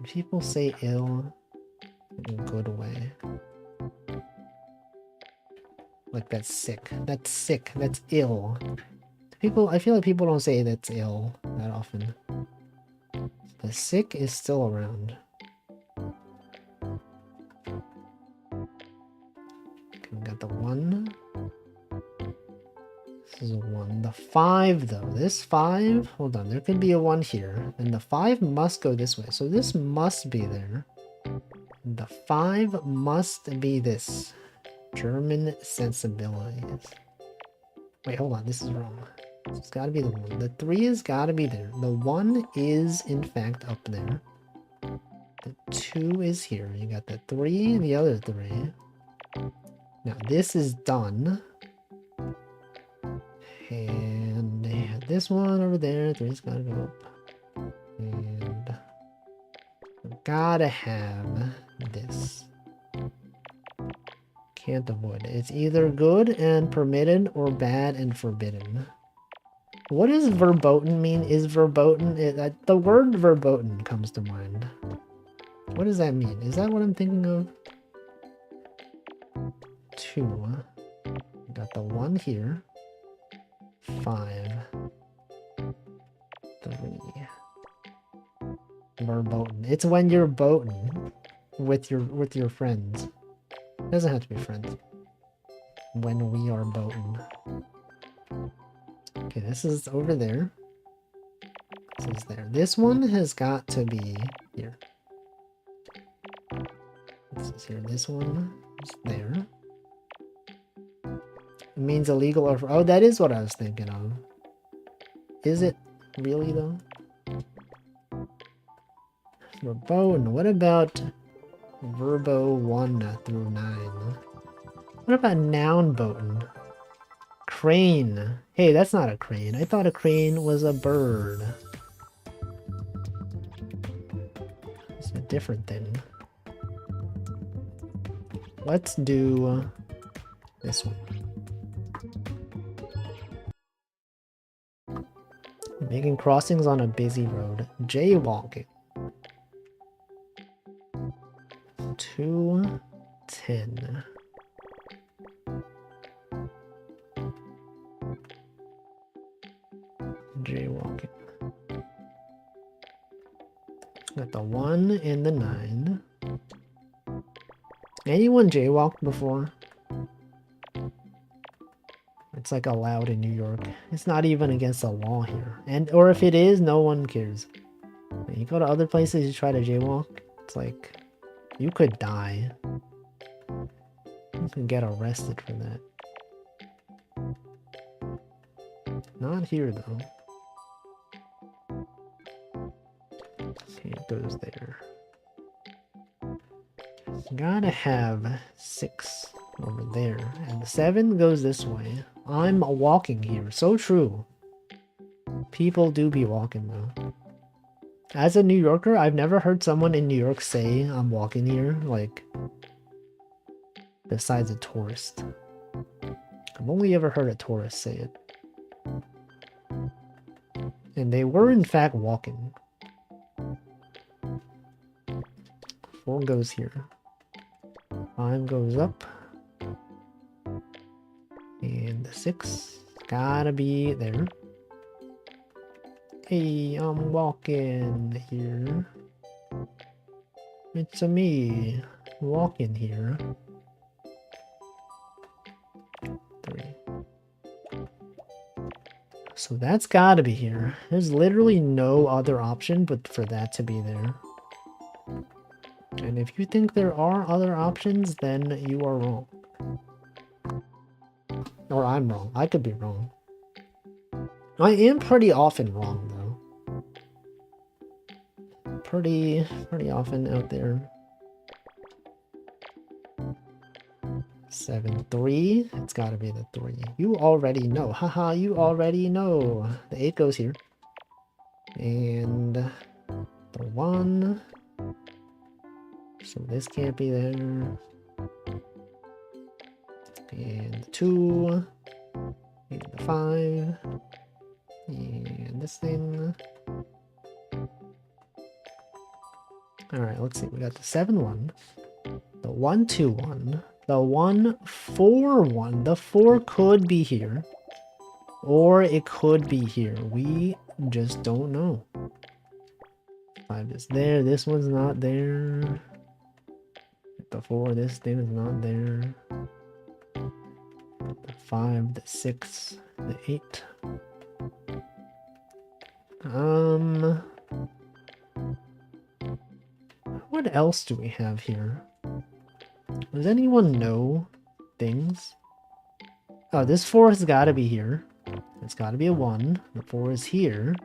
People say ill in a good way. Like that's sick. That's sick. That's ill. I feel like people don't say that's ill that often. The sick is still around. Okay, we got the 1. This is a 1. The 5, though. This 5... Hold on, there could be a 1 here. And the 5 must go this way. So this must be there. The 5 must be this. German sensibilities. Wait, hold on. This is wrong. It's got to be the 1. The 3 has got to be there. The 1 is, in fact, up there. The 2 is here. You got the 3, the other 3. Now, this is done. And they had this one over there. 3's got to go up. And we've got to have this. Can't avoid it. It's either good and permitted or bad and forbidden. What does verboten mean? Is verboten... the word verboten comes to mind. What does that mean? Is that what I'm thinking of? 2. Got the 1 here. 5. 3. Verboten. It's when you're boating with your friends. It doesn't have to be friends. When we are boating. Okay, this is over there. This is there. This one has got to be here. This is here. This one is there. It means illegal or... Oh, that is what I was thinking of. Is it really, though? Verboten. What about Verbo 1 through 9? What about noun boaten? Crane. Hey, that's not a crane. I thought a crane was a bird. It's a different thing. Let's do this one. Making crossings on a busy road. Jaywalking. 2:10. Jaywalking. Got the 1 and the 9. Anyone jaywalked before? It's like allowed in New York. It's not even against the law here. Or if it is, no one cares. When you go to other places, you try to jaywalk, it's like you could die. You can get arrested for that. Not here though. Okay, it goes there. Gotta have 6 over there. And the 7 goes this way. I'm walking here. So true. People do be walking though. As a New Yorker, I've never heard someone in New York say I'm walking here, like, besides a tourist. I've only ever heard a tourist say it. And they were in fact walking. 4 goes here. 5 goes up. And the 6 gotta be there. Hey, I'm walking here. It's me walking here. 3. So that's gotta be here. There's literally no other option but for that to be there. And if you think there are other options, then you are wrong. Or I'm wrong. I could be wrong. I am pretty often wrong, though. Pretty often out there. 7, 3. It's gotta be the 3. You already know. Haha, you already know. The 8 goes here. And the 1. So this can't be there. And the 2. And the 5. And this thing. Alright, let's see. We got the 7, 1. The 1, 2, 1. The 1, 4, 1. The 4 could be here. Or it could be here. We just don't know. 5 is there. This one's not there. The 4, this thing is not there. The 5, the 6. The 8. What else do we have here? Does anyone know things? Oh, this 4 has got to be here. It's got to be a 1. The 4 is here.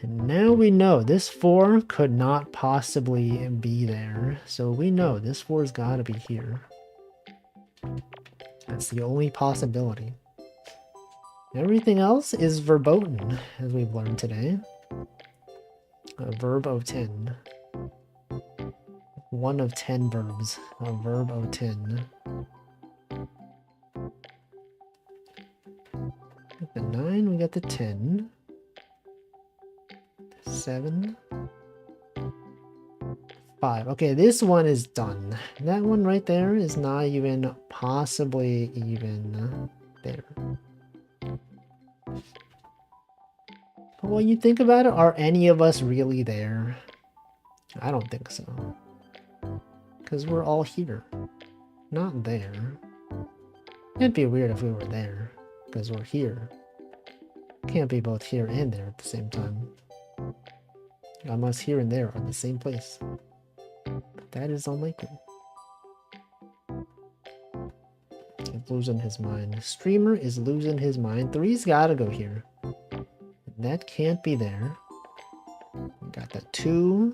And now we know this 4 could not possibly be there. So we know this 4 has got to be here. That's the only possibility. Everything else is verboten, as we've learned today. A verb of 10. 1 of 10 verbs. A verb of 10. Got the 9, we got the 10. 7. 5. Okay, this one is done. That one right there is not even possibly even there. But when you think about it, are any of us really there? I don't think so. Because we're all here. Not there. It'd be weird if we were there. Because we're here. Can't be both here and there at the same time. Unless here and there are the same place. But that is unlikely. He's losing his mind. Streamer is losing his mind. 3's gotta go here. That can't be there. We got the 2.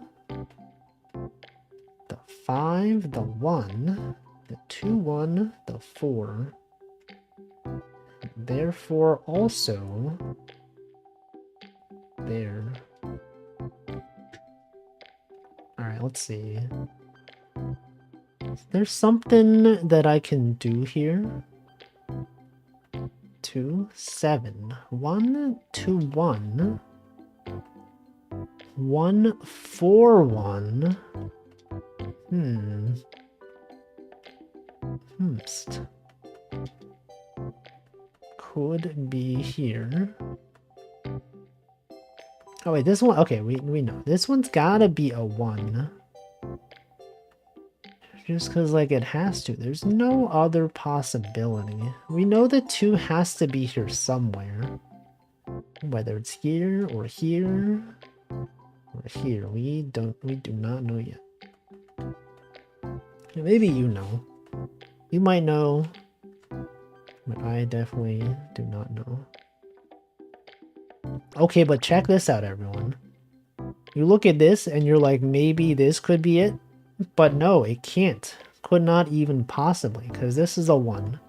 The 5. The 1. The 2, 1. The 4. Therefore, also there. Alright, let's see. There's something that I can do here. 2, 7. 1, 2, 1. 1, 4, 1. Could be here. Oh wait, this one, okay, we know. This one's gotta be a 1. Just because, like, it has to. There's no other possibility. We know the 2 has to be here somewhere. Whether it's here or here or here. We do not know yet. Maybe you know. You might know. But I definitely do not know. Okay, but check this out, everyone. You look at this and you're like, maybe this could be it. But no, it can't. Could not even possibly, because this is a 1.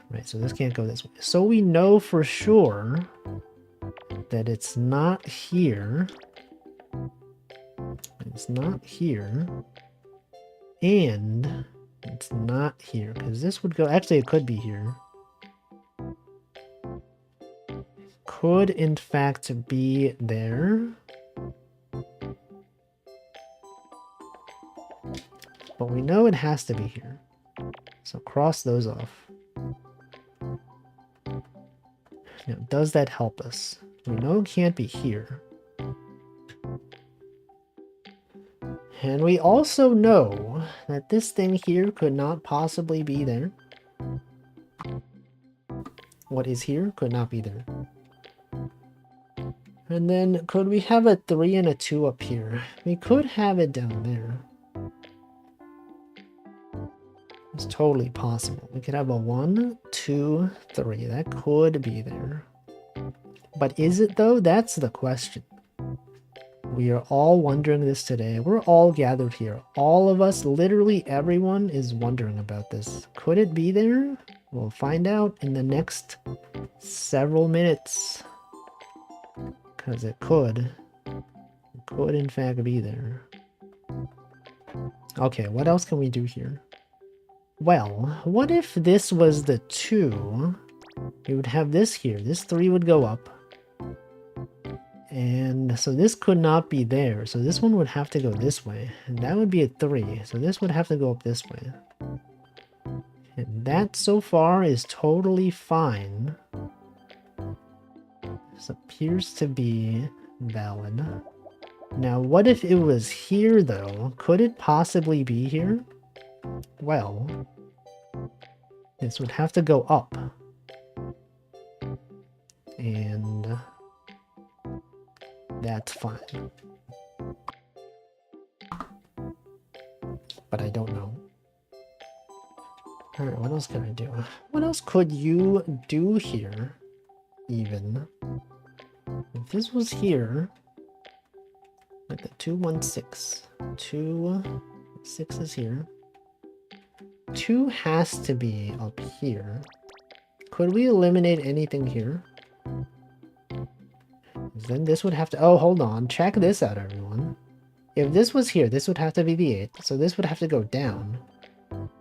Right, so this can't go this way. So we know for sure that it's not here. It's not here. And it's not here, because this would go... Actually, it could be here. Could, in fact, be there. But we know it has to be here. So cross those off. Now, does that help us? We know it can't be here. And we also know that this thing here could not possibly be there. What is here could not be there. And then could we have a 3 and a 2 up here? We could have it down there. It's totally possible. We could have a 1, 2, 3. That could be there. But is it though? That's the question. We are all wondering this today. We're all gathered here. All of us, literally everyone, is wondering about this. Could it be there? We'll find out in the next several minutes. Because it could. It could in fact be there. Okay, what else can we do here? Well, what if this was the 2? We would have this here. This 3 would go up. And so this could not be there. So this one would have to go this way. And that would be a 3. So this would have to go up this way. And that so far is totally fine. This appears to be valid. Now, what if it was here, though? Could it possibly be here? Well, this would have to go up. and that's fine. But I don't know. Alright, what else can I do? What else could you do here, even? If this was here, like the 216. 6 is here. 2 has to be up here. Could we eliminate anything here? Then this would have to... Oh, hold on. Check this out, everyone. If this was here, this would have to be the 8. So this would have to go down.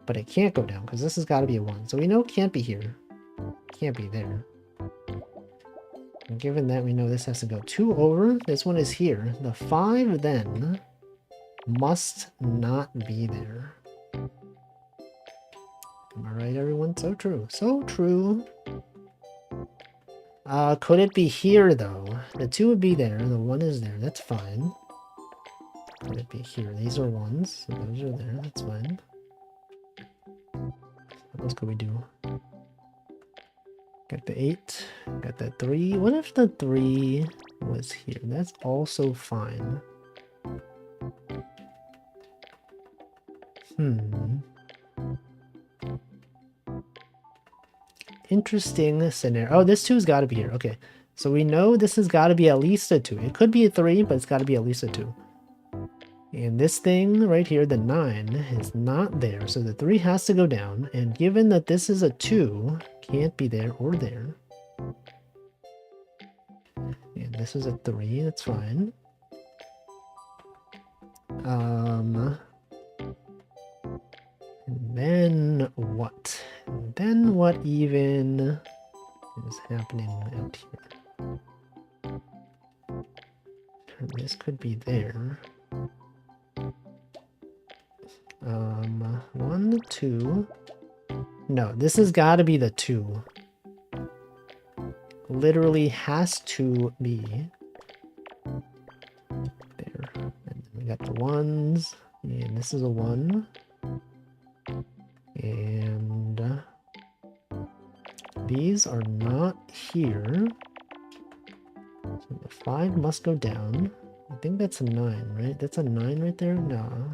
But it can't go down, because this has got to be a 1. So we know it can't be here. Can't be there. And given that, we know this has to go 2 over. This one is here. The 5, then, must not be there. Am I right, everyone? So true. So true. Could it be here, though? The 2 would be there. The 1 is there. That's fine. Could it be here? These are 1s. So those are there. That's fine. What else could we do? Got the 8. Got that 3. What if the 3 was here? That's also fine. Interesting scenario. Oh, this 2's got to be here. Okay. So we know this has got to be at least a 2. It could be a 3, but it's got to be at least a 2. And this thing right here, the 9, is not there. So the 3 has to go down. And given that this is a 2, can't be there or there. And this is a 3. That's fine. And then what? And then what even is happening out here? This could be there. 1, 2. No, this has got to be the 2. Literally has to be there. And then we got the 1s, and this is a 1. And these are not here. So the 5 must go down. I think that's a 9, right? That's a 9 right there? No.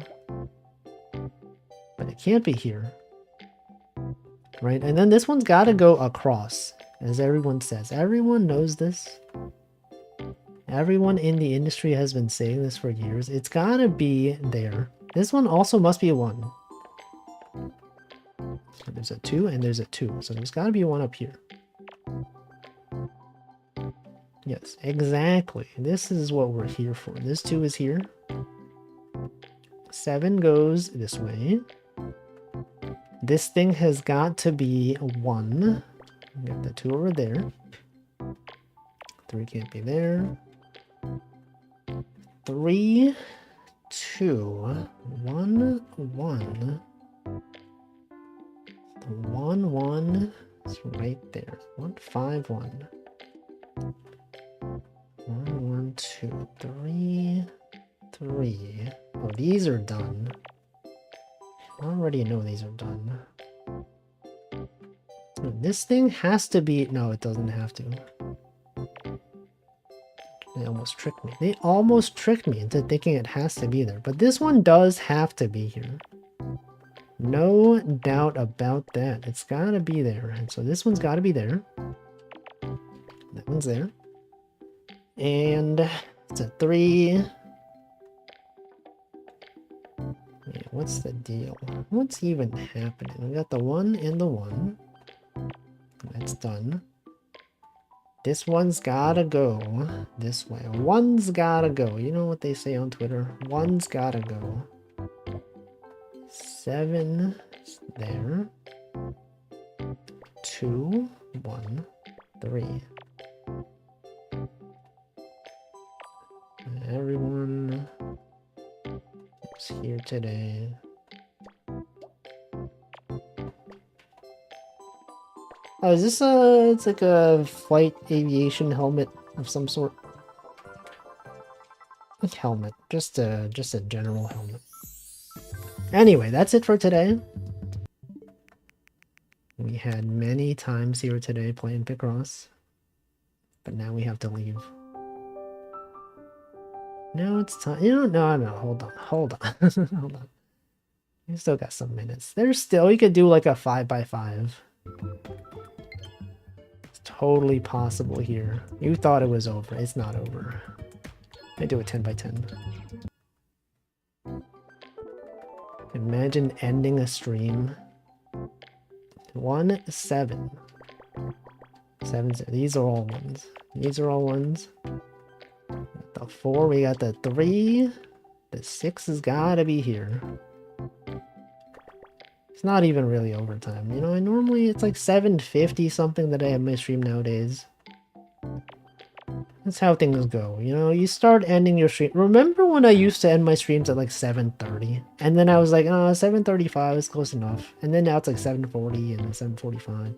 But it can't be here. Right? And then this one's got to go across, as everyone says. Everyone knows this. Everyone in the industry has been saying this for years. It's got to be there. This one also must be a 1. So there's a 2 and there's a 2. So there's got to be one up here. Yes, exactly. This is what we're here for. This 2 is here. 7 goes this way. This thing has got to be a 1. Got the 2 over there. 3 can't be there. 3, 2, 1, 1. The 1, 1 is right there. 1, 5, 1. 1, 1, 2, 3, 3. Oh, these are done. I already know these are done. This thing has to be... No, it doesn't have to. They almost tricked me. They almost tricked me into thinking it has to be there. But this one does have to be here. No doubt about that. It's got to be there. And so this one's got to be there. That one's there. And it's a 3. Yeah, what's the deal? What's even happening? We got the 1 and the 1. That's done. This one's gotta go this way. One's gotta go. You know what they say on Twitter? One's gotta go. 7 is there. 2, 1, 3. Everyone is here today. Oh, is this it's like a flight aviation helmet of some sort? Like helmet, just a general helmet. Anyway, that's it for today. We had many times here today playing picross. But now we have to leave. Now it's time. You know, no, hold on. Hold on. Hold on. We still got some minutes. There's still, we could do like a 5x5. It's totally possible here. You thought it was over. It's not over. I do a 10x10. Imagine ending a stream. 1, 7. 7, 0. These are all ones. These are all ones. The 4, we got the 3. The 6 has gotta be here. It's not even really overtime. You know, I normally it's like 7:50 something that I have my stream nowadays. That's how things go. You know, you start ending your stream. Remember when I used to end my streams at like 7:30? And then I was like, oh, 7:35 is close enough. And then now it's like 7:40 and 7:45.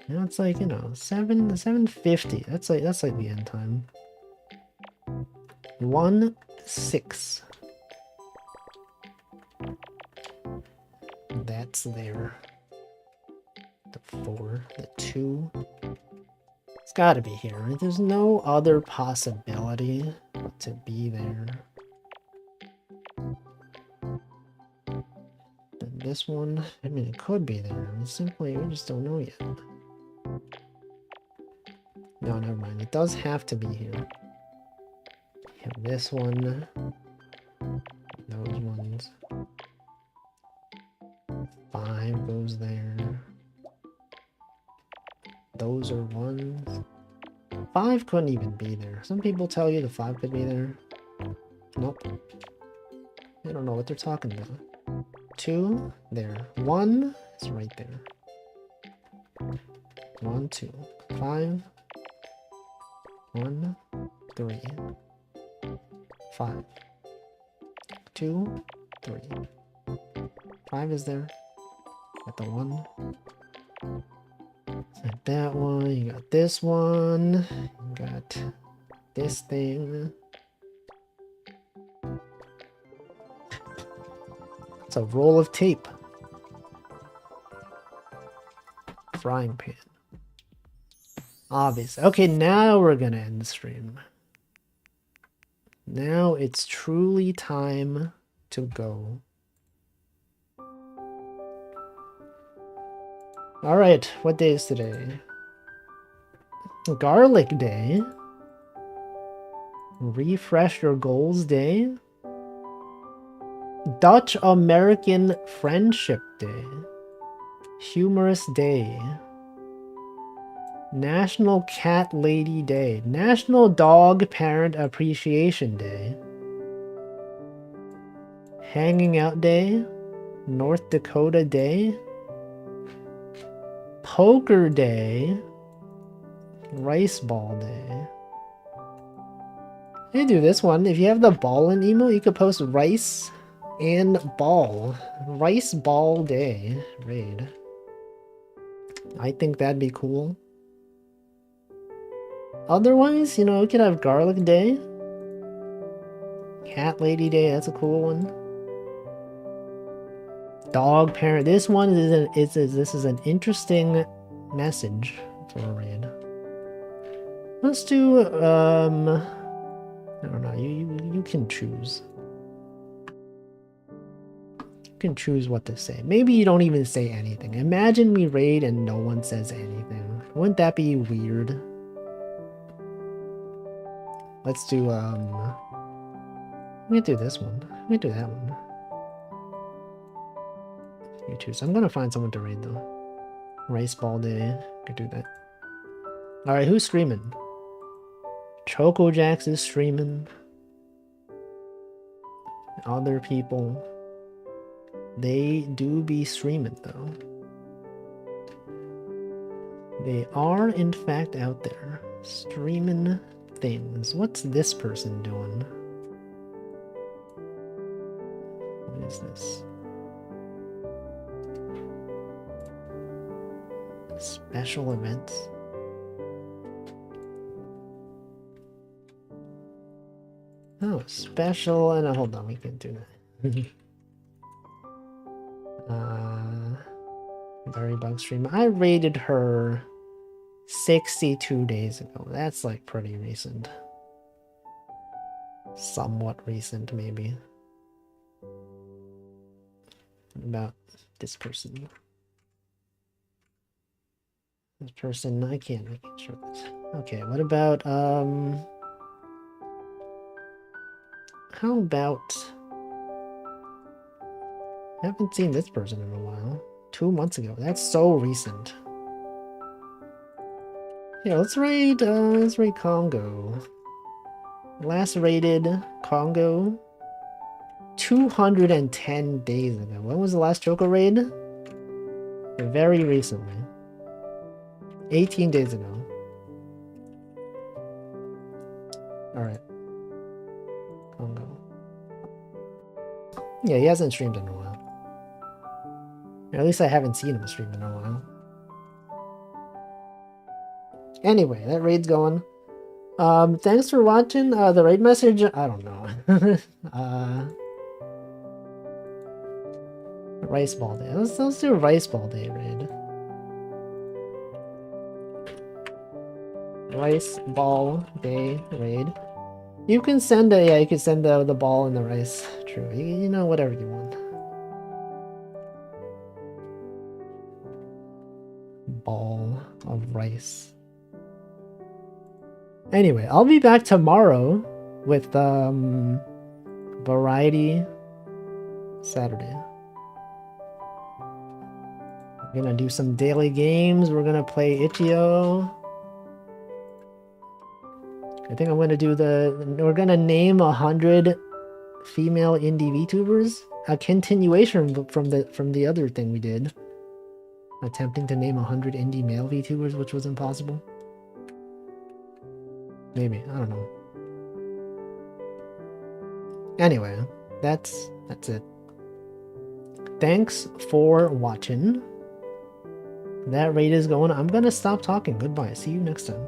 Now it's like, you know, 7:50. That's like the end time. 1, 6. That's there. The 4, the 2. It's gotta be here. There's no other possibility but to be there. But this one, I mean, it could be there. I mean, simply, we just don't know yet. No, never mind. It does have to be here. We have this one. Those ones. 5 goes there. Those are ones. 5 couldn't even be there. Some people tell you the 5 could be there. Nope. I don't know what they're talking about. 2, there. 1 is right there. 1, 2. 5. 1, 3. 5. 2, 3. 5 is there. Got the 1. Got that one. You got this one. You got this thing. It's a roll of tape. Frying pan. Obvious. Okay, now we're gonna end the stream. Now it's truly time to go. Alright, what day is today? Garlic Day. Refresh your goals day. Dutch American Friendship Day. Humorous Day. National Cat Lady Day. National Dog Parent Appreciation Day. Hanging Out Day. North Dakota Day. Poker Day. Rice Ball Day. Hey, do this one. If you have the ball in emo, you could post rice and ball. Rice Ball Day. Raid. I think that'd be cool. Otherwise, you know, we could have Garlic Day. Cat Lady Day, that's a cool one. Dog Parent. This one is this is an interesting message for a raid. Let's do I don't know, you can choose. You can choose what to say. Maybe you don't even say anything. Imagine we raid and no one says anything. Wouldn't that be weird? Let's do, we can do this one. We can do that one. You choose. I'm gonna find someone to raid though. Rice Ball Day. Could do that. Alright, who's streaming? Choco Jax is streaming. Other people. They do be streaming though. They are in fact out there. Streaming things. What's this person doing? What is this? Special events. Oh, special and hold on, we can do that. Berry Bug stream. I rated her 62 days ago. That's like pretty recent. Somewhat recent, maybe. What about this person? This person, I can't show this. Okay, what about, how about... I haven't seen this person in a while. 2 months ago. That's so recent. Yeah, let's raid Congo. Last raided Congo 210 days ago. When was the last Joker raid? Very recently. 18 days ago. Alright. Congo. Yeah, he hasn't streamed in a while. Or at least I haven't seen him stream in a while. Anyway, that raid's going. Thanks for watching. The raid message, I don't know. Rice Ball Day. Let's do a Rice Ball Day raid. Rice Ball Day raid. You can send a, yeah, you can send the ball and the rice. True. You know, whatever you want. Ball of rice. Anyway, I'll be back tomorrow with Variety Saturday. We're gonna do some daily games. We're gonna play Itch.io. I think I'm gonna do we're gonna name 100 female indie VTubers. A continuation from the other thing we did. Attempting to name 100 indie male VTubers, which was impossible. Maybe, I don't know. Anyway, that's it. Thanks for watching. That raid is going. I'm gonna stop talking. Goodbye. See you next time.